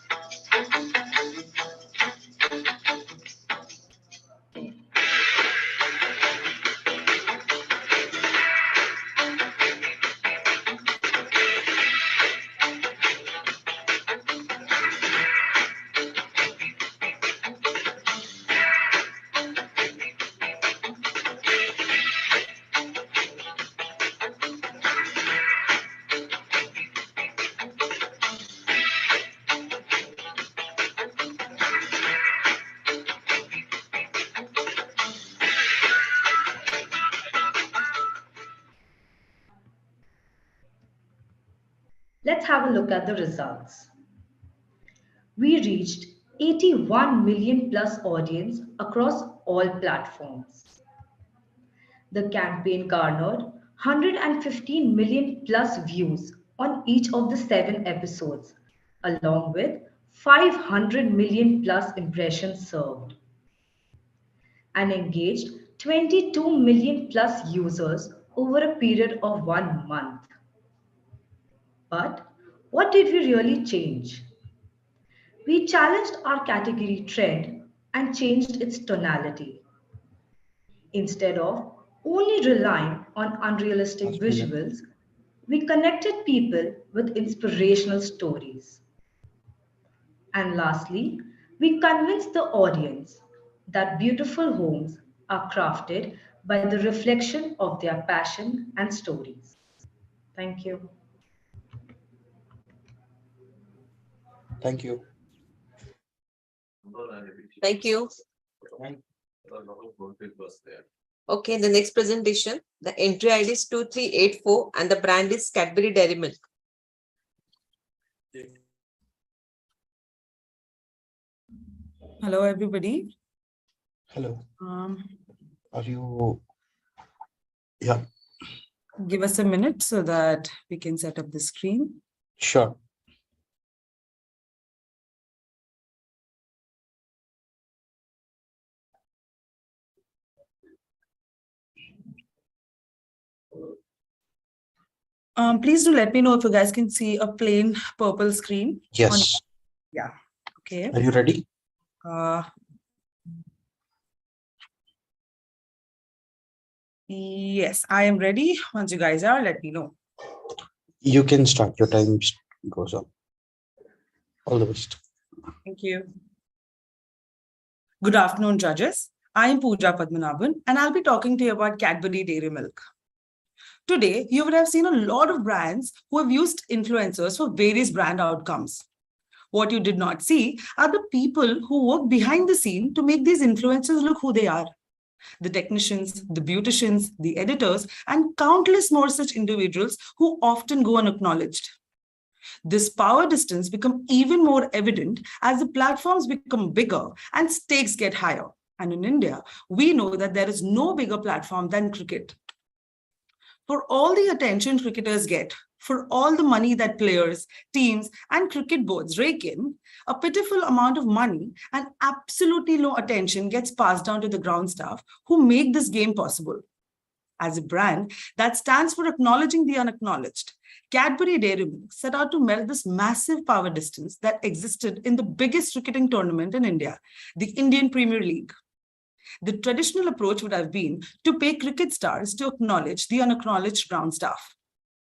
Let's have a look at the results. We reached 81 million plus audience across all platforms. The campaign garnered 115 million plus views on each of the 7 episodes, along with 500 million plus impressions served, and engaged 22 million plus users over a period of 1 month. But what did we really change? We challenged our category trend and changed its tonality. Instead of only relying on unrealistic visuals, we connected people with inspirational stories. And lastly, we convinced the audience that beautiful homes are crafted by the reflection of their passion and stories. Thank you. Thank you. Thank you. Okay, the next presentation, the entry ID is 2384 and the brand is Cadbury Dairy Milk. Hello, everybody. Hello. Are you? Yeah. Give us a minute so that we can set up the screen. Sure. Please do let me know if you guys can see a plain purple screen. Yes. Yeah. Okay. Are you ready? Yes, I am ready. Once you guys are, let me know. You can start. Your time goes on. All the best. Thank you. Good afternoon, judges. I am Pooja Padmanabhan, and I'll be talking to you about Cadbury Dairy Milk. Today, you would have seen a lot of brands who have used influencers for various brand outcomes. What you did not see are the people who work behind the scene to make these influencers look who they are. The technicians, the beauticians, the editors, and countless more such individuals who often go unacknowledged. This power distance becomes even more evident as the platforms become bigger and stakes get higher. And in India, we know that there is no bigger platform than cricket. For all the attention cricketers get, for all the money that players, teams, and cricket boards rake in, a pitiful amount of money and absolutely no attention gets passed down to the ground staff who make this game possible. As a brand that stands for acknowledging the unacknowledged, Cadbury Dairy Milk set out to melt this massive power distance that existed in the biggest cricketing tournament in India, the Indian Premier League. The traditional approach would have been to pay cricket stars to acknowledge the unacknowledged ground staff.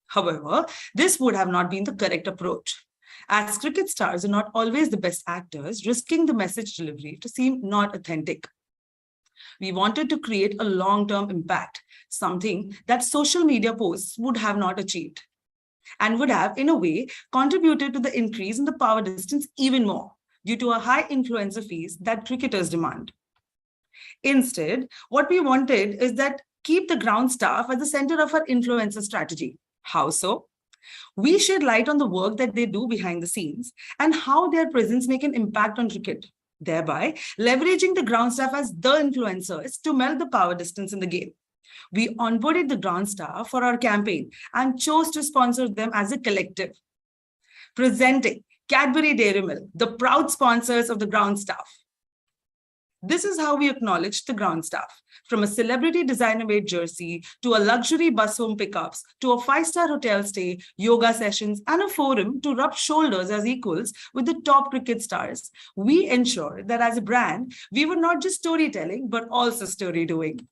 However, this would have not been the correct approach, as cricket stars are not always the best actors, risking the message delivery to seem not authentic. We wanted to create a long-term impact, something that social media posts would have not achieved. and would have, in a way, contributed to the increase in the power distance even more due to a high influencer fees that cricketers demand. Instead, what we wanted is that keep the ground staff at the center of our influencer strategy. How so? We shed light on the work that they do behind the scenes and how their presence make an impact on cricket, thereby leveraging the ground staff as the influencers to melt the power distance in the game. We onboarded the ground staff for our campaign and chose to sponsor them as a collective. Presenting Cadbury Dairy Milk, the proud sponsors of the ground staff. This is how we acknowledged the ground staff, from a celebrity designer-made jersey to a luxury bus home pickups to a 5-star hotel stay, yoga sessions, and a forum to rub shoulders as equals with the top cricket stars. We ensured that as a brand, we were not just storytelling, but also story doing.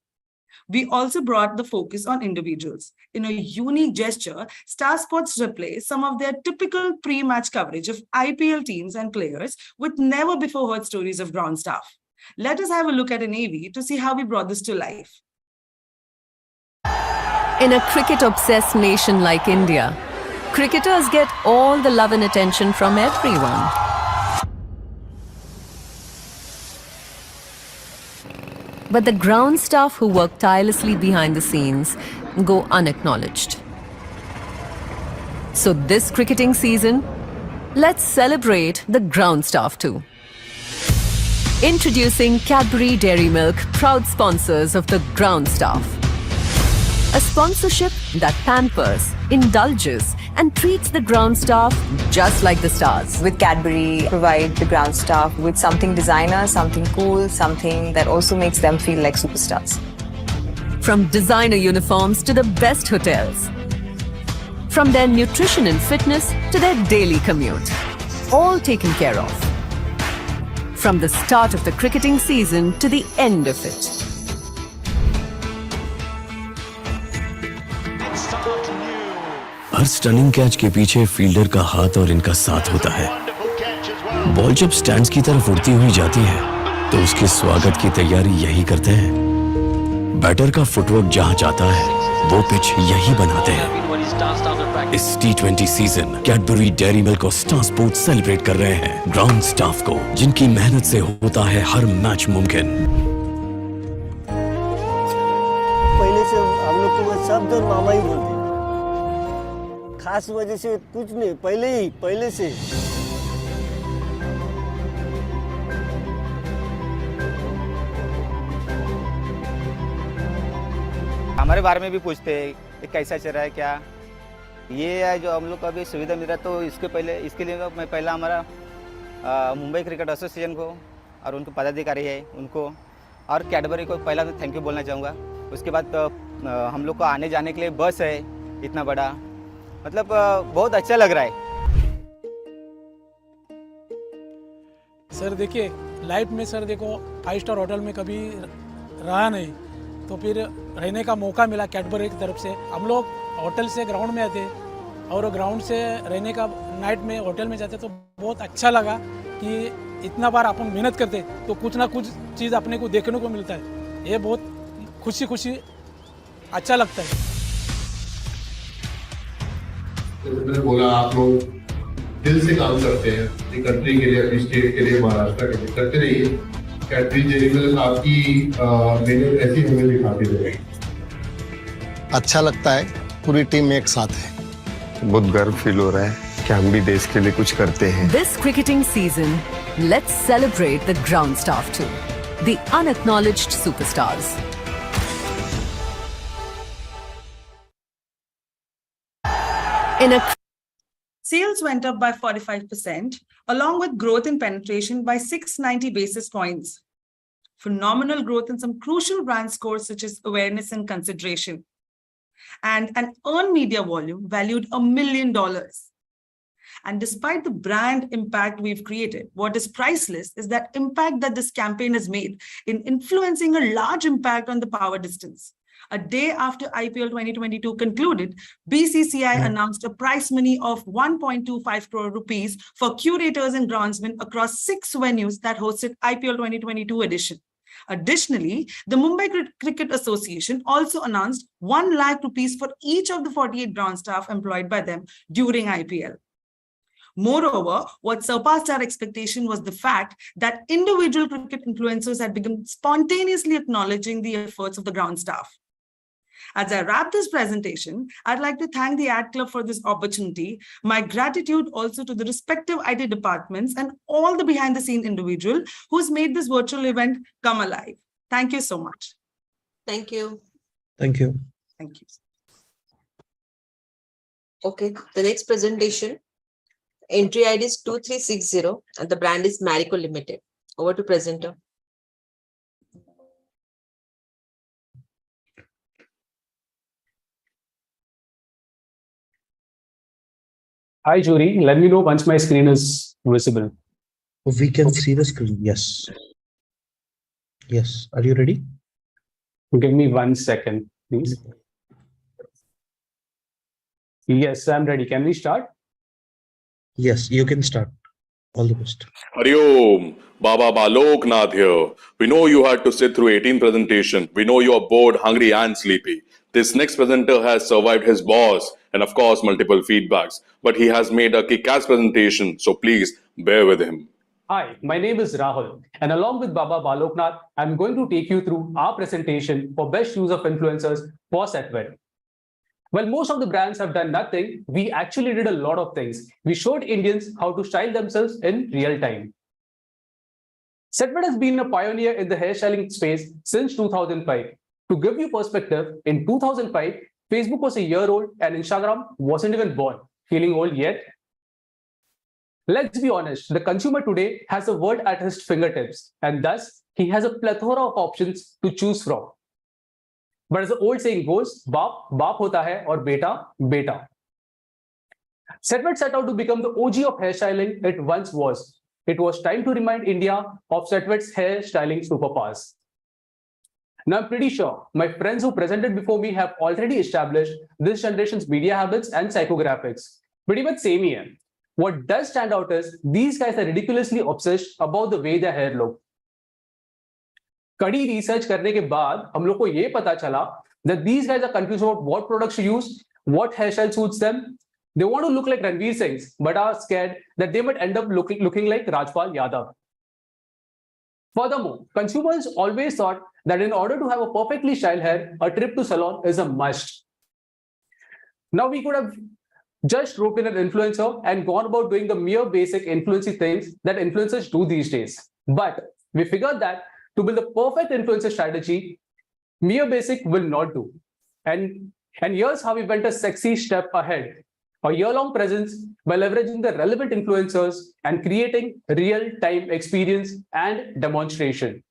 We also brought the focus on individuals. In a unique gesture, Star Sports replaced some of their typical pre-match coverage of IPL teams and players with never before heard stories of ground staff. Let us have a look at an AV to see how we brought this to life. In a cricket-obsessed nation like India, cricketers get all the love and attention from everyone. But the ground staff who work tirelessly behind the scenes go unacknowledged. So this cricketing season, let's celebrate the ground staff too. Introducing Cadbury Dairy Milk, proud sponsors of the ground staff. A sponsorship that pampers, indulges, and treats the ground staff just like the stars. With Cadbury, provide the ground staff with something designer, something cool, something that also makes them feel like superstars. From designer uniforms to the best hotels. From their nutrition and fitness to their daily commute. All taken care of. From the start of the cricketing season to the end of it. Her stunning catch के पीछे fielder का हाथ और इनका साथ होता है। Ball जब स्टैंड्स की तरफ उड़ती हुई जाती है, तो उसके स्वागत की तैयारी यही करते हैं। बैटर का फुटवर्क जहां जाता है, वो पिच यही बनाते हैं। इस T20 season Cadbury dairy milk और स्टार स्पोर्ट्स सेलिब्रेट कर रहे हैं ग्राउंड स्टाफ को, जिनकी मेहनत से होता है हर मैच मुमकिन। पहले से हम लोग को सब दर मामा ही बोलते, खास वजह से कुछ नहीं, पहले से। हमारे बारे में भी पूछते हैं कि कैसा चल रहा है, क्या ये है जो हम लोग को अभी सुविधा मिल रहा है। तो इसके लिए मैं पहला हमारा मुंबई क्रिकेट एसोसिएशन को और उनको पदाधिकारी है उनको और कैडबरी को पहला तो थैंक यू बोलना चाहूँगा। उसके बाद हम लोग को आने जाने के लिए बस है इतना बड़ा, मतलब बहुत अच्छा लग रहा है। सर देखिए, लाइफ में सर देखो 5 स्टार होटल में कभी रहा नहीं, तो फिर रहने का मौका मिला कैडबरी की तरफ से। हम लोग होटल से ग्राउंड में आते और ग्राउंड से रहने का नाइट में होटल में जाते, तो बहुत अच्छा लगा कि इतना बार अपन मेहनत करते तो कुछ ना कुछ चीज़ अपने को देखने को मिलता है। ये बहुत खुशी अच्छा लगता है। मैंने बोला आप लोग दिल से काम करते हैं अपनी कंट्री के लिए, अपनी स्टेट के लिए, महाराष्ट्र के लिए, करते रहिए। कैडबरी डेयरी मिल्क आपकी मेहनत ऐसी हमें दिखाती रहेगी। अच्छा लगता है, पूरी टीम एक साथ है। बहुत गर्व फील हो रहा है कि हम भी देश के लिए कुछ करते हैं। This cricketing season, let's celebrate the ground staff too, the unacknowledged superstars. Sales went up by 45%, along with growth in penetration by 690 basis points. Phenomenal growth in some crucial brand scores such as awareness and consideration. And an earned media volume valued $1 million. And despite the brand impact we've created, what is priceless is that impact that this campaign has made in influencing a large impact on the power distance. A day after IPL 2022 concluded, BCCI announced a prize money of 1.25 crore rupees for curators and groundsmen across 6 venues that hosted IPL 2022 edition. Additionally, the Mumbai Cricket Association also announced 1 lakh rupees for each of the 48 ground staff employed by them during IPL. Moreover, what surpassed our expectation was the fact that individual cricket influencers had begun spontaneously acknowledging the efforts of the ground staff. As I wrap this presentation, I'd like to thank the Ad Club for this opportunity. My gratitude also to the respective IT departments and all the behind-the-scene individual who's made this virtual event come alive. Thank you so much. Thank you. Thank you. Thank you. Okay, the next presentation. Entry ID is 2360 and the brand is Marico Limited. Over to presenter. Hi, Jury. Let me know once my screen is visible. We can see the screen. Yes. Yes. Are you ready? Give me 1 second, please. Yes, I'm ready. Can we start? Yes, you can start. All the best. Hariom, Baba Baloknath here. We know you had to sit through 18 presentations. We know you are bored, hungry, and sleepy. This next presenter has survived his boss and, of course, multiple feedbacks. But he has made a kick-ass presentation, so please bear with him. Hi, my name is Rahul, and along with Baba Baloknath, I'm going to take you through our presentation for best use of influencers for Setwet. Well, most of the brands have done nothing. We actually did a lot of things. We showed Indians how to style themselves in real time. Setwet has been a pioneer in the hairstyling space since 2005. To give you perspective, in 2005, Facebook was a year old and Instagram wasn't even born. Feeling old yet? Let's be honest, the consumer today has a world at his fingertips, and thus he has a plethora of options to choose from. But as the old saying goes, baap, baap hota hai aur beta, beta. Setwet set out to become the OG of hairstyling it once was. It was time to remind India of Setwet's hairstyling superpowers. Now, I'm pretty sure my friends who presented before me have already established this generation's media habits and psychographics. Pretty much same here. What does stand out is these guys are ridiculously obsessed about the way their hair look. कड़ी research करने के बाद हम लोग को ये पता चला that these guys are confused about what products to use, what hairstyle suits them. They want to look like Ranveer Singhs, but are scared that they might end up looking like Rajpal Yadav. Furthermore, consumers always thought that in order to have a perfectly styled hair, a trip to salon is a must. Now we could have just roped in an influencer and gone about doing the mere basic influencing things that influencers do these days. But we figured that to build a perfect influencer strategy, mere basic will not do. And here's how we went a sexy step ahead. A year-long presence by leveraging the relevant influencers and creating real-time experience and demonstration.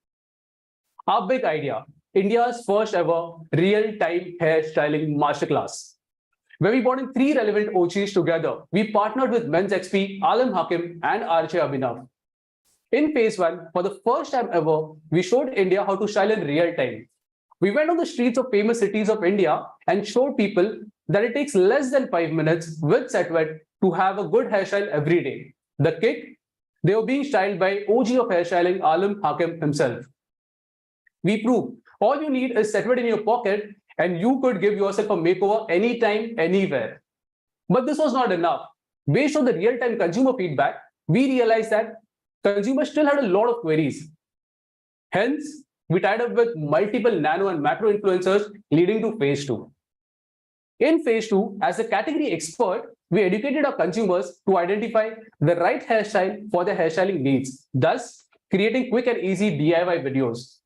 Our big idea, India's first ever real-time hairstyling masterclass. Where we brought in 3 relevant OGs together. We partnered with Men's XP, Alam Hakim, and RJ Abhinav. In phase 1, for the first time ever, we showed India how to style in real time. We went on the streets of famous cities of India and showed people that it takes less than 5 minutes with Setwet to have a good hairstyle every day. The kick? They were being styled by OG of hairstyling, Alam Hakim himself. We proved all you need is Setwet in your pocket and you could give yourself a makeover anytime, anywhere. But this was not enough. Based on the real-time consumer feedback, we realized that consumers still had a lot of queries. Hence, we tied up with multiple nano and macro influencers, leading to phase 2. In phase 2, as a category expert, we educated our consumers to identify the right hairstyle for their hairstyling needs, thus creating quick and easy DIY videos.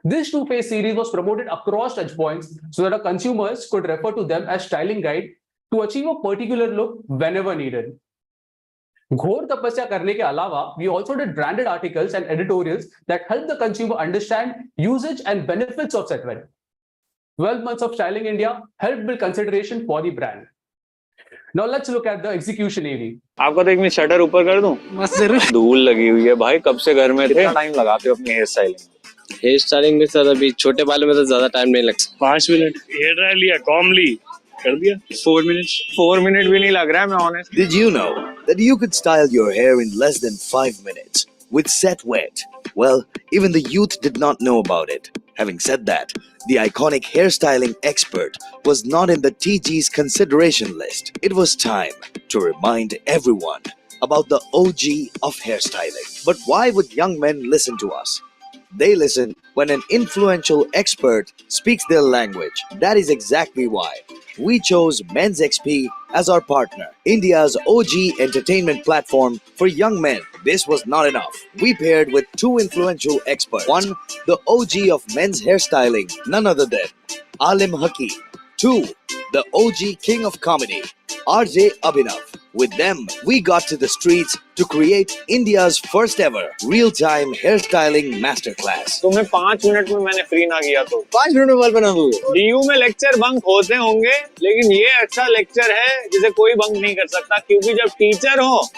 This 2-phase series was promoted across touchpoints so that our consumers could refer to them as styling guide to achieve a particular look whenever needed. घोर तपस्या करने के अलावा, we also did branded articles and editorials that help the consumer understand usage and benefits of Setwet. 12 months of styling India helped build consideration for the brand. Now let's look at the execution AV. आपका तो एक minute shutter ऊपर कर दूं? बस जरूर। धूल लगी हुई है भाई, कब से घर में थे? कितना टाइम लगाते हो अपनी हेयर स्टाइलिंग? हेयर स्टाइलिंग में सर अभी छोटे बालों में तो ज्यादा टाइम नहीं लगता। 5 मिनट हेयर ड्रायर लिया, कॉम्ब ली, कर दिया। 4 minutes? 4 minute भी नहीं लग रहा है, मैं honest। Did you know that you could style your hair in less than 5 minutes with Set Wet. Well, even the youth did not know about it. Having said that, the iconic hairstyling expert was not in the TG's consideration list. It was time to remind everyone about the OG of hairstyling. But why would young men listen to us? They listen when an influential expert speaks their language. That is exactly why we chose Men's XP as our partner, India's OG entertainment platform for young men. This was not enough. We paired with two influential experts. One, the OG of men's hairstyling, none other than Alim Hakim. Two, the OG king of comedy, RJ Abhinav. With them, we got to the streets to create India's first ever real-time hairstyling masterclass. तुम्हें 5 minute में मैंने free ना किया तो 5 minute में बाल बना दूंगे। DU में लेक्चर बंक होते होंगे, लेकिन ये अच्छा लेक्चर है जिसे कोई बंक नहीं कर सकता, क्योंकि जब टीचर हो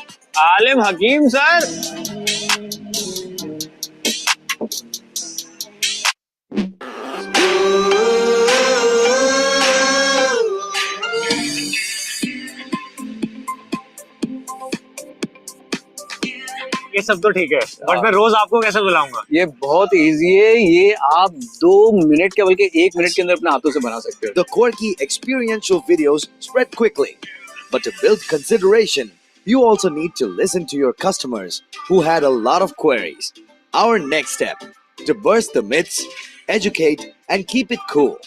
आलिम हकीम सर। ये सब तो ठीक है, बट मैं रोज आपको कैसे बुलाऊंगा? ये बहुत इजी है, ये आप 2 मिनट के बल्कि 1 मिनट के अंदर अपने हाथों से बना सकते हो। The quirky experiential videos spread quickly, but to build consideration, you also need to listen to your customers who had a lot of queries. Our next step, to burst the myths, educate, and keep it cool.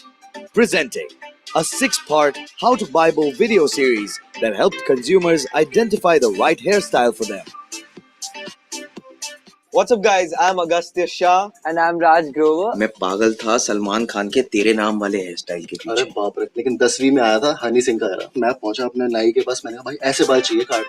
Presenting a 6-part How to Bible video series that helped consumers identify the right hairstyle for them. What's up guys, I'm Agastya Shah and I'm Raj Grover. मैं पागल था सलमान खान के तेरे नाम वाले hair style के पीछे। अरे बाप रे, लेकिन 10वीं में आया था हनी सिंह का era। मैं पहुंचा अपने नाई के पास, मैंने कहा भाई ऐसे बाल चाहिए काट।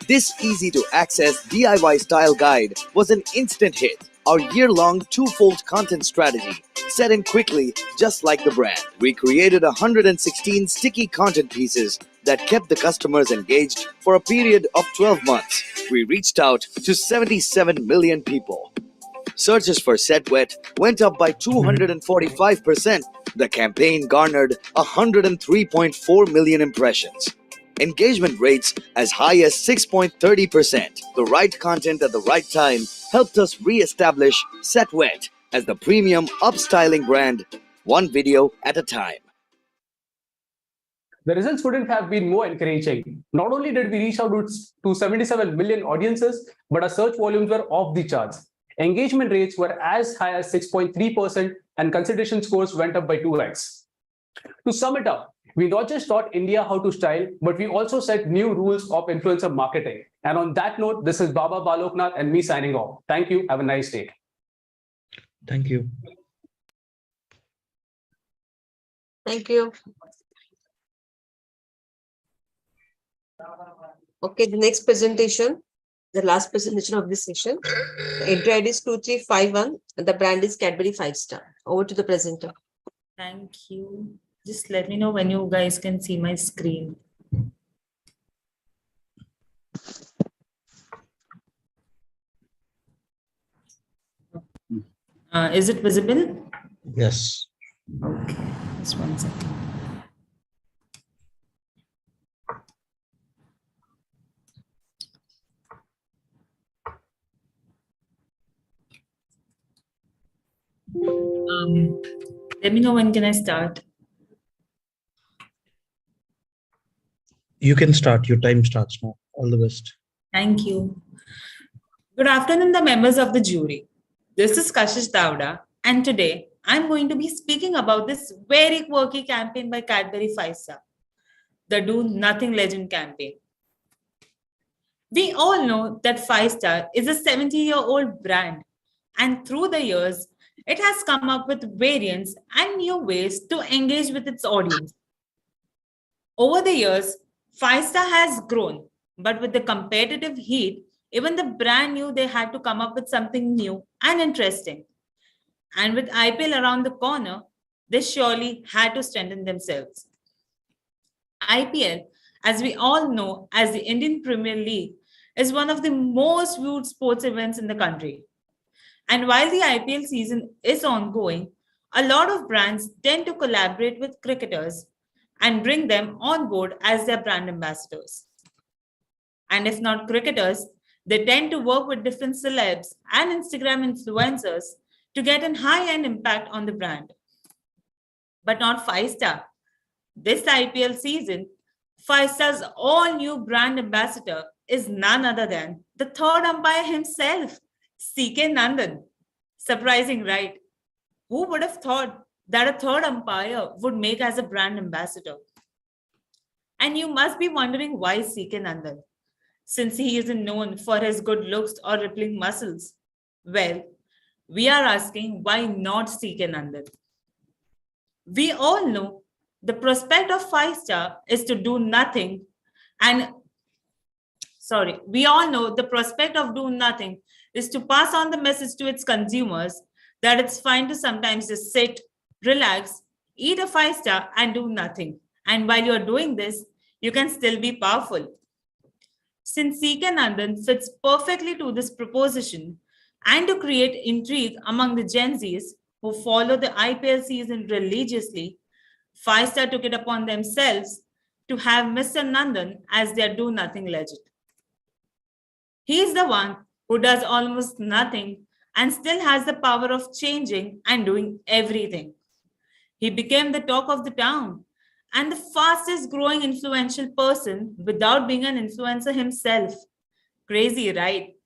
This easy to access DIY style guide was an instant hit. Our year-long 2-fold content strategy set in quickly, just like the brand. We created 116 sticky content pieces that kept the customers engaged for a period of 12 months. We reached out to 77 million people. Searches for Set Wet went up by 245%. The campaign garnered 103.4 million impressions. Engagement rates as high as 6.30%. The right content at the right time helped us re-establish Set Wet as the premium upstyling brand, one video at a time. The results couldn't have been more encouraging. Not only did we reach out to 77 million audiences, but our search volumes were off the charts. Engagement rates were as high as 6.3% and consideration scores went up by 2x. To sum it up, we not just taught India how to style, but we also set new rules of influencer marketing. And on that note, this is Baba Baloknath and me signing off. Thank you. Have a nice day. Thank you. Thank you. Okay, the next presentation, the last presentation of this session. The entry ID is 2351 and the brand is Cadbury 5-star. Over to the presenter. Thank you. Just let me know when you guys can see my screen. Is it visible? Yes. Okay, just 1 second. Let me know when can I start. You can start. Your time starts now. All the best. Thank you. Good afternoon, the members of the jury. This is Kashish Davda, and today I'm going to be speaking about this very quirky campaign by Cadbury 5-star, the Do Nothing Legend campaign. We all know that 5-star is a 70-year-old brand, and through the years, it has come up with variants and new ways to engage with its audience. Over the years, 5-star has grown, but with the competitive heat, even the brand knew they had to come up with something new and interesting. And with IPL around the corner, they surely had to strengthen themselves. IPL, as we all know, as the Indian Premier League, is one of the most viewed sports events in the country. And while the IPL season is ongoing, a lot of brands tend to collaborate with cricketers and bring them on board as their brand ambassadors. And if not cricketers, They tend to work with different celebs and Instagram influencers to get a high-end impact on the brand. But not 5-star. This IPL season, 5-star's all-new brand ambassador is none other than the third umpire himself, CK Nandan. Surprising, right? Who would have thought that a third umpire would make as a brand ambassador? And you must be wondering why CK Nandan, since he isn't known for his good looks or rippling muscles. Well, we are asking why not CK Nandan? We all know the prospect of 5-star is to do nothing we all know the prospect of doing nothing is to pass on the message to its consumers that it's fine to sometimes just sit, relax, eat a 5-star and do nothing. And while you're doing this, you can still be powerful. Since CK Nandan fits perfectly to this proposition and to create intrigue among the Gen Zs who follow the IPL season religiously, 5-star took it upon themselves to have Mr. Nandan as their do-nothing legend. He is the one who does almost nothing and still has the power of changing and doing everything. He became the talk of the town and the fastest growing influential person without being an influencer himself. Crazy, right?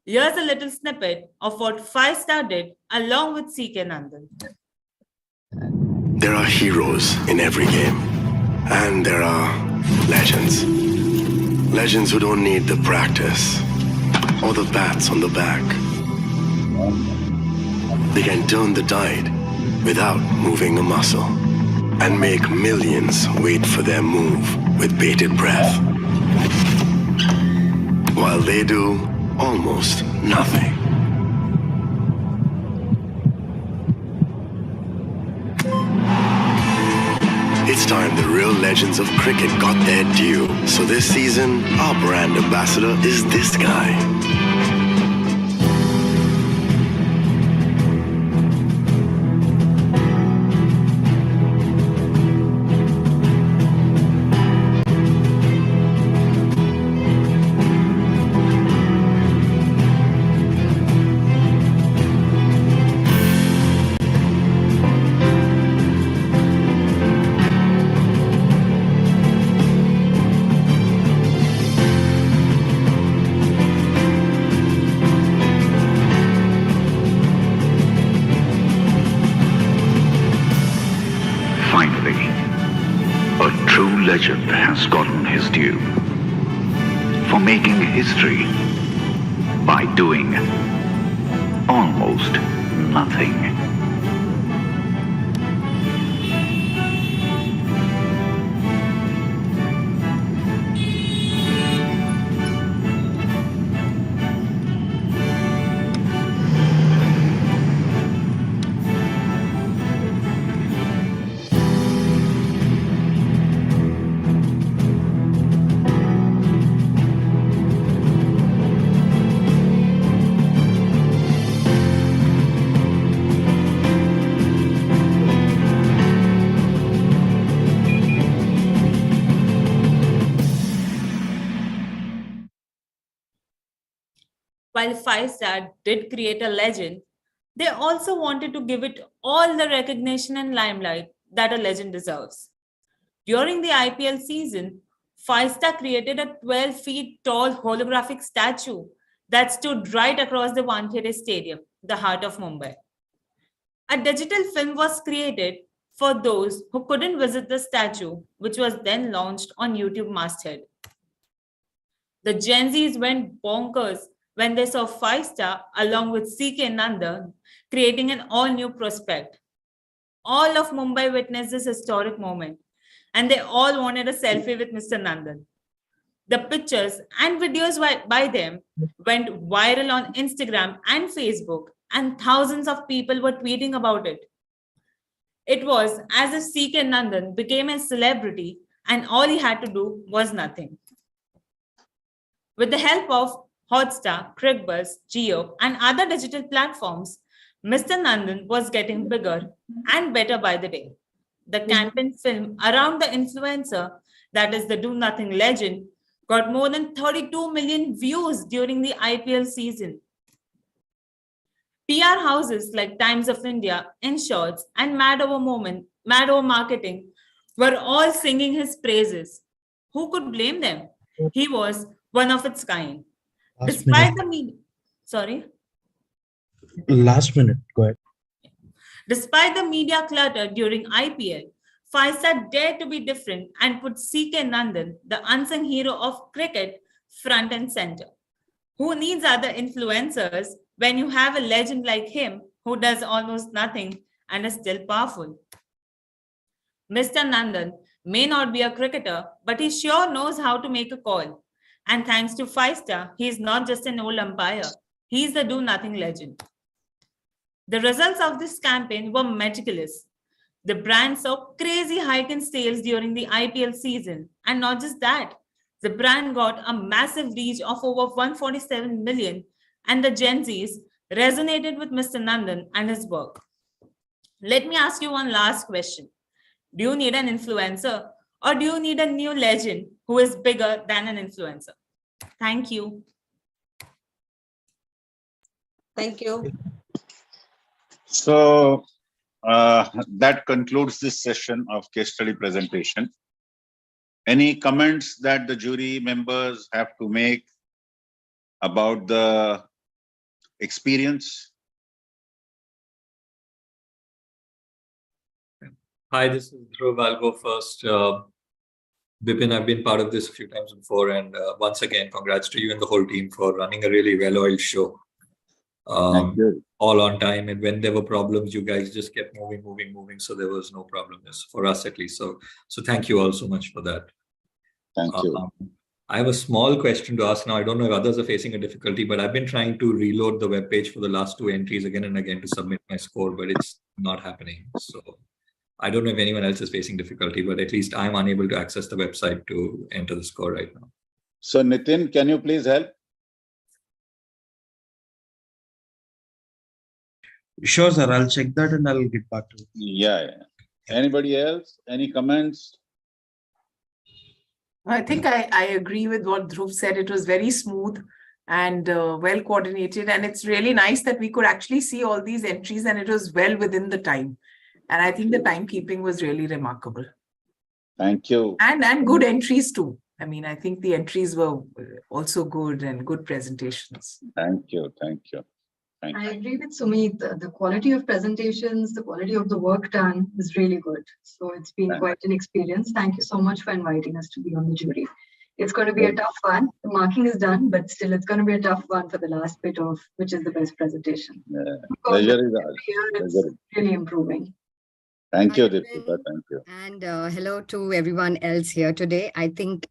Here's a little snippet of what 5-star did along with CK Nandan. There are heroes in every game, and there are legends. Legends who don't need the practice or the pats on the back. They can turn the tide without moving a muscle and make millions wait for their move with bated breath, while they do almost nothing. It's time the real legends of cricket got their due. So this season, our brand ambassador is this guy. Legend has gotten his due for making history by doing almost nothing. While 5-star did create a legend, they also wanted to give it all the recognition and limelight that a legend deserves. During the IPL season, 5-star created a 12 feet tall holographic statue that stood right across the Wankhede Stadium, the heart of Mumbai. A digital film was created for those who couldn't visit the statue, which was then launched on YouTube masthead. The Gen Zs went bonkers when they saw 5-star along with CK Nandan creating an all-new prospect. All of Mumbai witnessed this historic moment, and they all wanted a selfie with Mr. Nandan. The pictures and videos by them went viral on Instagram and Facebook, and thousands of people were tweeting about it. It was as if CK Nandan became a celebrity and all he had to do was nothing. With the help of Hotstar, Crickbuzz, Jio, and other digital platforms, Mr. Nandan was getting bigger and better by the day. The campaign film around the influencer, that is the do-nothing legend, got more than 32 million views during the IPL season. PR houses like Times of India, InShorts, and Mad Over Marketing were all singing his praises. Who could blame them? He was one of its kind. Despite the media, sorry. Last minute, go ahead. Despite the media clutter during IPL, Faisal dared to be different and put CK Nandan, the unsung hero of cricket, front and center. Who needs other influencers when you have a legend like him who does almost nothing and is still powerful? Mr. Nandan may not be a cricketer, but he sure knows how to make a call. And thanks to Faisal, he is not just an old umpire. He is the do-nothing legend. The results of this campaign were meticulous. The brand saw crazy hike in sales during the IPL season. And not just that, the brand got a massive reach of over 147 million, and the Gen Zs resonated with Mr. Nandan and his work. Let me ask you one last question. Do you need an influencer, or do you need a new legend who is bigger than an influencer? Thank you. Thank you. So that concludes this session of case study presentation. Any comments that the jury members have to make about the experience? Hi, this is Dhruv. I'll go first. Bipin, I've been part of this a few times before, and once again, congrats to you and the whole team for running a really well-oiled show. All on time, and when there were problems, you guys just kept moving, so there was no problem for us at least. So thank you all so much for that. Thank you. I have a small question to ask now. I don't know if others are facing a difficulty, but I've been trying to reload the webpage for the last 2 entries again and again to submit my score, but it's not happening. So I don't know if anyone else is facing difficulty, but at least I'm unable to access the website to enter the score right now. So Nitin, can you please help? Sure, sir. I'll check that and I'll get back to you. Yeah. Anybody else? Any comments? I think I agree with what Dhruv said. It was very smooth and well coordinated. And it's really nice that we could actually see all these entries and it was well within the time. And I think the timekeeping was really remarkable. Thank you. And good entries too. I mean, I think the entries were also good and good presentations. Thank you. I agree with Sumit. The quality of presentations, the quality of the work done is really good. So it's been quite an experience. Thank you so much for inviting us to be on the jury. It's going to be a tough one. The marking is done, but still it's going to be a tough one for the last bit of which is the best presentation. Pleasure is ours. It's really improving. Thank you, Deepika. Thank you. And hello to everyone else here today. I think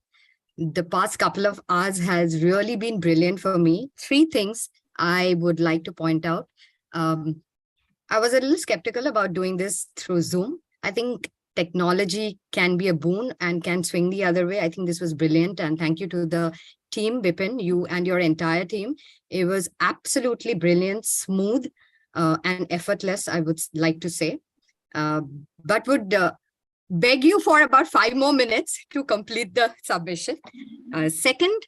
the past couple of hours has really been brilliant for me. 3 things I would like to point out. I was a little skeptical about doing this through Zoom. I think technology can be a boon and can swing the other way. I think this was brilliant. And thank you to the team, Bipin, you and your entire team. It was absolutely brilliant, smooth, and effortless, I would like to say. But would beg you for about 5 more minutes to complete the submission. Second,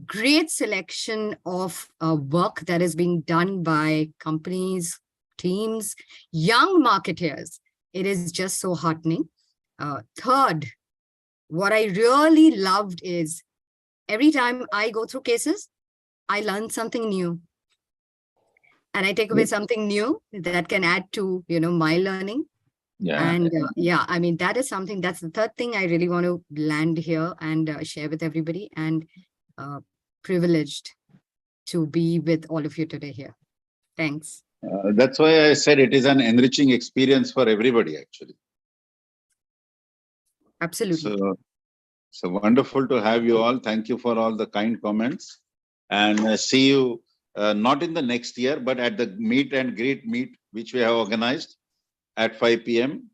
great selection of work that is being done by companies, teams, young marketeers. It is just so heartening. Third, what I really loved is every time I go through cases, I learn something new. And I take away something new that can add to, my learning. Yeah. And I mean, that is something, that's the third thing I really want to land here and share with everybody. And privileged to be with all of you today here. Thanks. That's why I said it is an enriching experience for everybody, actually. Absolutely. So wonderful to have you all. Thank you for all the kind comments. And see you not in the next year, but at the meet and greet meet, which we have organized at 5 p.m.